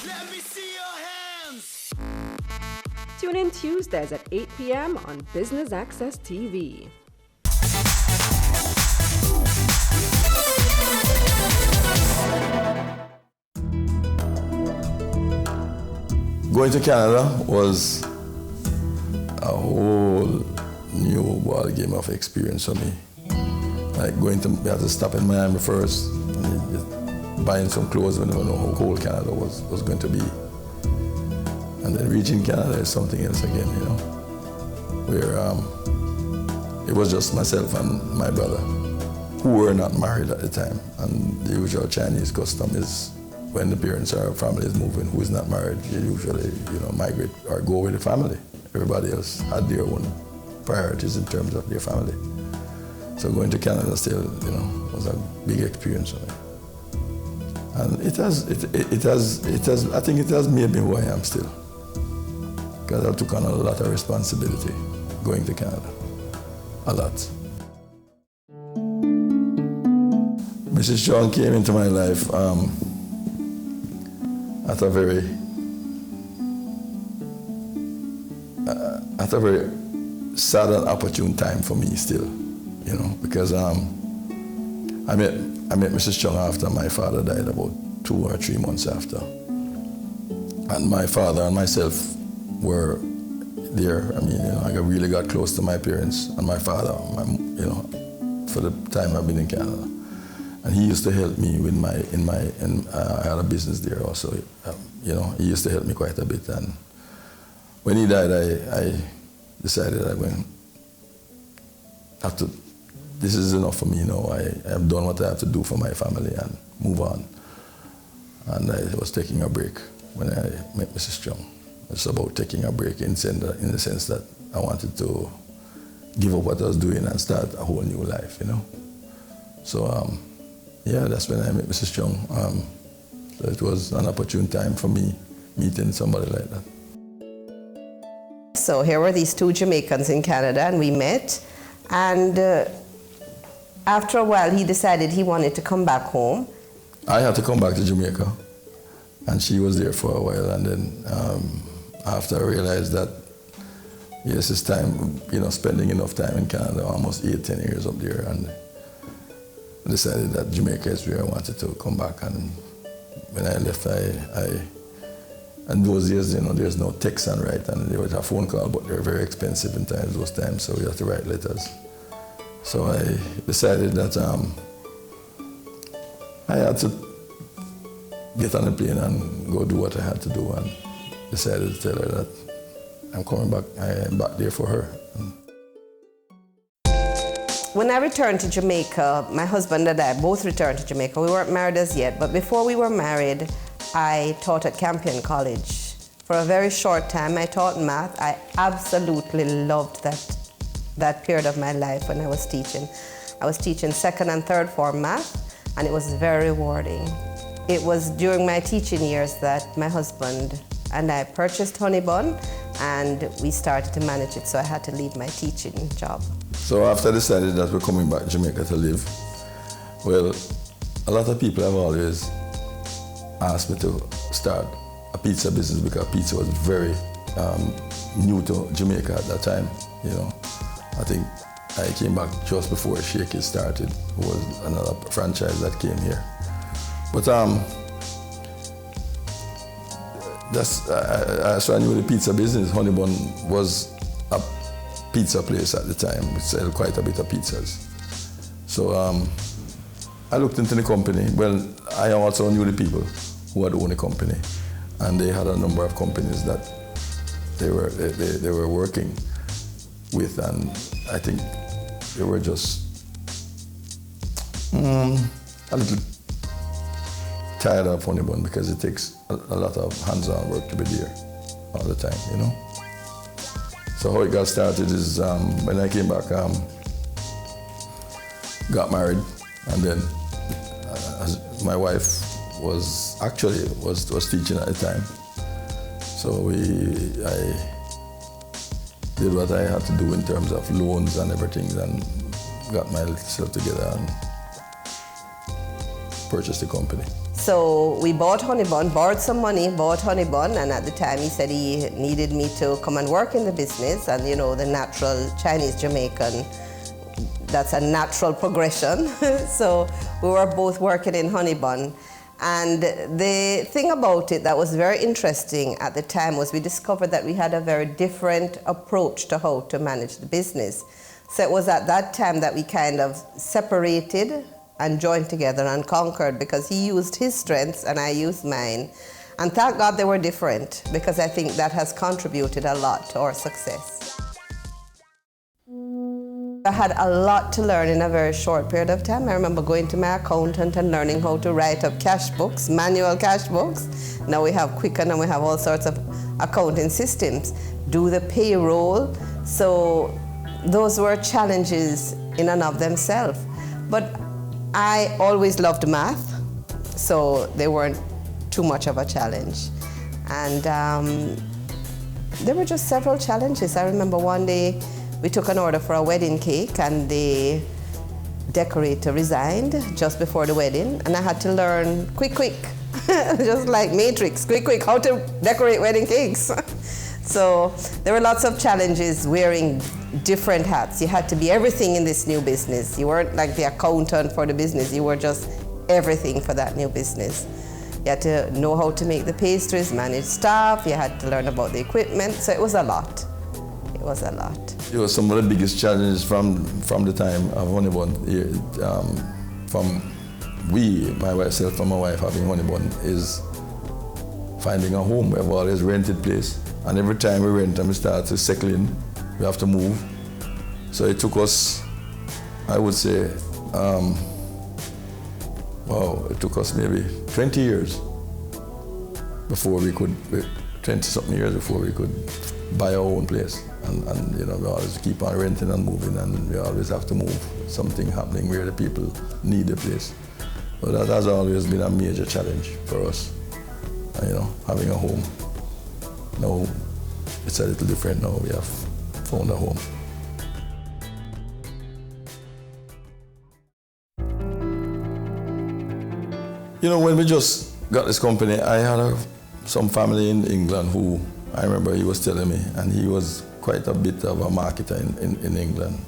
Let me see your hands! Tune in Tuesdays at 8 p.m. on Business Access TV. Going to Canada was a whole new ball game of experience for me. Like we had to stop in Miami first, and just buying some clothes. We never know how cold Canada was going to be. And then reaching Canada is something else again, where it was just myself and my brother, who were not married at the time. And the usual Chinese custom is, when the parents or family is moving, who is not married, you usually, migrate or go with the family. Everybody else had their own priorities in terms of their family. So going to Canada still, was a big experience for me. And it has, I think it has made me who I am still. Because I took on a lot of responsibility going to Canada, a lot. Mrs. Chung came into my life at a very sad and opportune time for me still, because I met Mrs. Chung after my father died, about 2 or 3 months after. And my father and myself were there. I really got close to my parents and my father, for the time I've been in Canada. And he used to help me with I had a business there also. He used to help me quite a bit. And when he died, I decided I'm going to have to, this is enough for me now. I have done what I have to do for my family and move on. And I was taking a break when I met Mrs. Chung. It's about taking a break in the sense that I wanted to give up what I was doing and start a whole new life, So, that's when I met Mrs. Chung. So it was an opportune time for me meeting somebody like that. So here were these two Jamaicans in Canada, and we met. And after a while, he decided he wanted to come back home. I had to come back to Jamaica, and she was there for a while. And then after I realized that, yes, it's time, spending enough time in Canada, almost 8-10 years up there, and I decided that Jamaica is where I wanted to come back. And when I left, and those years, there's no text and write, and there was a phone call, but they were very expensive in those times, so we had to write letters. So I decided that I had to get on the plane and go do what I had to do, and decided to tell her that I'm coming back. I am back there for her. When I returned to Jamaica, my husband and I both returned to Jamaica. We weren't married as yet, but before we were married, I taught at Campion College. For a very short time, I taught math. I absolutely loved that period of my life when I was teaching. I was teaching 2nd and 3rd form math, and it was very rewarding. It was during my teaching years that my husband and I purchased Honeybun, and we started to manage it, so I had to leave my teaching job. So after I decided that we're coming back to Jamaica to live, well, a lot of people have always asked me to start a pizza business because pizza was very new to Jamaica at that time. I think I came back just before Shakey's started, who was another franchise that came here. But so I knew the pizza business. Honeybun was a pizza place at the time. We sell quite a bit of pizzas. So I looked into the company. Well, I also knew the people who had owned the company, and they had a number of companies that they were working with, and I think they were just a little tired of Honeybun because it takes a lot of hands-on work to be there all the time, So how it got started is when I came back, got married, and then my wife was teaching at the time. So I did what I had to do in terms of loans and everything, and got myself together and purchased the company. So we bought Honeybun, borrowed some money, bought Honeybun, and at the time he said he needed me to come and work in the business, and the natural Chinese Jamaican, that's a natural progression. So we were both working in Honeybun. And the thing about it that was very interesting at the time was we discovered that we had a very different approach to how to manage the business. So it was at that time that we kind of separated and joined together and conquered, because he used his strengths and I used mine. And thank God they were different, because I think that has contributed a lot to our success. I had a lot to learn in a very short period of time. I remember going to my accountant and learning how to write up cash books, manual cash books. Now we have Quicken and we have all sorts of accounting systems. Do the payroll. So those were challenges in and of themselves. But I always loved math, so they weren't too much of a challenge. And there were just several challenges. I remember one day we took an order for a wedding cake, and the decorator resigned just before the wedding, and I had to learn quick, just like Matrix, quick, how to decorate wedding cakes. So there were lots of challenges wearing different hats. You had to be everything in this new business. You weren't like the accountant for the business, you were just everything for that new business. You had to know how to make the pastries, manage staff, you had to learn about the equipment, so it was a lot. It was a lot. It was some of the biggest challenges from the time of Honeybun. Myself and my wife having Honeybun is finding a home. We have always rented place, and every time we rent and we start to settle in, we have to move. So it took us, I would say, it took us maybe 20 years before we could, 20-something years before we could buy our own place. And we always keep on renting and moving, and we always have to move. Something happening where the people need the place. So that has always been a major challenge for us, having a home. Now it's a little different now, we have found a home. When we just got this company, I had some family in England who, I remember he was telling me, and he was quite a bit of a marketer in England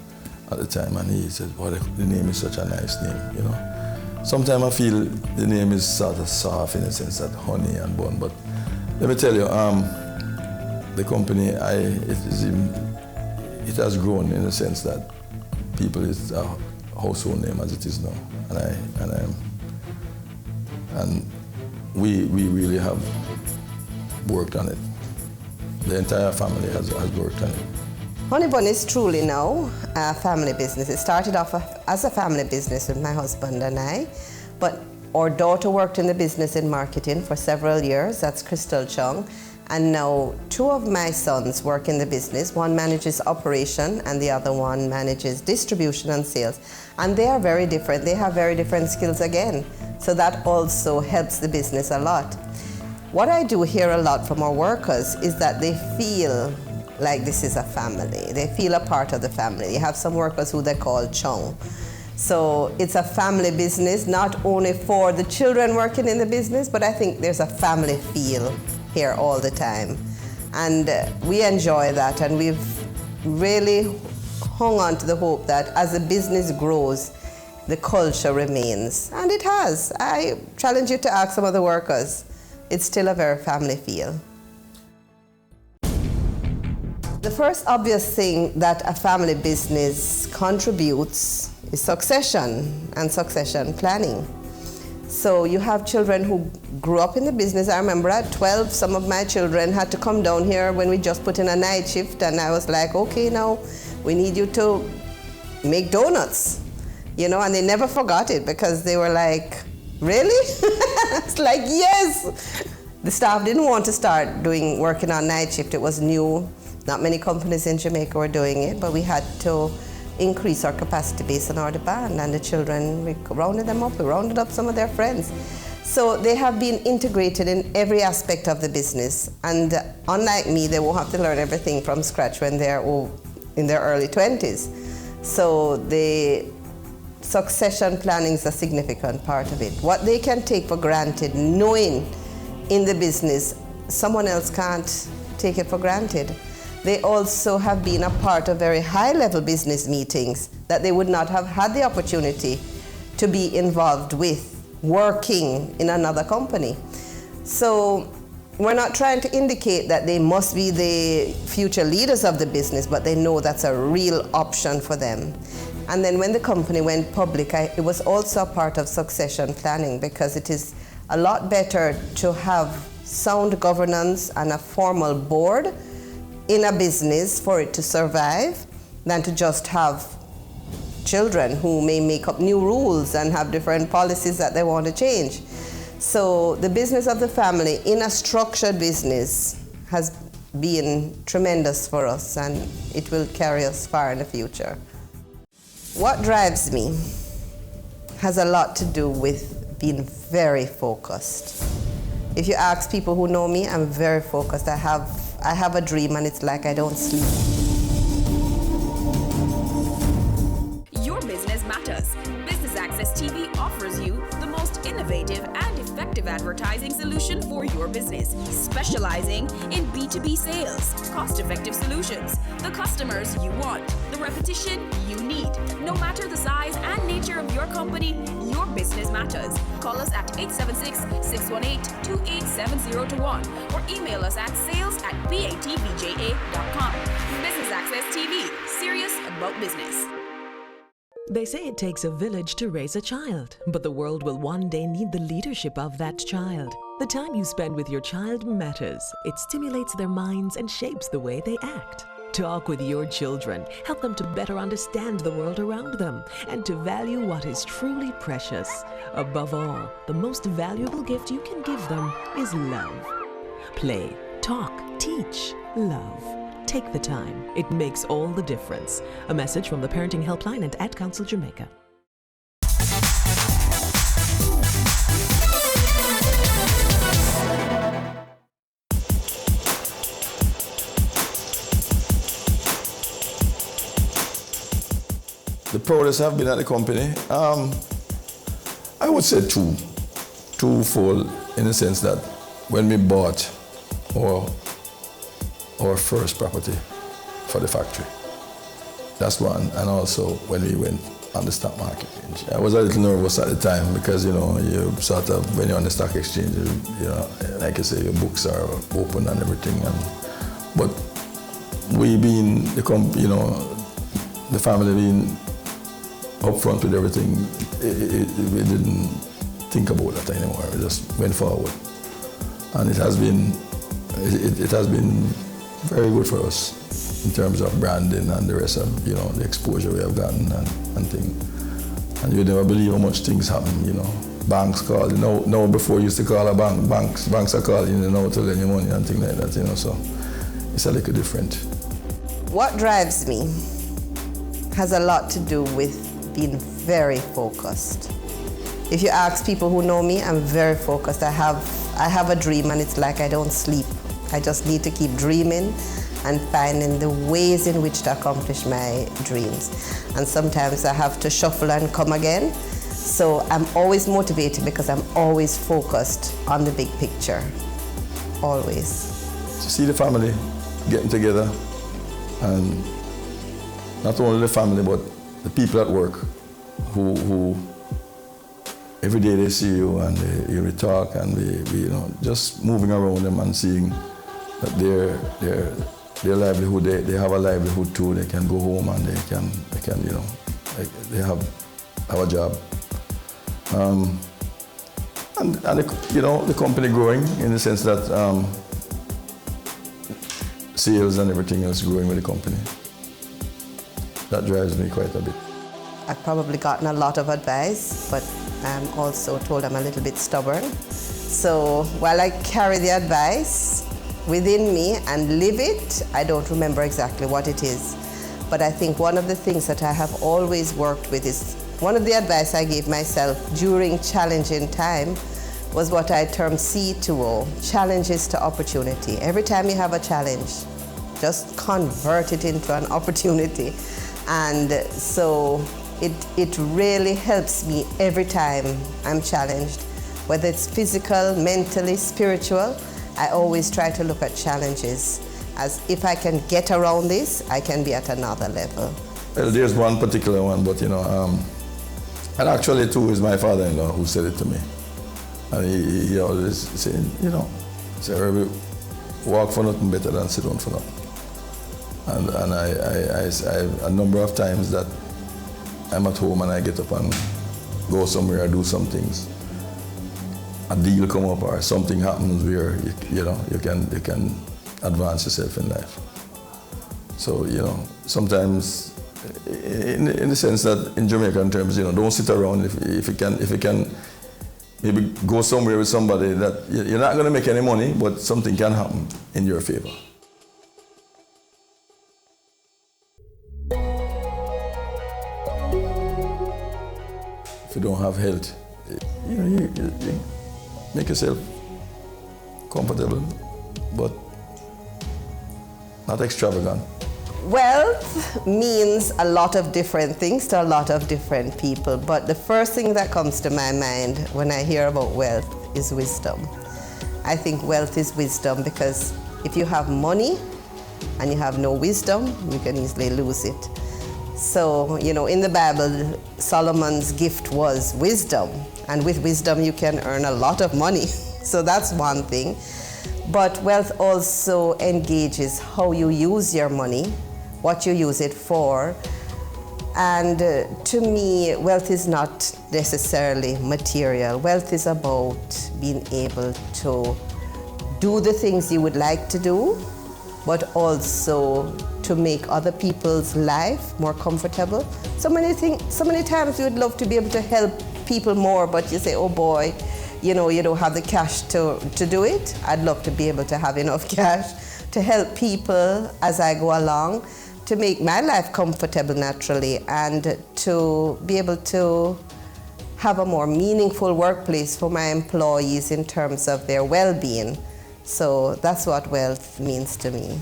at the time, and he said, "Well, the name is such a nice name, Sometimes I feel the name is sort of soft in the sense that honey and bun, but let me tell you, the company, it has grown in the sense that people, it's a household name as it is now, and we really have worked on it. The entire family has worked on it. Honey Bun is truly now a family business. It started off as a family business with my husband and I, but our daughter worked in the business in marketing for several years. That's Crystal Chung. And now 2 of my sons work in the business. One manages operation and the other one manages distribution and sales. And they are very different. They have very different skills again. So that also helps the business a lot. What I do hear a lot from our workers is that they feel like this is a family. They feel a part of the family. You have some workers who they call chung. So it's a family business, not only for the children working in the business, but I think there's a family feel here all the time. And we enjoy that, and we've really hung on to the hope that as the business grows, the culture remains. And it has. I challenge you to ask some of the workers. It's still a very family feel. The first obvious thing that a family business contributes is succession and succession planning. So you have children who grew up in the business. I remember at 12, some of my children had to come down here when we just put in a night shift, and I was like, okay, now we need you to make donuts, and they never forgot it because they were like, really? It's like, yes. The staff didn't want to start working on night shift. It was new. Not many companies in Jamaica were doing it, but we had to increase our capacity based on our demand, and the children, we rounded them up, we rounded up some of their friends. So they have been integrated in every aspect of the business, and unlike me, they won't have to learn everything from scratch when they're in their early 20s. So the succession planning is a significant part of it. What they can take for granted, knowing in the business, someone else can't take it for granted. They also have been a part of very high-level business meetings that they would not have had the opportunity to be involved with working in another company. So we're not trying to indicate that they must be the future leaders of the business, but they know that's a real option for them. And then when the company went public, it was also a part of succession planning, because it is a lot better to have sound governance and a formal board in a business for it to survive than to just have children who may make up new rules and have different policies that they want to change. So the business of the family in a structured business has been tremendous for us, and it will carry us far in the future. What drives me has a lot to do with being very focused. If you ask people who know me, I'm very focused. I have a dream, and it's like I don't sleep. Your business matters. Business Access TV offers you the most innovative and effective advertising solution for your business, specializing in B2B sales, cost-effective solutions, the customers you want, the repetition you need. No matter the size and nature of your company, your business matters. Call us at 876-618-2870 or email us at sales@batvja.com. Business Access TV, serious about business. They say it takes a village to raise a child, but the world will one day need the leadership of that child. The time you spend with your child matters. It stimulates their minds and shapes the way they act. Talk with your children. Help them to better understand the world around them and to value what is truly precious. Above all, the most valuable gift you can give them is love. Play, talk, teach, love. Take the time. It makes all the difference. A message from the Parenting Helpline and Ad Council Jamaica. The proudest I've been at the company, I would say twofold, in the sense that when we bought our first property for the factory, that's one, and also when we went on the stock market. I was a little nervous at the time because, you know, you sort of, when you're on the stock exchange, you know, like I say, your books are open and everything. But we being, the family being upfront with everything, we didn't think about that anymore. We just went forward. And it has been very good for us in terms of branding and the rest of, the exposure we have gotten and things. And you never believe how much things happen, Banks call, now before you used to call a bank, banks are calling you now to lend you money and things like that, so it's a little different. What drives me has a lot to do with being very focused. If you ask people who know me, I'm very focused. I have a dream and it's like I don't sleep. I just need to keep dreaming and finding the ways in which to accomplish my dreams. And sometimes I have to shuffle and come again. So I'm always motivated because I'm always focused on the big picture, always. To see the family getting together, and not only the family, but the people at work who every day they see you and we talk and we just moving around them and seeing that their livelihood, they have a livelihood too. They can go home and they can they have a job. And the company growing in the sense that sales and everything else growing with the company. That drives me quite a bit. I've probably gotten a lot of advice, but I'm also told I'm a little bit stubborn. So while I carry the advice within me and live it, I don't remember exactly what it is. But I think one of the things that I have always worked with is, one of the advice I gave myself during challenging time was what I term C2O, challenges to opportunity. Every time you have a challenge, just convert it into an opportunity. And so it really helps me every time I'm challenged, whether it's physical, mentally, spiritual. I always try to look at challenges as if I can get around this, I can be at another level. Well, there's one particular one, but and actually too is my father-in-law who said it to me. And he always saying, say, walk for nothing better than sit down for nothing. And I a number of times that I'm at home and I get up and go somewhere or do some things. A deal come up or something happens where you can advance yourself in life. So sometimes in the sense that in Jamaican terms, don't sit around. If you can maybe go somewhere with somebody that you're not going to make any money, but something can happen in your favor. If you don't have health, you make yourself comfortable, but not extravagant. Wealth means a lot of different things to a lot of different people, but the first thing that comes to my mind when I hear about wealth is wisdom. I think wealth is wisdom because if you have money and you have no wisdom, you can easily lose it. So, in the Bible, Solomon's gift was wisdom, and with wisdom you can earn a lot of money. So that's one thing. But wealth also engages how you use your money, what you use it for. And to me, wealth is not necessarily material. Wealth is about being able to do the things you would like to do, but also to make other people's life more comfortable. So many times you would love to be able to help people more, but you say, oh boy, you don't have the cash to do it. I'd love to be able to have enough cash to help people as I go along, to make my life comfortable naturally, and to be able to have a more meaningful workplace for my employees in terms of their well-being. So that's what wealth means to me.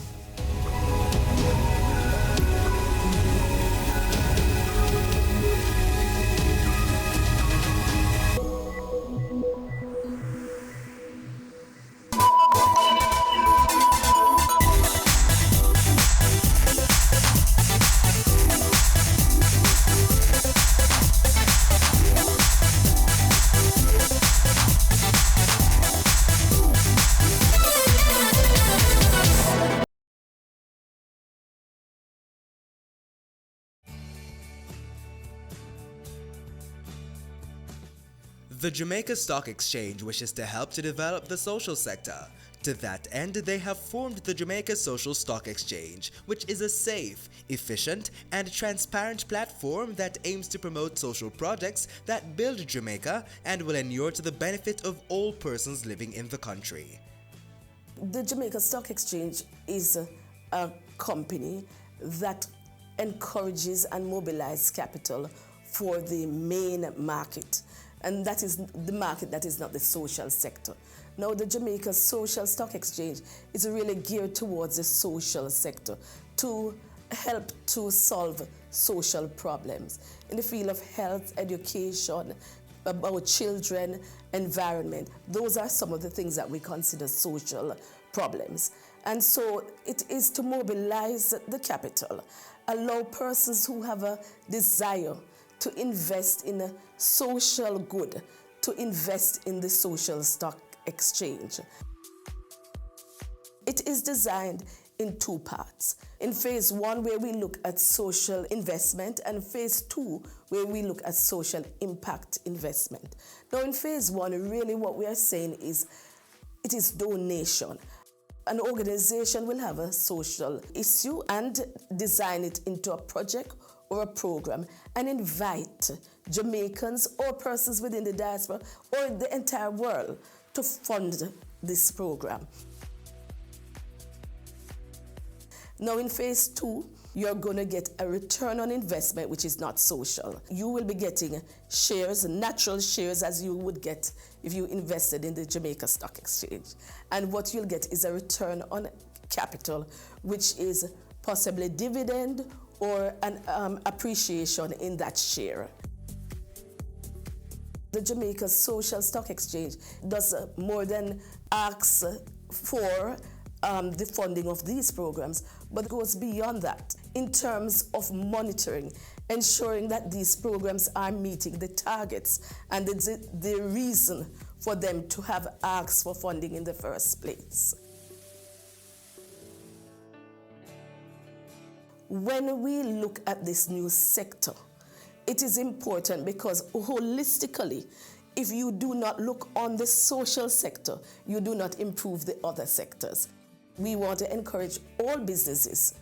The Jamaica Stock Exchange wishes to help to develop the social sector. To that end, they have formed the Jamaica Social Stock Exchange, which is a safe, efficient, and transparent platform that aims to promote social projects that build Jamaica and will inure to the benefit of all persons living in the country. The Jamaica Stock Exchange is a company that encourages and mobilizes capital for the main market, and that is the market that is not the social sector. Now, the Jamaica Social Stock Exchange is really geared towards the social sector to help to solve social problems in the field of health, education, about children, environment. Those are some of the things that we consider social problems. And so it is to mobilize the capital, allow persons who have a desire to invest in a social good, to invest in the social stock exchange. It is designed in two parts. In phase 1, where we look at social investment, and phase 2, where we look at social impact investment. Now, in phase 1, really what we are saying is it is donation. An organization will have a social issue and design it into a project or a program and invite Jamaicans or persons within the diaspora or the entire world to fund this program. Now, in phase 2, you're going to get a return on investment, which is not social. You will be getting shares, natural shares, as you would get if you invested in the Jamaica Stock Exchange. And what you'll get is a return on capital, which is possibly dividend or an appreciation in that share. The Jamaica Social Stock Exchange does more than ask for the funding of these programs, but goes beyond that in terms of monitoring, ensuring that these programs are meeting the targets and the reason for them to have asked for funding in the first place. When we look at this new sector, it is important because holistically, if you do not look on the social sector, you do not improve the other sectors. We want to encourage all businesses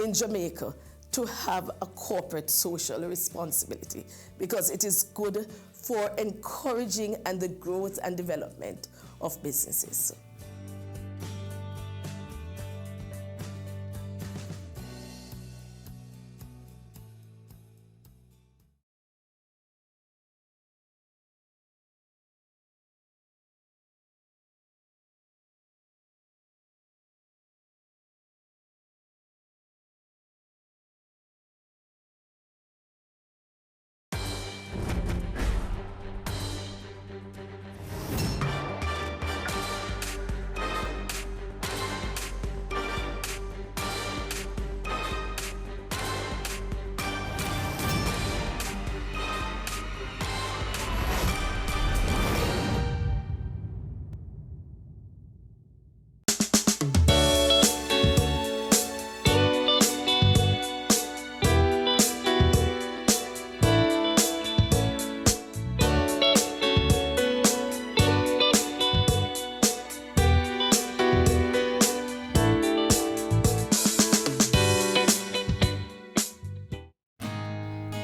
in Jamaica to have a corporate social responsibility because it is good for encouraging and the growth and development of businesses.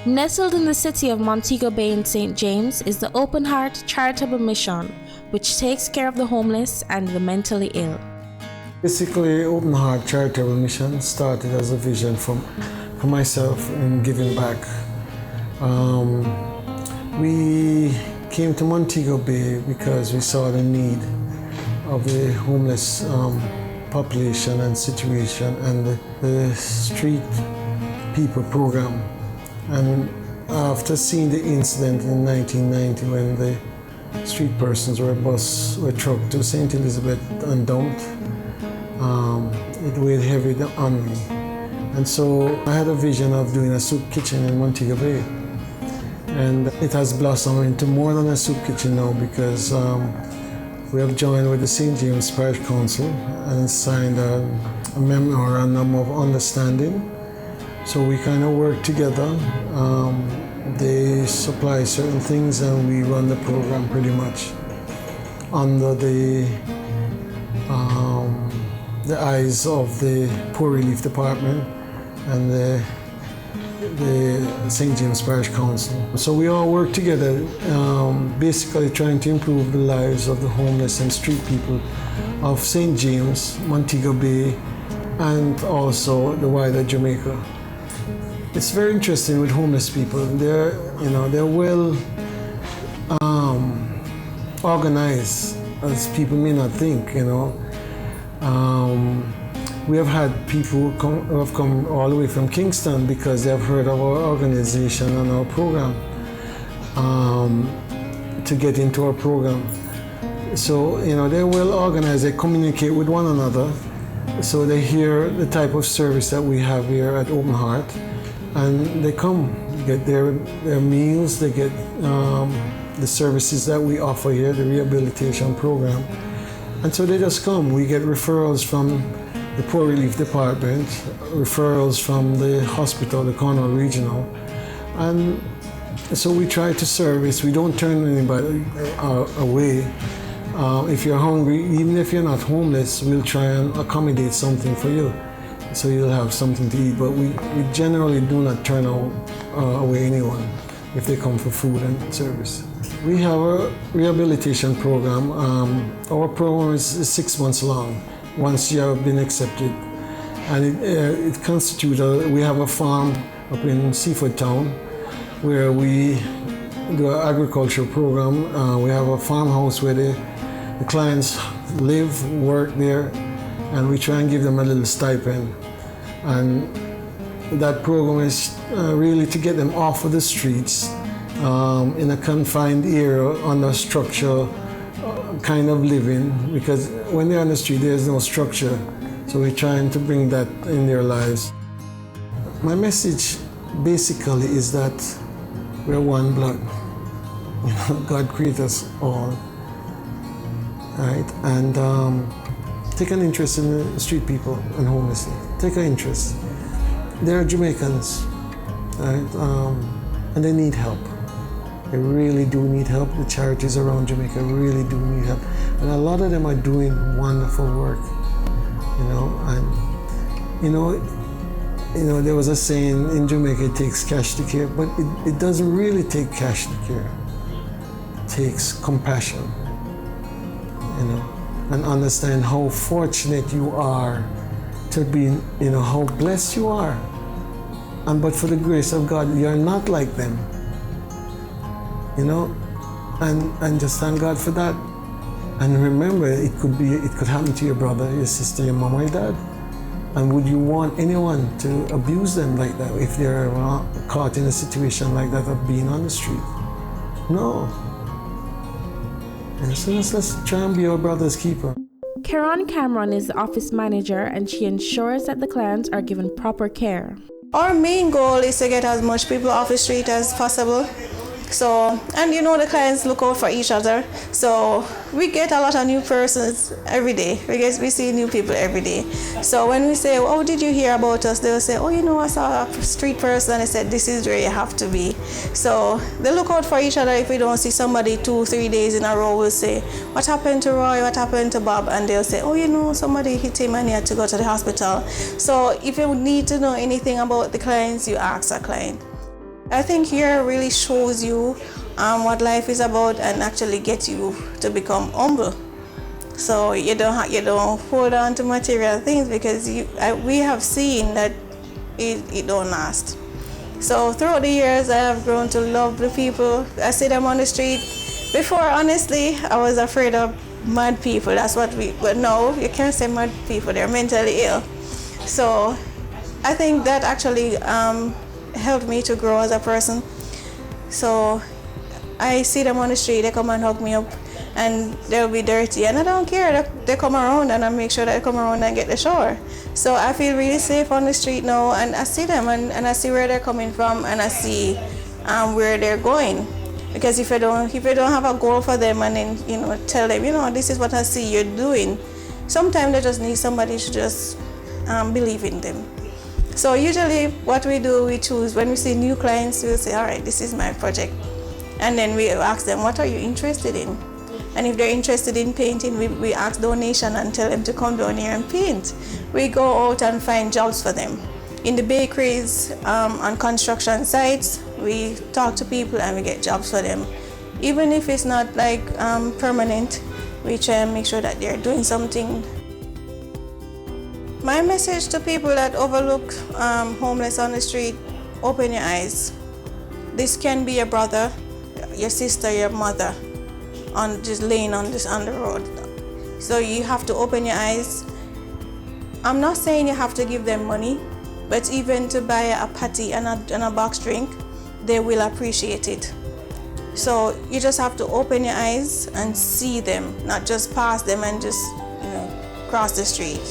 Nestled in the city of Montego Bay in St. James is the Open Heart Charitable Mission, which takes care of the homeless and the mentally ill. Basically, Open Heart Charitable Mission started as a vision for myself in giving back. We came to Montego Bay because we saw the need of the homeless population and situation and the street people program. And after seeing the incident in 1990 when the street persons were trucked to St. Elizabeth and dumped, it weighed heavy on me. And so I had a vision of doing a soup kitchen in Montego Bay. And it has blossomed into more than a soup kitchen now because we have joined with the St. James Parish Council and signed a memorandum of understanding. So we kind of work together they supply certain things and we run the program pretty much under the eyes of the Poor Relief Department and the St. James Parish Council. So we all work together, basically trying to improve the lives of the homeless and street people of St. James, Montego Bay, and also the wider Jamaica. It's very interesting with homeless people. They're well organized, as people may not think. We have had people who have come all the way from Kingston because they have heard of our organization and our program to get into our program. So, they're well organized, they communicate with one another, so they hear the type of service that we have here at Open Heart, and they come, get their meals, they get the services that we offer here, the rehabilitation program, and so they just come. We get referrals from the Poor Relief Department, referrals from the hospital, the Cornwall Regional, and so we try to service. We don't turn anybody away. If you're hungry, even if you're not homeless, we'll try and accommodate something for you, so you'll have something to eat. But we generally do not turn away anyone if they come for food and service. We have a rehabilitation program. Our program is 6 months long once you have been accepted. And it constitutes, we have a farm up in Seaford Town where we do an agricultural program. We have a farmhouse where the clients live, work there, and we try and give them a little stipend. And that program is really to get them off of the streets in a confined area under structure kind of living, because when they're on the street there's no structure, so we're trying to bring that in their lives. My message basically is that we're one blood. God created us all, right? And take an interest in the street people and homeless. Take an interest. They're Jamaicans, right? And they need help. They really do need help. The charities around Jamaica really do need help. And a lot of them are doing wonderful work, and there was a saying in Jamaica, it takes cash to care, but it doesn't really take cash to care. It takes compassion, and understand how fortunate you are to be, how blessed you are. But for the grace of God, you're not like them. And just thank God for that. And remember, it could happen to your brother, your sister, your mom, or your dad. And would you want anyone to abuse them like that if they're caught in a situation like that of being on the street? No. And so let's try and be our brother's keeper. Karon Cameron is the office manager, and she ensures that the clients are given proper care. Our main goal is to get as much people off the street as possible. So, and the clients look out for each other. So we get a lot of new persons every day. We see new people every day. So when we say, oh, did you hear about us? They'll say, oh, I saw a street person. They said, this is where you have to be. So they look out for each other. If we don't see somebody 2-3 days in a row, we'll say, what happened to Roy? What happened to Bob? And they'll say, oh, somebody hit him and he had to go to the hospital. So if you need to know anything about the clients, you ask a client. I think here really shows you what life is about and actually gets you to become humble. So you don't hold on to material things, because we have seen that it don't last. So throughout the years, I have grown to love the people. I see them on the street. Before, honestly, I was afraid of mad people. That's what but no, you can't say mad people. They're mentally ill. So I think that actually helped me to grow as a person. So I see them on the street, they come and hug me up, and they'll be dirty, and I don't care. They come around, and I make sure that they come around and get the shower. So I feel really safe on the street now, and I see them, and I see where they're coming from, and I see where they're going. Because if you don't have a goal for them, and then tell them, this is what I see you're doing, sometimes they just need somebody to just believe in them. So usually what we do, we choose, when we see new clients, we'll say, all right, this is my project. And then we ask them, what are you interested in? And if they're interested in painting, we ask donation and tell them to come down here and paint. We go out and find jobs for them. In the bakeries, on construction sites, we talk to people and we get jobs for them. Even if it's not like permanent, we try and make sure that they're doing something. My message to people that overlook homeless on the street, open your eyes. This can be your brother, your sister, your mother, just laying on the road. So you have to open your eyes. I'm not saying you have to give them money, but even to buy a patty and a box drink, they will appreciate it. So you just have to open your eyes and see them, not just pass them and just cross the street.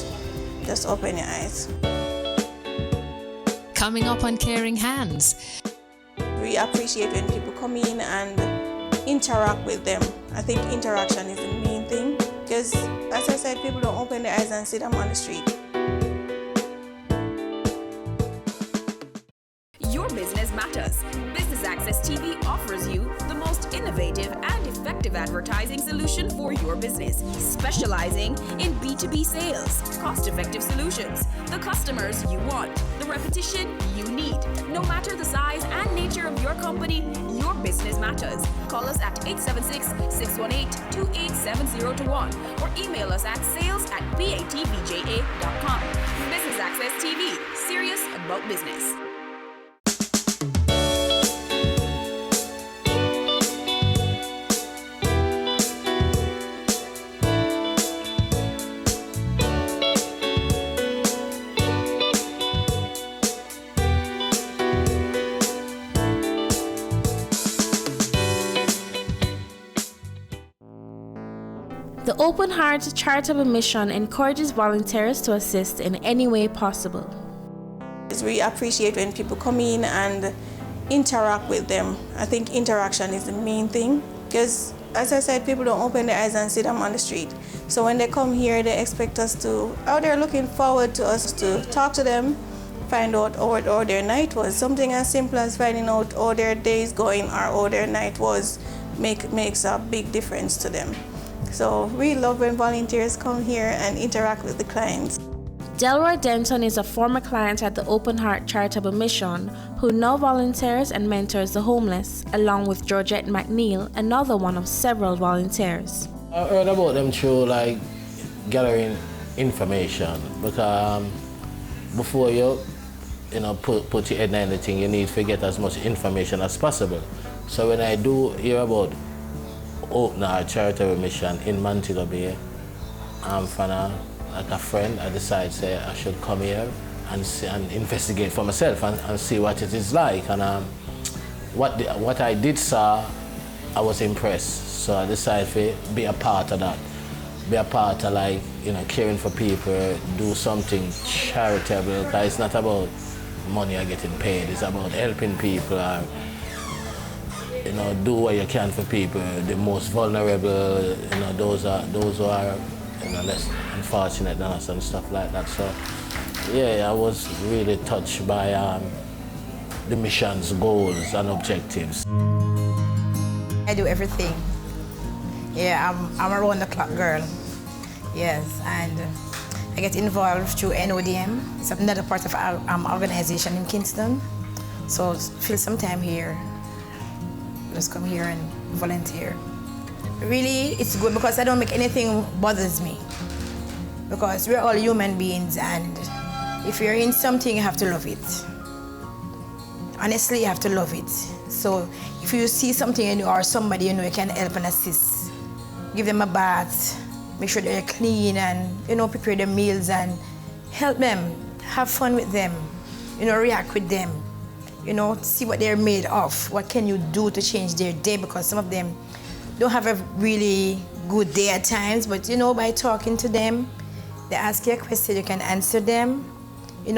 Just open your eyes. Coming up on Caring Hands. We appreciate when people come in and interact with them. I think interaction is the main thing, because as I said, people don't open their eyes and see them on the street. Your business matters. Business Access TV offers you the most innovative and effective advertising solution for your business, specializing in B2B sales, cost-effective solutions, the customers you want, the repetition you need. No matter the size and nature of your company, your business matters. Call us at 876-618-2870 or email us at sales@batvja.com. Business Access TV, serious about business. The Open Heart Charitable Mission encourages volunteers to assist in any way possible. We appreciate when people come in and interact with them. I think interaction is the main thing, because as I said, people don't open their eyes and see them on the street. So when they come here, they expect us to, they're looking forward to us to talk to them, find out how their night was. Something as simple as finding out how their day is going or how their night was makes a big difference to them. So we love when volunteers come here and interact with the clients. Delroy Denton is a former client at the Open Heart Charitable Mission who now volunteers and mentors the homeless, along with Georgette McNeil, another one of several volunteers. I heard about them through gathering information, because before you put your head in anything, you need to get as much information as possible. So when I do hear about Open Heart Charitable Mission in Montego Bay, from a friend, I decided say I should come here and investigate for myself and see what it is like. And what I did saw, I was impressed. So I decided to be a part of that. Be a part of caring for people, do something charitable. Because it's not about money or getting paid. It's about helping people. Do what you can for people, the most vulnerable, those who are less unfortunate than us and stuff like that. So, yeah, I was really touched by the mission's goals and objectives. I do everything. Yeah, I'm a round-the-clock girl. Yes, and I get involved through NODM. It's another part of our organization in Kingston. So feel some time here. Just come here and volunteer. Really, it's good because I don't make anything bothers me. Because we're all human beings, and if you're in something, you have to love it. Honestly, you have to love it. So if you see something or somebody you can help and assist, give them a bath, make sure they're clean, and prepare their meals and help them, have fun with them, react with them. See what they're made of. What can you do to change their day? Because some of them don't have a really good day at times, but by talking to them, they ask you a question, you can answer them, in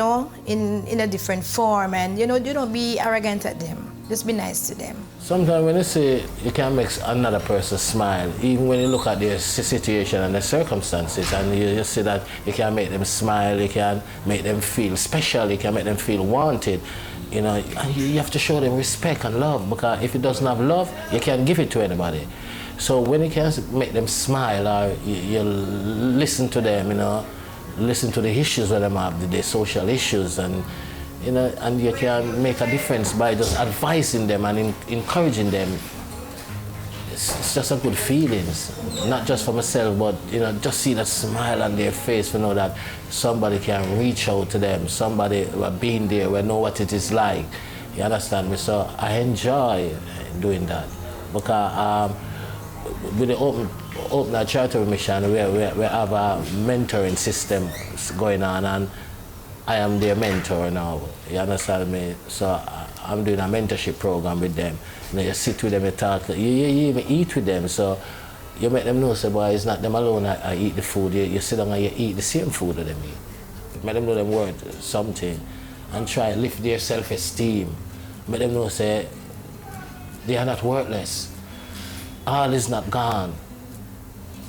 a different form, and you don't be arrogant at them. Just be nice to them. Sometimes when you say you can make another person smile, even when you look at their situation and their circumstances, and you see that you can make them smile, you can make them feel special, you can make them feel wanted, you know, and you have to show them respect and love, because if it doesn't have love, you can't give it to anybody. So when you can make them smile, or you listen to them, you know, listen to the issues that they have, the social issues, and you know, and you can make a difference by just advising them and encouraging them. It's just a good feelings, not just for myself, but you know, just see that smile on their face, you know, that somebody can reach out to them, somebody being there, we know what it is like. You understand me? So I enjoy doing that, because with the Open Heart Charitable Mission, we have a mentoring system going on, and I am their mentor now, you understand me? So I'm doing a mentorship program with them. You know, you sit with them, you talk, you even eat with them. So you make them know, say, boy, it's not them alone I eat the food. You sit down and you eat the same food that they eat. Make them know them worth something, and try to lift their self-esteem. Make them know, say, they are not worthless. All is not gone.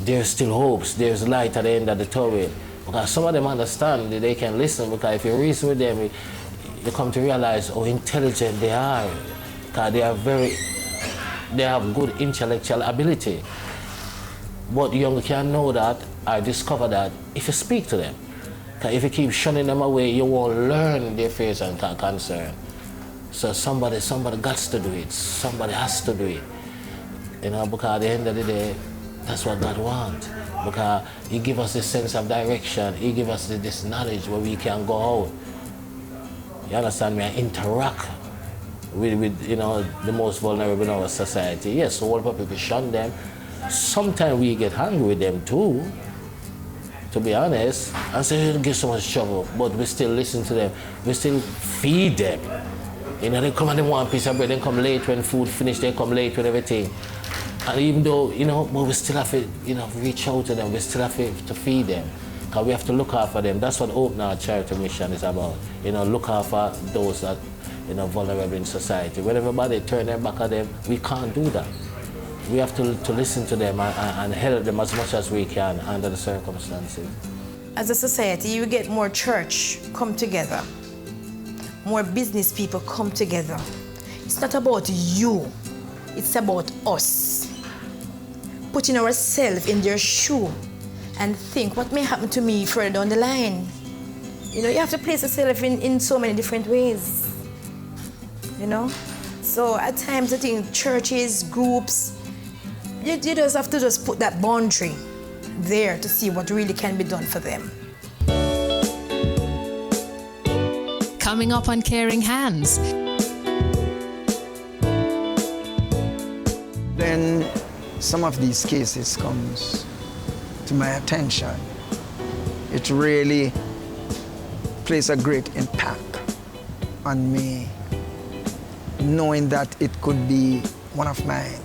There's still hopes. There's light at the end of the tunnel. Because some of them understand that they can listen, because if you reason with them, you come to realize how intelligent they are. Because they have good intellectual ability. But you can know that, or discover that, if you speak to them. Because if you keep shunning them away, you won't learn their fears and concern. So somebody got to do it. Somebody has to do it. You know, because at the end of the day, that's what God wants. Because He gives us this sense of direction. He gives us this knowledge where we can go out. You understand me? And interact with you know, the most vulnerable in our society. Yes, so all people shun them. Sometimes we get angry with them too, to be honest, and say, you don't get so much trouble, but we still listen to them. We still feed them. You know, they come and they want a piece of bread, they come late when food finish, they come late with everything. And even though, you know, but we still have to, you know, reach out to them, we still have to feed them. Because we have to look after them. That's what Open Heart Charitable Mission is about. You know, look after those that, you know, vulnerable in society. When everybody turn their back at them, we can't do that. We have to listen to them and help them as much as we can under the circumstances. As a society, you get more church come together. More business people come together. It's not about you. It's about us. Putting ourselves in their shoe and think, what may happen to me further down the line? You know, you have to place yourself in so many different ways. You know? So at times I think churches, groups, you just have to just put that boundary there to see what really can be done for them. Coming up on Caring Hands. When some of these cases comes to my attention, it really plays a great impact on me, knowing that it could be one of mine.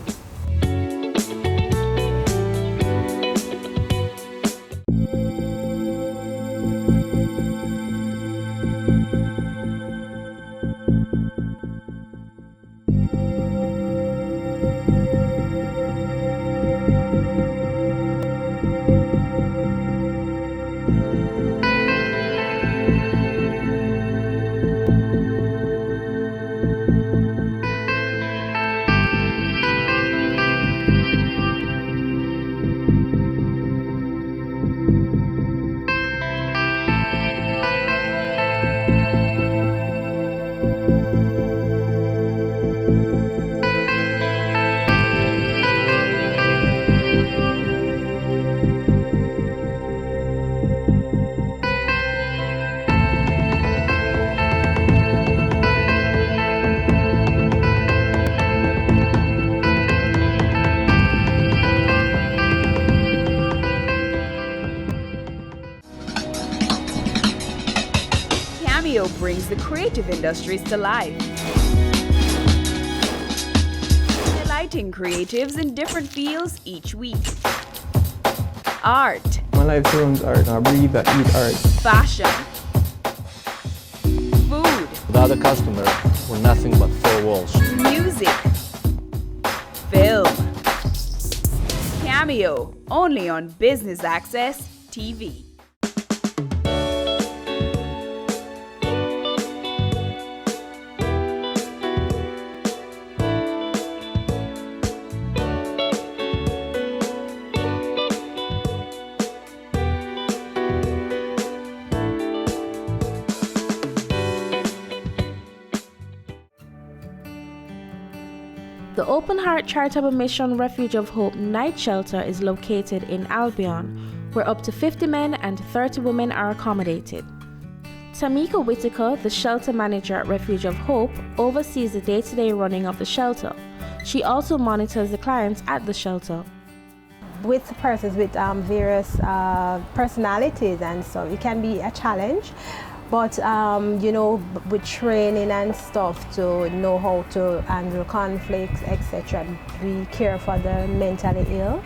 Brings the creative industries to life. Highlighting creatives in different fields each week. Art. My life turns art. I breathe, I eat art. Fashion. Food. Without a customer, with nothing but four walls. Music. Film. Cameo. Only on Business Access TV. The Open Heart Charitable Mission Refuge of Hope Night Shelter is located in Albion, where up to 50 men and 30 women are accommodated. Tamika Whitaker, the shelter manager at Refuge of Hope, oversees the day-to-day running of the shelter. She also monitors the clients at the shelter. With persons with various personalities and so it can be a challenge. But, you know, with training and stuff to know how to handle conflicts, etc., we care for the mentally ill,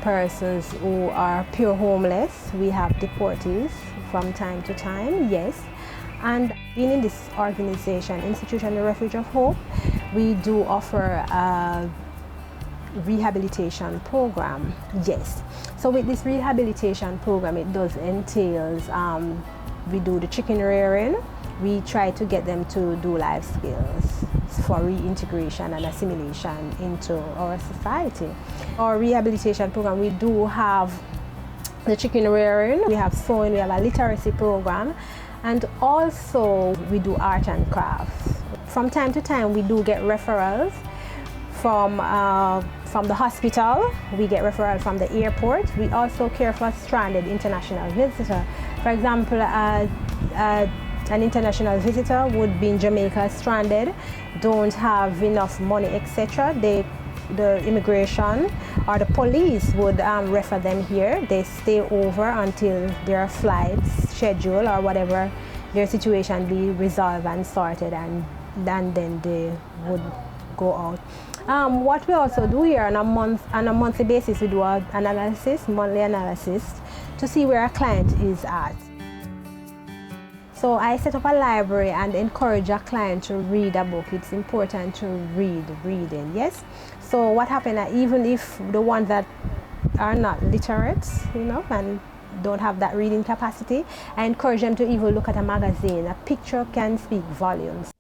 persons who are pure homeless. We have deportees from time to time, yes. And being in this organization, Institution of Refuge of Hope, we do offer a rehabilitation program, yes. So with this rehabilitation program, it does entails we do the chicken rearing. We try to get them to do life skills for reintegration and assimilation into our society. Our rehabilitation program, we do have the chicken rearing, we have sewing, we have a literacy program, and also we do art and crafts. From time to time, we do get referrals from the hospital, we get referrals from the airport. We also care for stranded international visitors. For example, an international visitor would be in Jamaica stranded, don't have enough money, etc. The immigration or the police would refer them here. They stay over until their flights schedule or whatever their situation be resolved and sorted, and then they would go out. What we also do here on a monthly basis, we do an analysis, monthly analysis, to see where a client is at. So I set up a library and encourage a client to read a book. It's important to reading, yes? So what happened, even if the ones that are not literate, you know, and don't have that reading capacity, I encourage them to even look at a magazine. A picture can speak volumes.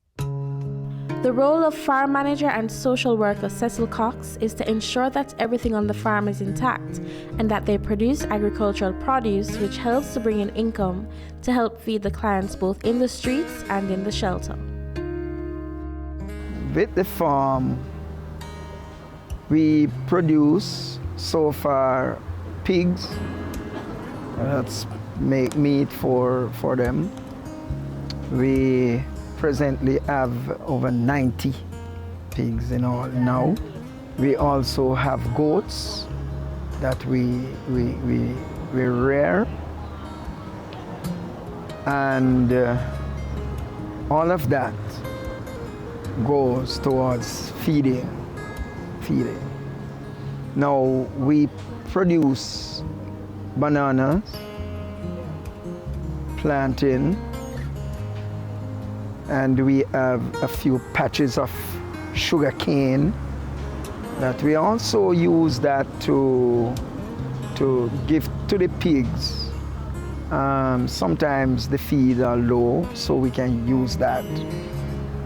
The role of farm manager and social worker Cecil Cox is to ensure that everything on the farm is intact and that they produce agricultural produce which helps to bring in income to help feed the clients both in the streets and in the shelter. With the farm, we produce so far pigs. That's make meat for them. We presently have over 90 pigs in all now. We also have goats that we rear, and all of that goes towards feeding. Now we produce bananas, plantain, and we have a few patches of sugar cane that we also use that to give to the pigs. Sometimes the feed are low, so we can use that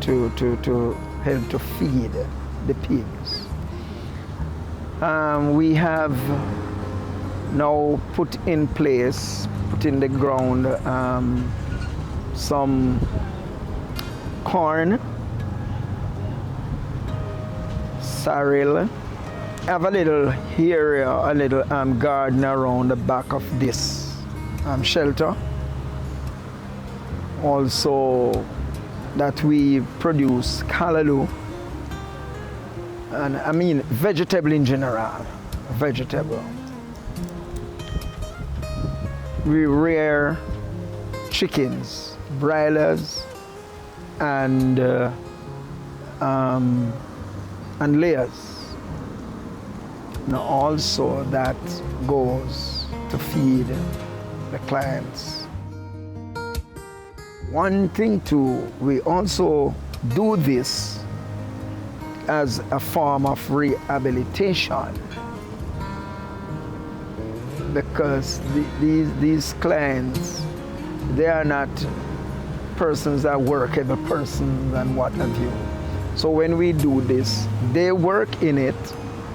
to help to feed the pigs. We have now put in the ground some corn, sorrel. I have a little area, a little garden around the back of this shelter. Also that we produce callaloo, and I mean vegetable in general, vegetable. We rear chickens, broilers, and layers. Now also that goes to feed the clients. One thing too, we also do this as a form of rehabilitation, because these clients, they are not persons that work as a person and what have you. So when we do this, they work in it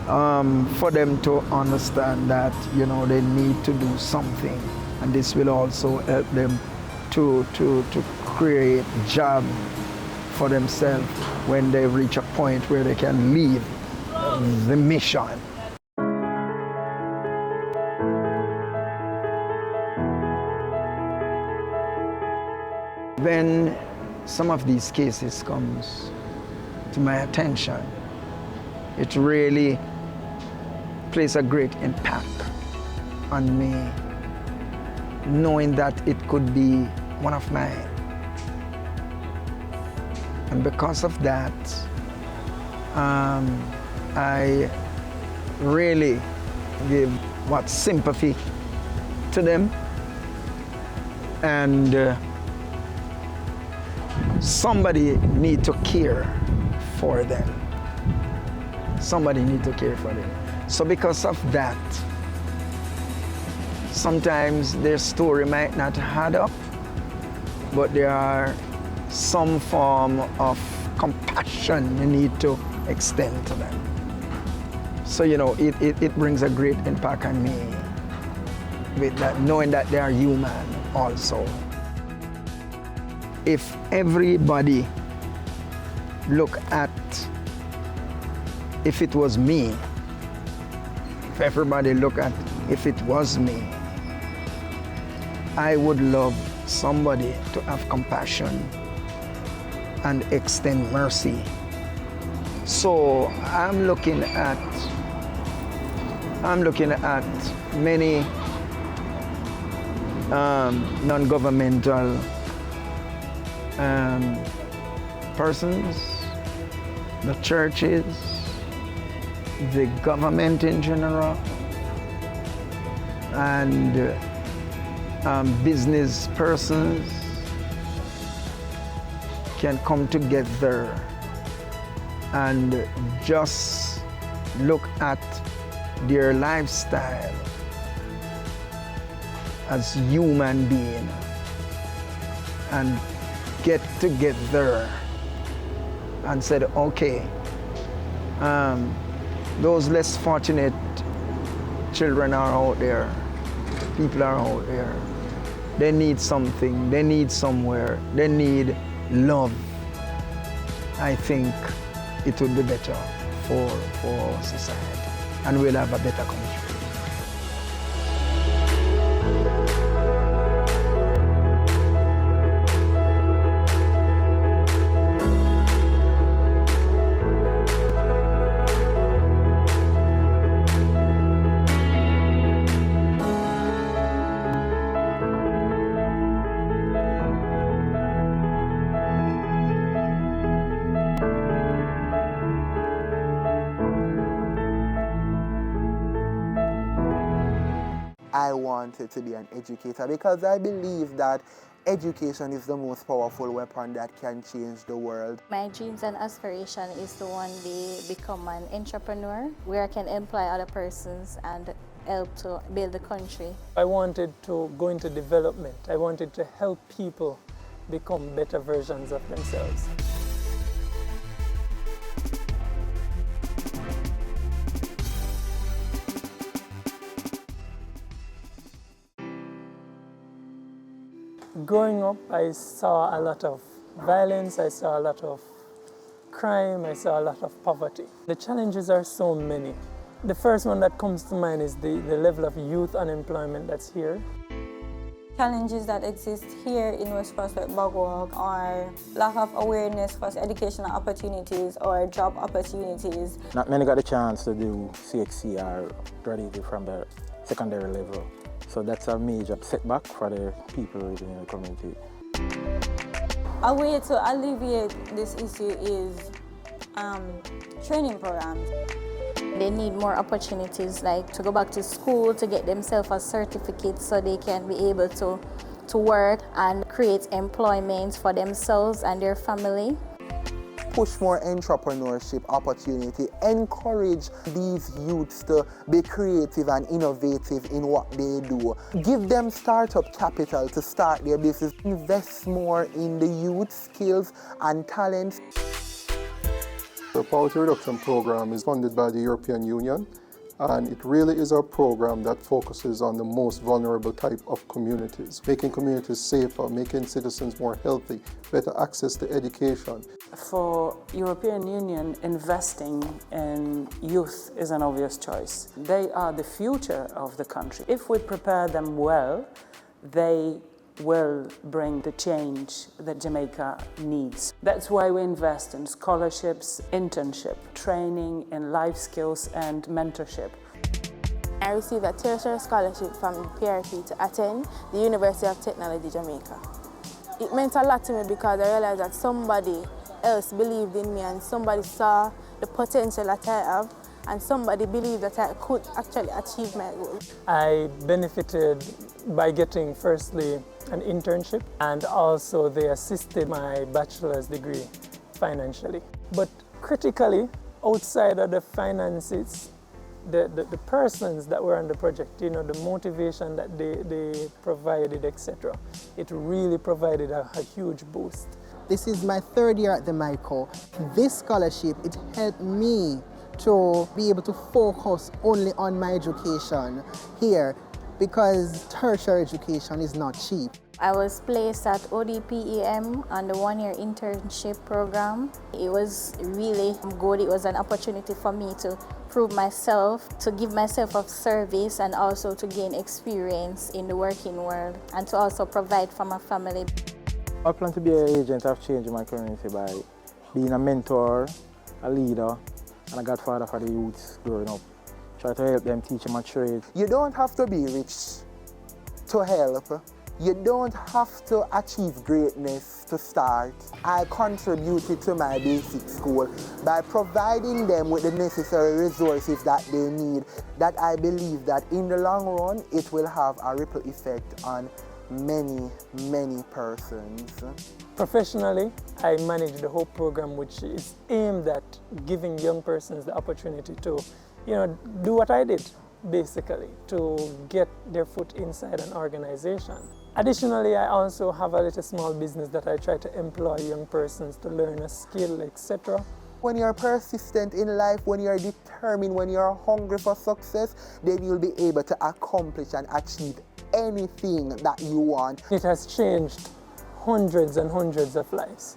for them to understand that, you know, they need to do something, and this will also help them to create job for themselves when they reach a point where they can leave the mission. When some of these cases comes to my attention, it really plays a great impact on me, knowing that it could be one of mine. And because of that, I really give sympathy to them, and somebody need to care for them. Somebody need to care for them. So because of that, sometimes their story might not add up, but there are some form of compassion you need to extend to them. So, you know, it brings a great impact on me with that, knowing that they are human also. If everybody look at, if it was me, if everybody look at if it was me, I would love somebody to have compassion and extend mercy. So I'm looking at many non-governmental persons, the churches, the government in general, and business persons can come together and just look at their lifestyle as human beings and get together and said, okay, those less fortunate children are out there, people are out there, they need something, they need somewhere, they need love. I think it would be better for our society, and we'll have a better country. I wanted to be an educator because I believe that education is the most powerful weapon that can change the world. My dreams and aspiration is to one day become an entrepreneur where I can employ other persons and help to build the country. I wanted to go into development. I wanted to help people become better versions of themselves. Growing up, I saw a lot of violence, I saw a lot of crime, I saw a lot of poverty. The challenges are so many. The first one that comes to mind is the level of youth unemployment that's here. Challenges that exist here in West Prospect Bogwalk are lack of awareness for educational opportunities or job opportunities. Not many got a chance to do CXC or graduate from the secondary level. So that's a major setback for the people living in the community. A way to alleviate this issue is training programs. They need more opportunities, like to go back to school to get themselves a certificate so they can be able to work and create employment for themselves and their family. push more entrepreneurship opportunity, encourage these youths to be creative and innovative in what they do, give them startup capital to start their business, invest more in the youth skills and talents. The Poverty Reduction Program is funded by the European Union, and it really is a program that focuses on the most vulnerable type of communities, making communities safer, making citizens more healthy, better access to education. For European Union, investing in youth is an obvious choice. They are the future of the country. If we prepare them well, they will bring the change that Jamaica needs. That's why we invest in scholarships, internship, training in life skills and mentorship. I received a tertiary scholarship from PRP to attend the University of Technology, Jamaica. It meant a lot to me because I realized that somebody else believed in me and somebody saw the potential that I have and somebody believed that I could actually achieve my goal. I benefited by getting firstly an internship, and also they assisted my bachelor's degree financially. But critically, outside of the finances, the persons that were on the project, you know, the motivation that they provided, etc., it really provided a huge boost. This is my third year at the MICO. This scholarship, it helped me to be able to focus only on my education here, because tertiary education is not cheap. I was placed at ODPEM on the one-year internship program. It was really good. It was an opportunity for me to prove myself, to give myself a service, and also to gain experience in the working world, and to also provide for my family. I plan to be an agent of change in my community by being a mentor, a leader, and a godfather for the youths growing up. Try to help them teach them a trade. You don't have to be rich to help. You don't have to achieve greatness to start. I contributed to my basic school by providing them with the necessary resources that they need, that I believe that in the long run it will have a ripple effect on many, many persons. Professionally, I manage the Hope program, which is aimed at giving young persons the opportunity to, you know, do what I did, basically, to get their foot inside an organization. Additionally, I also have a little small business that I try to employ young persons to learn a skill, etc. When you're persistent in life, when you're determined, when you're hungry for success, then you'll be able to accomplish and achieve anything that you want. It has changed hundreds and hundreds of lives.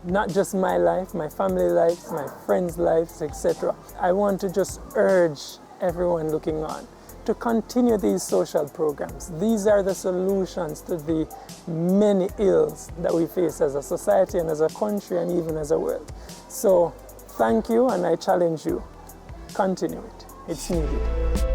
Not just my life, my family lives, my friends' lives, etc. I want to just urge everyone looking on to continue these social programs. These are the solutions to the many ills that we face as a society and as a country and even as a world. So thank you, and I challenge you, continue it. It's needed.